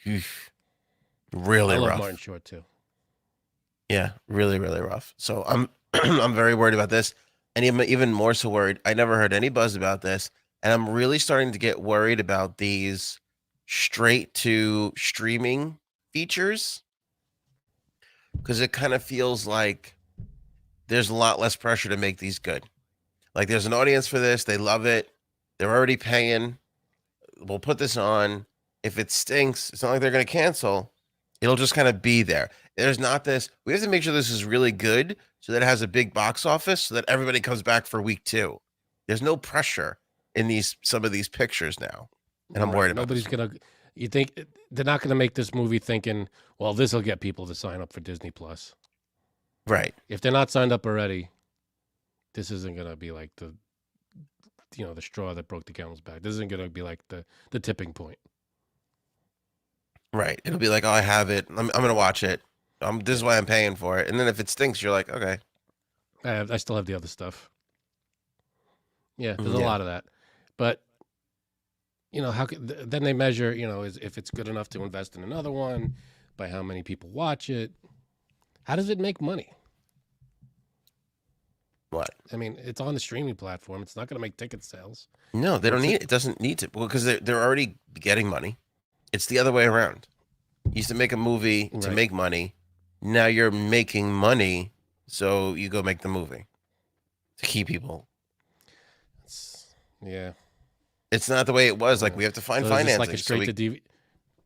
really rough. I love Martin Short too. Yeah, really, really rough. So I'm I'm very worried about this, and even more so worried. I never heard any buzz about this, and I'm really starting to get worried about these straight to streaming features because it kind of feels like there's a lot less pressure to make these good. Like there's an audience for this. They love it. They're already paying. We'll put this on. If it stinks, it's not like they're going to cancel. It'll just kind of be there. There's not this. We have to make sure this is really good so that it has a big box office so that everybody comes back for week 2. There's no pressure in some of these pictures now, and I'm Right. worried about this Nobody's one. gonna. You think they're not gonna make this movie thinking, well, this will get people to sign up for Disney Plus. Right. If they're not signed up already, this isn't gonna be like the straw that broke the camel's back. This isn't gonna be like the tipping point. Right. It'll be like, oh, I have it. I'm going to watch it. This is Yeah. why I'm paying for it. And then if it stinks, you're like, okay. I still have the other stuff. Yeah, there's a Yeah. lot of that, but how then they measure, if it's good enough to invest in another one by how many people watch it. How does it make money? What? I mean, it's on the streaming platform. It's not going to make ticket sales. No, they don't What's need it? it. It doesn't need to. Well, because they're already getting money. It's the other way around. You used to make a movie to Right. make money. Now you're making money, so you go make the movie to keep people. Yeah. It's not the way it was. Like Yeah. we have to find So is this like financing. a So straight we, to DVD?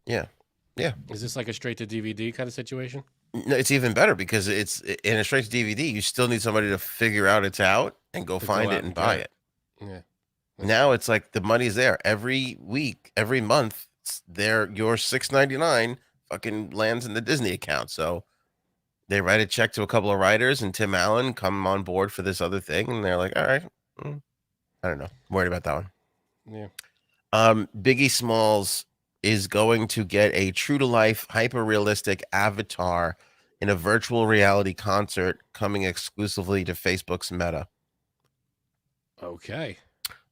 yeah, yeah. Is this like a straight to DVD kind of situation? No, it's even better because it's in a straight to DVD. You still need somebody to figure out it's out and go To go find it out and and buy get it. it. Yeah. Now it's like the money's there every week, every month. There, your $6.99 fucking lands in the Disney account. So they write a check to a couple of writers, and Tim Allen come on board for this other thing, and they're like, all right, I don't know, I'm worried about that one. Yeah. Biggie Smalls is going to get a true to life, hyper realistic avatar in a virtual reality concert coming exclusively to Facebook's Meta. Okay.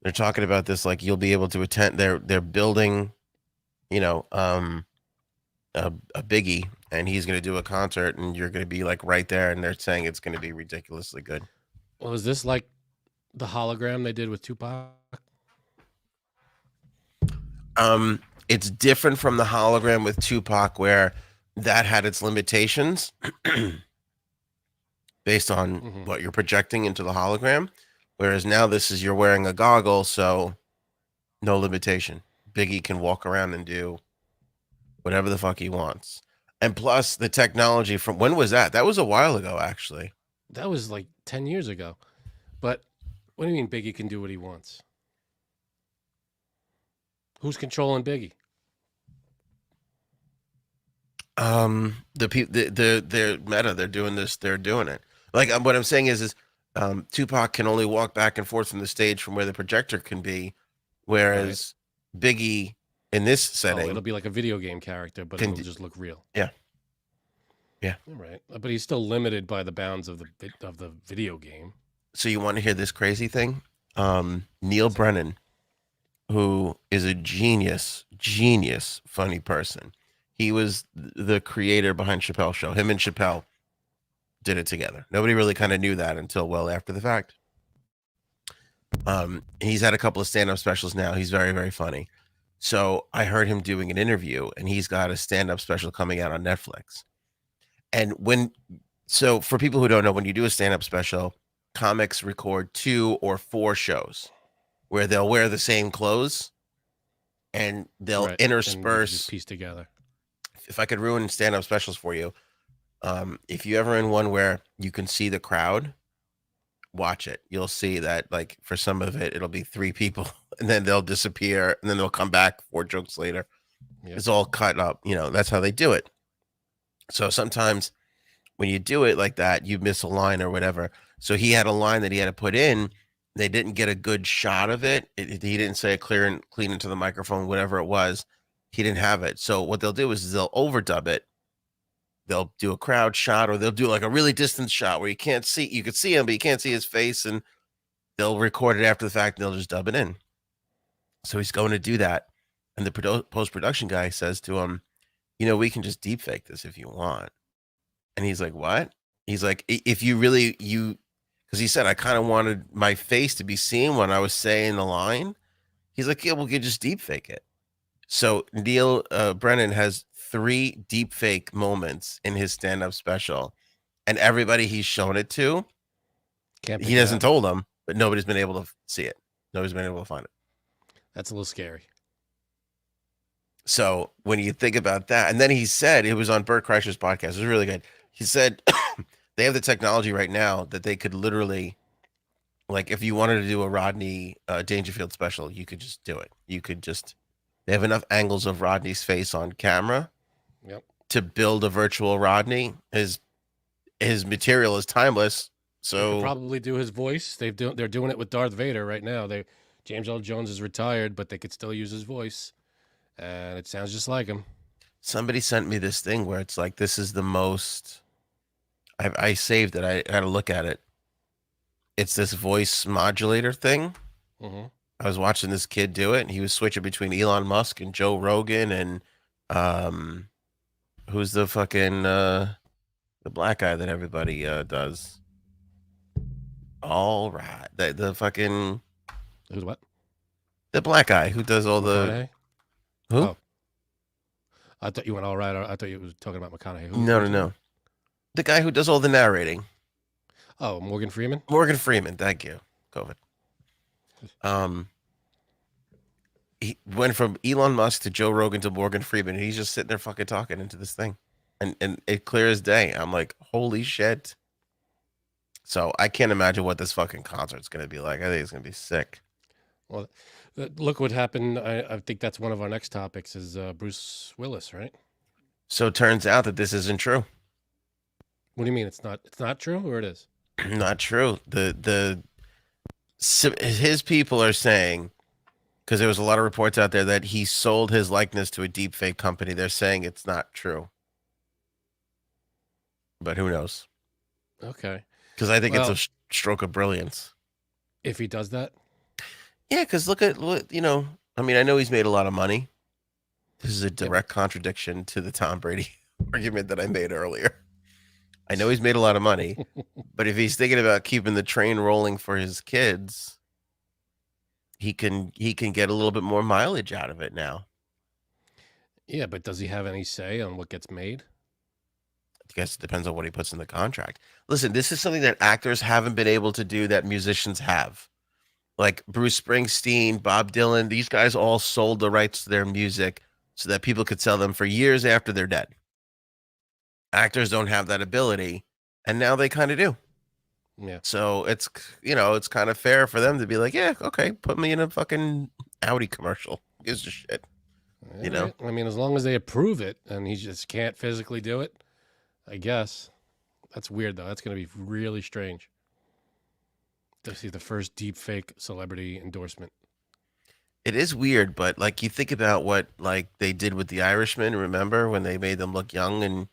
They're talking about this like you'll be able to attend. They're building, you know, a Biggie, and he's going to do a concert, and you're going to be like right there, and they're saying it's going to be ridiculously good. Well, is this like the hologram they did with Tupac? It's different from the hologram with Tupac, where that had its limitations based on Mm-hmm. what you're projecting into the hologram. Whereas now this is you're wearing a goggle, so no limitation. Biggie can walk around and do whatever the fuck he wants. And plus the technology from when was that? That was a while ago, actually. That was like 10 years ago. But what do you mean Biggie can do what he wants? Who's controlling Biggie? The Meta, they're doing this, they're doing it. Like what I'm saying is Tupac can only walk back and forth from the stage from where the projector can be, Right. whereas Biggie in this Oh, it'll setting be like a video game character, but can it'll just look real. yeah, yeah. All right. But he's still limited by the bounds of the video game. So you want to hear this crazy thing? Neil Brennan, who is a genius, funny person. He was the creator behind Chappelle's Show. Him and Chappelle did it together. Nobody really kind of knew that until well after the fact. He's had a couple of stand-up specials now. He's very, very funny. So I heard him doing an interview, and he's got a stand-up special coming out on Netflix. And so for people who don't know, when you do a stand-up special, comics record 2 or 4 shows where they'll wear the same clothes and they'll Right. And you can just intersperse. piece together. If I could ruin stand-up specials for you, if you ever in one where you can see the crowd, watch it. You'll see that like for some of it, it'll be 3 people, and then they'll disappear, and then they'll come back 4 jokes later. Yeah. It's all cut up. That's how they do it. So sometimes when you do it like that, you miss a line or whatever. So he had a line that he had to put in. They didn't get a good shot of it. He didn't say it clear and clean into the microphone, whatever it was. He didn't have it. So what they'll do is they'll overdub it. They'll do a crowd shot, or they'll do like a really distant shot where you could see him, but you can't see his face, and they'll record it after the fact and they'll just dub it in. So he's going to do that. And the post-production guy says to him, we can just deep fake this if you want. And he's like, what? He's like, if you really, because he said, I kind of wanted my face to be seen when I was saying the line. He's like, yeah, we could just deep fake it. So Neil Brennan has 3 deep fake moments in his stand-up special, and everybody he's shown it to, he hasn't told them, but nobody's been able to see it. Nobody's been able to find it. That's a little scary. So when you think about that, and then he said it was on Bert Kreischer's podcast. It was really good. He said they have the technology right now that they could literally, like, if you wanted to do a Rodney Dangerfield special, you could just do it. You could just they have enough angles of Rodney's face on camera Yep. to build a virtual Rodney. His material is timeless. They could So probably do his voice. They're doing it with Darth Vader right now. James L. Jones is retired, but they could still use his voice, and it sounds just like him. somebody sent me this thing where it's like this is the most. I saved it. I had to look at it. It's this voice modulator thing. Hmm. I was watching this kid do it, and he was switching between Elon Musk and Joe Rogan and um, who's the fucking the black guy that everybody does. All right, the fucking Who's what? the black guy who does all the McConaughey. who? Oh, I thought you went all right. I thought you was talking about McConaughey. No, no, no. The guy who does all the narrating. Oh, Morgan Freeman. Morgan Freeman. Thank you. COVID. Um, he went from Elon Musk to Joe Rogan to Morgan Freeman. And he's just sitting there fucking talking into this thing, and it clear as day. I'm like, holy shit. So I can't imagine what this fucking concert's gonna be like. I think it's gonna be sick. Well, look what happened. I think that's one of our next topics is Bruce Willis, right? So it turns out that this isn't true. What do you mean it's not? It's not true, or it is? Not true. His people are saying, because there was a lot of reports out there that he sold his likeness to a deep fake company. They're saying it's not true, but who knows? Okay. Because I think it's Well, a stroke of brilliance. if he does that, Yeah, because look at I mean, I know he's made a lot of money. This is a yeah, direct contradiction to the Tom Brady argument that I made earlier. I know he's made a lot of money, but if he's thinking about keeping the train rolling for his kids, he can get a little bit more mileage out of it now. yeah, but does he have any say on what gets made? I guess it depends on what he puts in the contract. Listen, this is something that actors haven't been able to do that musicians have. Like Bruce Springsteen, Bob Dylan, these guys all sold the rights to their music so that people could sell them for years after they're dead. Actors don't have that ability, and now they kind of do. Yeah. So it's kind of fair for them to be like, yeah, okay, put me in a fucking Audi commercial. Who gives a shit, All you know? right. I mean, as long as they approve it and he just can't physically do it, I guess. That's weird though. That's going to be really strange to see the first deep fake celebrity endorsement. It is weird, but like you think about what like they did with the Irishman, remember when they made them look young and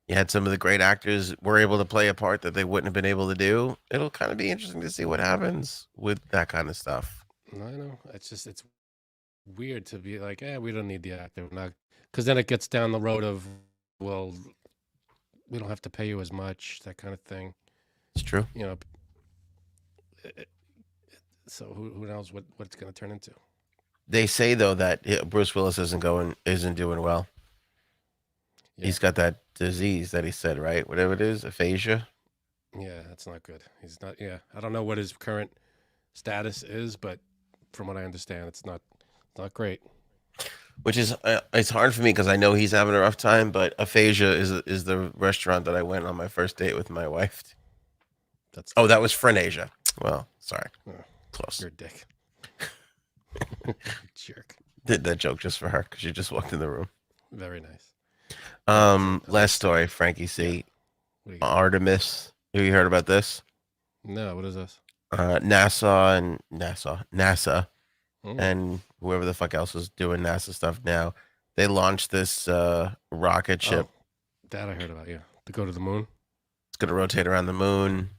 you had some of the great actors were able to play a part that they wouldn't have been able to do. It'll kind of be interesting to see what happens with that kind of stuff. I know. It's weird to be like, we don't need the actor. Because then it gets down the road of, well, we don't have to pay you as much, that kind of thing. It's true. You know, so who knows what it's going to turn into. They say though that Bruce Willis isn't doing well. Yeah. He's got that disease that he said, right? Whatever it is, aphasia. Yeah, that's not good. He's not. Yeah, I don't know what his current status is, but from what I understand, it's not great. Which is it's hard for me because I know he's having a rough time. But aphasia is the restaurant that I went on my first date with my wife. That's That was Frenasia. Well, sorry, close. You're a dick. Jerk. Did that joke just for her because she just walked in the room. Very nice. Last story, Frankie C. What do you got? Artemis. Have you heard about this? No, what is this? NASA Mm. and whoever the fuck else is doing NASA stuff now. They launched this rocket ship. Oh, that I heard about. Yeah, to go to the moon. It's gonna rotate around the moon,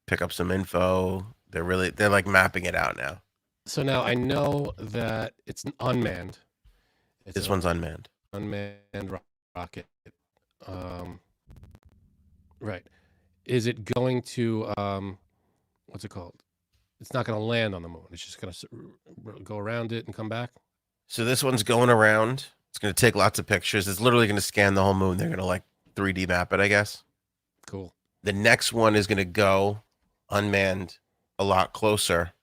pick up some info. They're like mapping it out now. So now I know that it's unmanned. It's This an one's unmanned. unmanned rocket. Right. Is it going to what's it called? It's not going to land on the moon. It's just going to go around it and come back. So this one's going around. It's gonna take lots of pictures. It's literally gonna scan the whole moon. They're gonna like 3D map it, I guess. Cool. The next one is gonna go unmanned a lot closer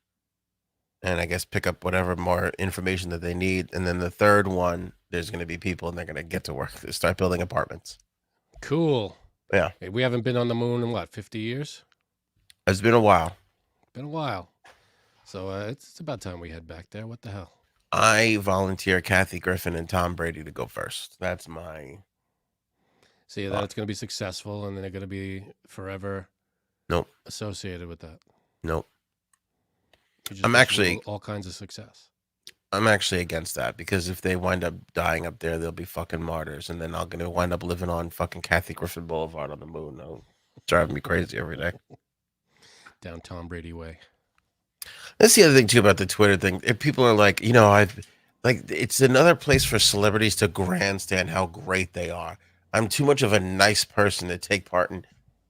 and I guess pick up whatever more information that they need. And then the third one, there's going to be people, and they're going to get to work, start building apartments. Cool. Yeah, Hey, we haven't been on the moon in what, 50 years? it's been a while. Been a while. So it's about time we head back there. What the hell? I volunteer Kathy Griffin and Tom Brady to go first. That's my See that thought. it's going to be successful, and then they're going to be forever Nope, associated with that. nope. You just I'm wish them actually all kinds of success. I'm actually against that because if they wind up dying up there, they'll be fucking martyrs, and then I'm gonna wind up living on fucking Kathy Griffin Boulevard on the moon. It'll drive me crazy every day. Down Tom Brady way. That's the other thing too about the Twitter thing. If people are like, I've like it's another place for celebrities to grandstand how great they are. I'm too much of a nice person to take part in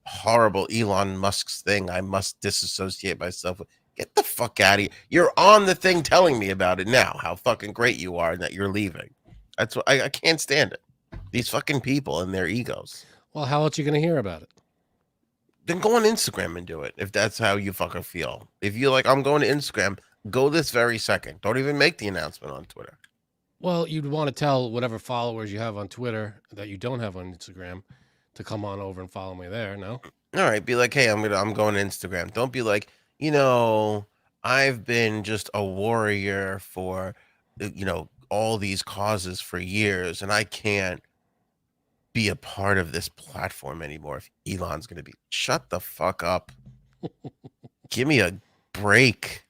horrible Elon Musk's thing. I must disassociate myself with. Get the fuck out of here. You're on the thing telling me about it now, how fucking great you are and that you're leaving. That's what I can't stand it. These fucking people and their egos. Well, how else are you going to hear about it? Then go on Instagram and do it if that's how you fucking feel. If you're like, I'm going to Instagram, go this very second. Don't even make the announcement on Twitter. Well, you'd want to tell whatever followers you have on Twitter that you don't have on Instagram to come on over and follow me there. No? All right, be like, hey, I'm going to Instagram. Don't be like, I've been just a warrior for all these causes for years, and I can't be a part of this platform anymore if Elon's going to be. Shut the fuck up. Give me a break.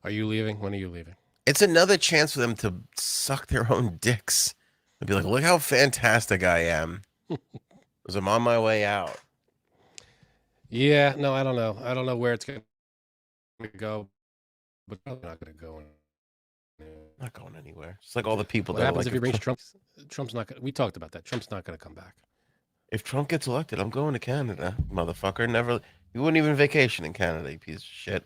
Are you leaving? When are you leaving? It's another chance for them to suck their own dicks and be like, look how fantastic I am. Because I'm on my way out. Yeah, no, I don't know. I don't know where it's going to go, but probably not going to go. Not going anywhere. It's like all the people What that are happens like, if he brings Trump? Trump's not going to. We talked about that. Trump's not going to come back. if Trump gets elected, I'm going to Canada, motherfucker. Never, you wouldn't even vacation in Canada, you piece of shit.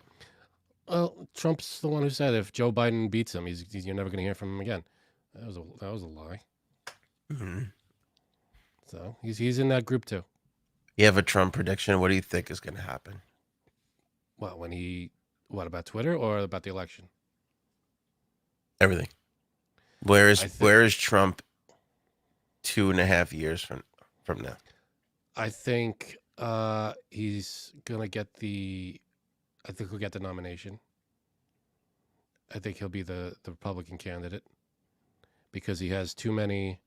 Well, Trump's the one who said if Joe Biden beats him, you're never going to hear from him again. That was a lie. Mm-hmm. So he's in that group too. You have a Trump prediction. What do you think is going to happen? Well, what about Twitter or about the election? Everything. Where is Trump 2.5 years from now? I think he's gonna get the. I think he'll get the nomination. I think he'll be the Republican candidate because he has too many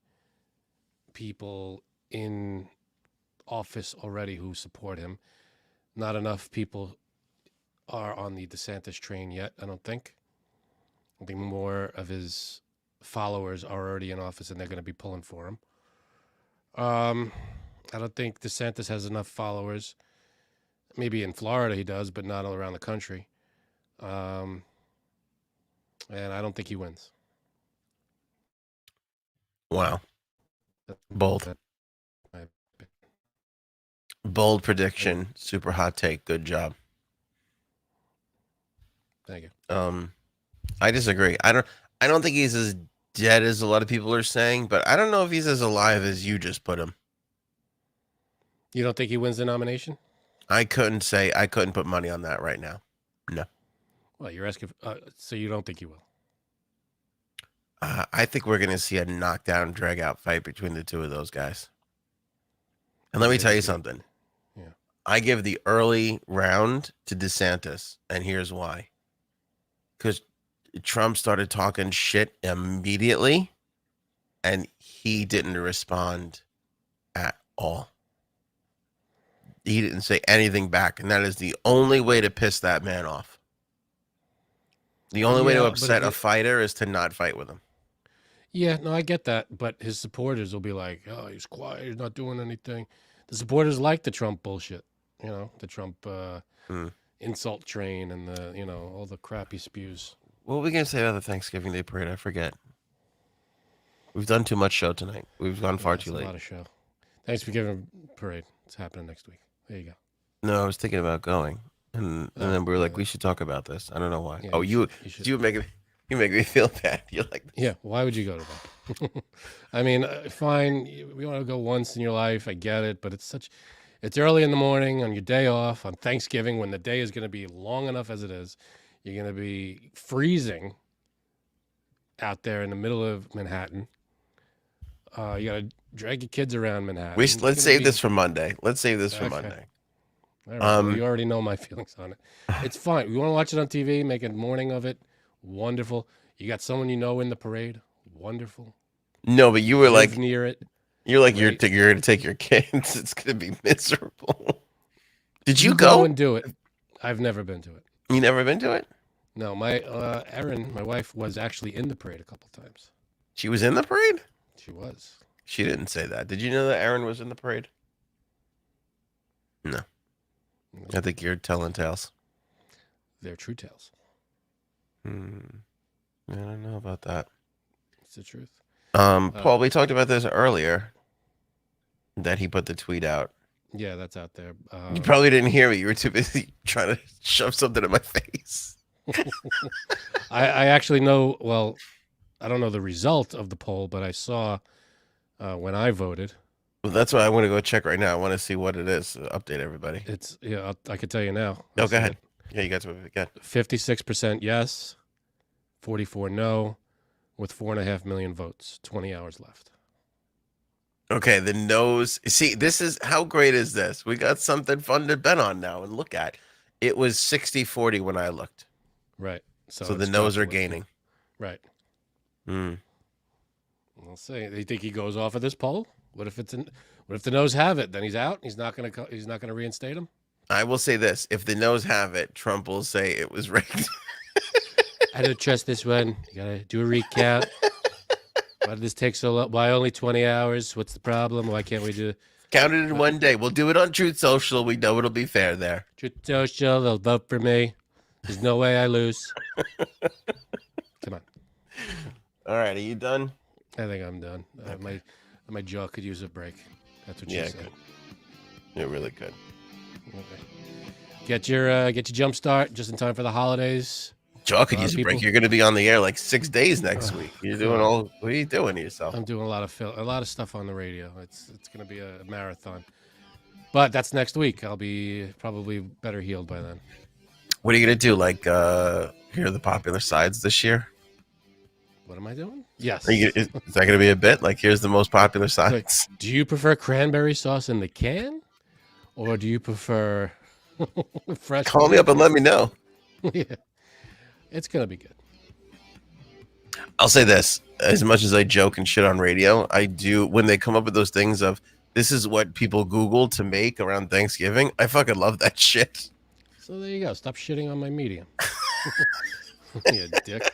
people in office already who support him. Not enough people are on the DeSantis train yet, I don't think. I think more of his followers are already in office and they're going to be pulling for him. I don't think DeSantis has enough followers. Maybe in Florida he does, but not all around the country. And I don't think he wins. Wow. Bold. Bold prediction. Super hot take. Good job. Thank you. I disagree. I don't think he's as dead as a lot of people are saying, but I don't know if he's as alive as you just put him. You don't think he wins the nomination? I couldn't put money on that right now. No. Well, you're asking, so you don't think he will? I think we're going to see a knockdown, drag out fight between the two of those guys. And let me tell you something. Yeah. I give the early round to DeSantis, and here's why. Because Trump started talking shit immediately, and he didn't respond at all. He didn't say anything back, and that is the only way to piss that man off. The only way to upset a fighter is to not fight with him. Yeah, no, I get that, but his supporters will be like, "Oh, he's quiet, he's not doing anything." The supporters like the Trump bullshit, the Trump insult train and all the crap he spews. What were we gonna say about the Thanksgiving Day parade? I forget. We've done too much show tonight. We've gone far too late. A lot of show. Thanks for giving parade. It's happening next week. There you go. No, I was thinking about going, and then we were like, we should talk about this. I don't know why. Yeah, you make me feel bad. You're like, yeah. Why would you go to that? I mean, fine. We want to go once in your life. I get it, but it's early in the morning on your day off on Thanksgiving when the day is going to be long enough as it is. You're going to be freezing out there in the middle of Manhattan. You got to drag your kids around Manhattan. Let's save this for Monday. Let's save this for Monday. All right. Well, you already know my feelings on it. It's fine. You want to watch it on TV, make a morning of it. Wonderful. You got someone you know in the parade. Wonderful. No, but you were Live like near it. You're like you're going to take your kids. It's going to be miserable. Did you go and do it? I've never been to it. You never been to it? No, my Erin, my wife, was actually in the parade a couple times. She was in the parade? She was. She didn't say that. Did you know that Erin was in the parade? No. I think you're telling tales. They're true tales. I don't know about that. It's the truth. Paul, we talked about this earlier. That he put the tweet out. Yeah, that's out there. You probably didn't hear me. You were too busy trying to shove something in my face. I actually know. Well, I don't know the result of the poll, but I saw when I voted. Well, that's why I want to go check right now. I want to see what it is. Update everybody. It's I could tell you now. No, go ahead. Yeah, you got to get 56% yes, 44 no, with 4.5 million votes. 20 hours left. Okay, the no's. See, this is how great is this? We got something fun to bet on now and look at. It was 60-40 when I looked. Right. So the no's are gaining. Right. We'll see. Do you think he goes off of this poll? What if the no's have it? Then he's out. He's not going to reinstate him. I will say this: if the no's have it, Trump will say it was rigged. I don't trust this one. You gotta do a recount. Why did this take so long? Why only 20 hours? What's the problem? Why can't we do it? Count it in one day. We'll do it on Truth Social. We know it'll be fair there. Truth Social, they'll vote for me. There's no way I lose. Come on. All right, are you done? I think I'm done. Okay. My jaw could use a break. That's what she said. It really could. Okay. Get your jump start just in time for the holidays. Jaw could use a break. You're going to be on the air like 6 days next week. You're doing what are you doing to yourself? I'm doing a lot of stuff on the radio. It's going to be a marathon. But that's next week. I'll be probably better healed by then. What are you going to do? Like hear the popular sides this year? What am I doing? Yes. Is that going to be a bit? Like here's the most popular sides. Do you prefer cranberry sauce in the can? Or do you prefer fresh? Call me up and let me know. Yeah. It's going to be good. I'll say this. As much as I joke and shit on radio, I do, when they come up with those things of, this is what people Google to make around Thanksgiving, I fucking love that shit. So there you go. Stop shitting on my medium. You dick.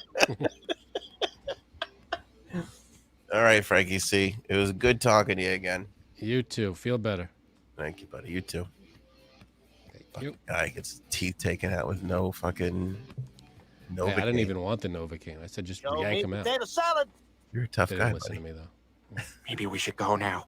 All right, Frankie C. It was good talking to you again. You too. Feel better. Thank you, buddy. You too. Thank you. Guy gets his teeth taken out with no fucking Novocaine. Hey, I didn't even want the Novocaine. I said just yank him out. Potato salad. You're a tough They guy, didn't listen buddy. to me though. Maybe we should go now.